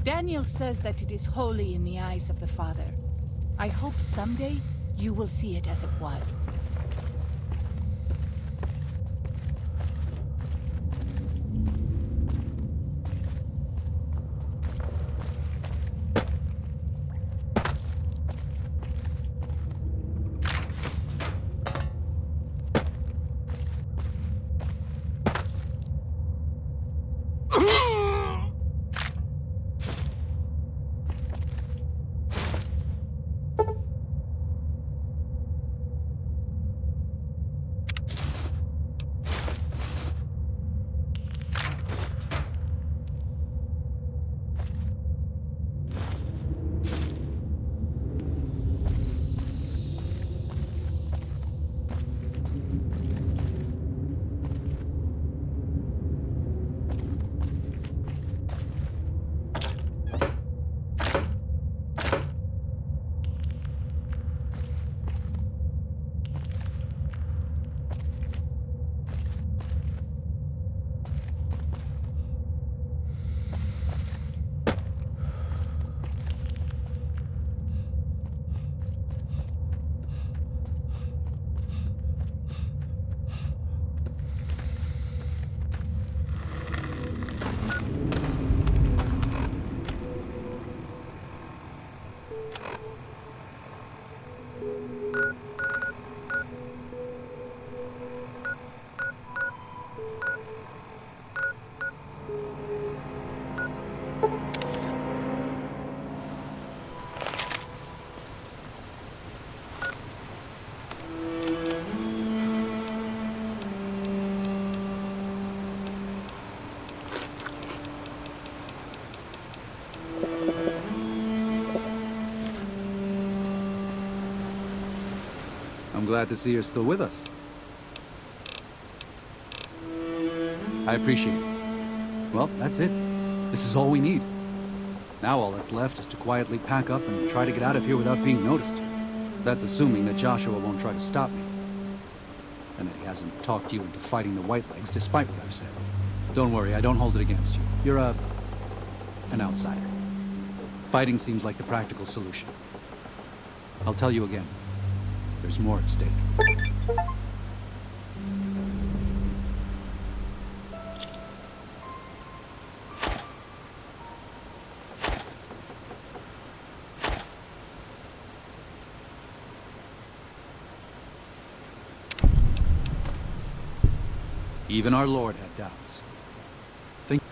Daniel says that it is holy in the eyes of the Father. I hope someday you will see it as it was. I'm glad to see you're still with us. I appreciate it. Well, that's it. This is all we need. Now all that's left is to quietly pack up and try to get out of here without being noticed. That's assuming that Joshua won't try to stop me. And that he hasn't talked you into fighting the Whitelegs, despite what I've said. Don't worry, I don't hold it against you. You're an outsider. Fighting seems like the practical solution. I'll tell you again. There's more at stake. Even our Lord had doubts. Think.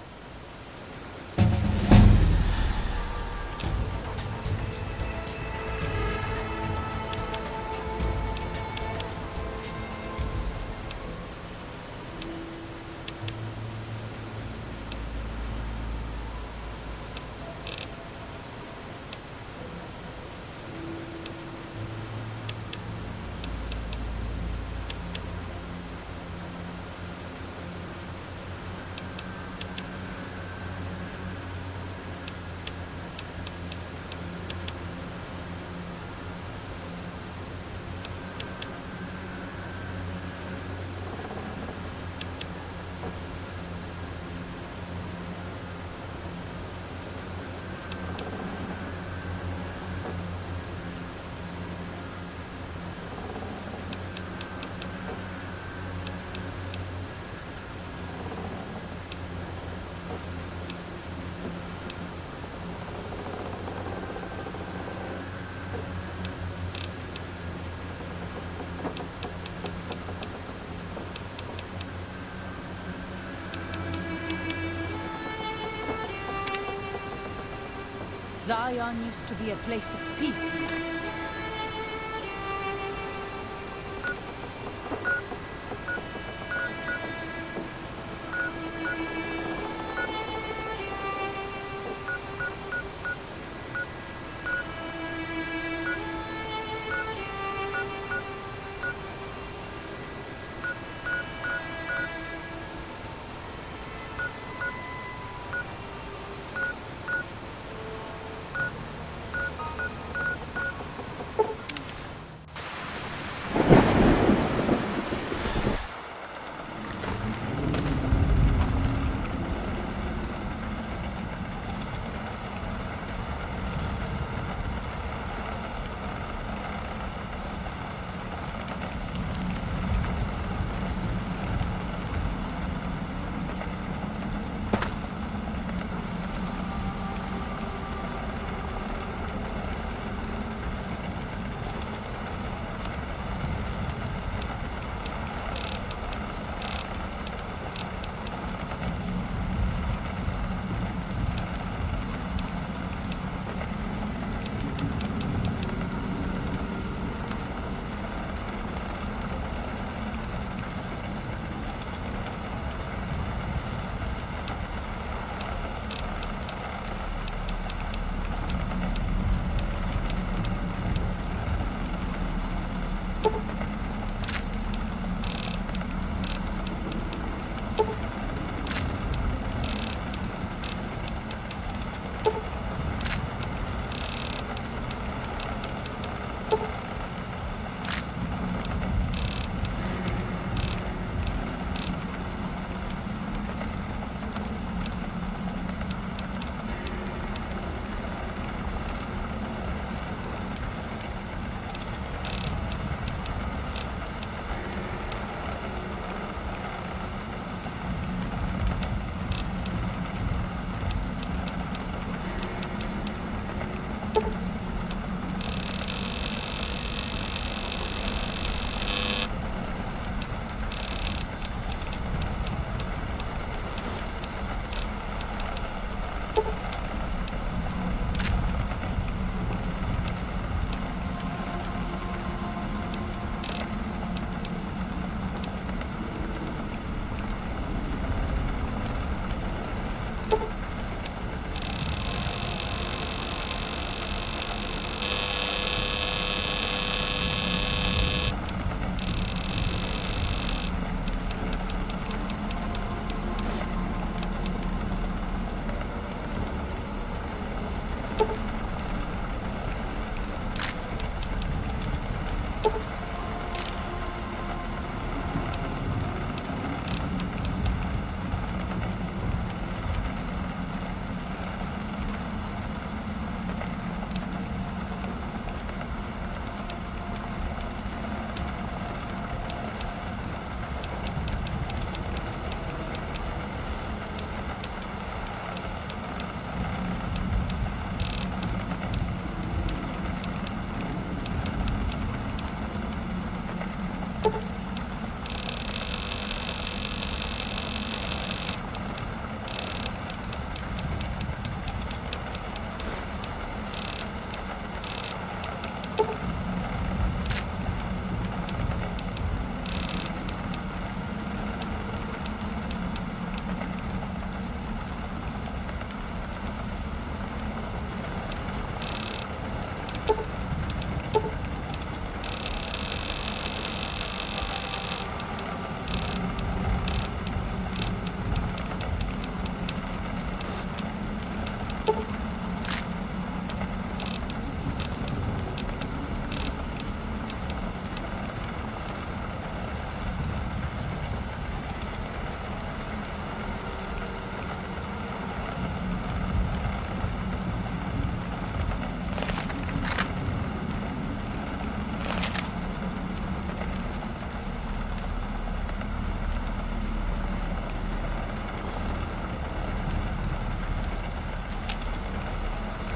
Zion used to be a place of peace, you know.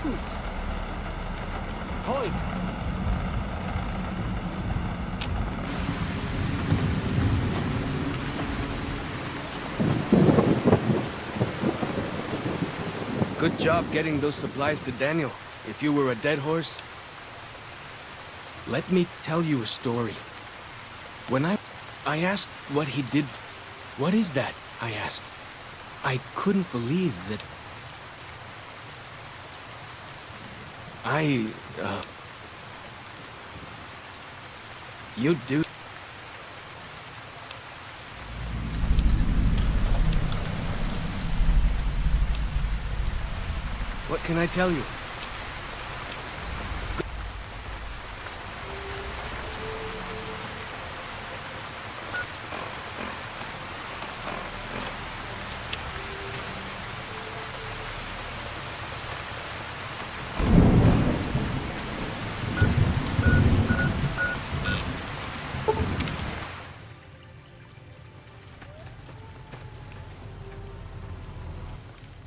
gut. Hoi! Good job getting those supplies to Daniel. If you were a dead horse... Let me tell you a story. When I asked what he did... What is that? I asked. I couldn't believe that... You do... What can I tell you?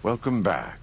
Welcome back.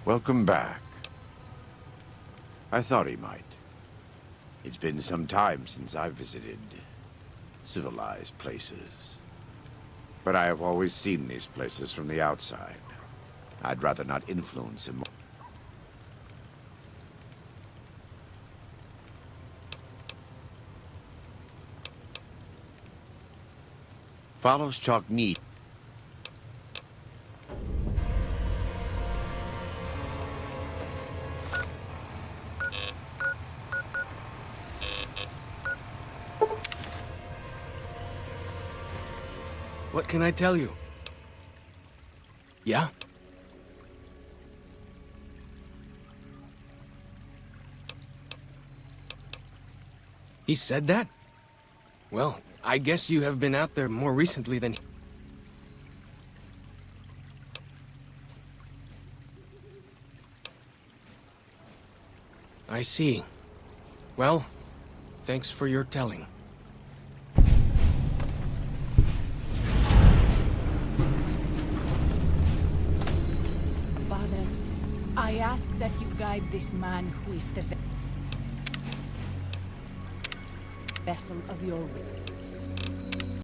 Welcome back. I thought he might. It's been some time since I visited civilized places. But I have always seen these places from the outside. I'd rather not influence him. Follows Chogni. What can I tell you? Yeah? He said that? Well, I guess you have been out there more recently than... I see. Well, thanks for your telling. Father, I ask that you guide this man who is the vessel of your will.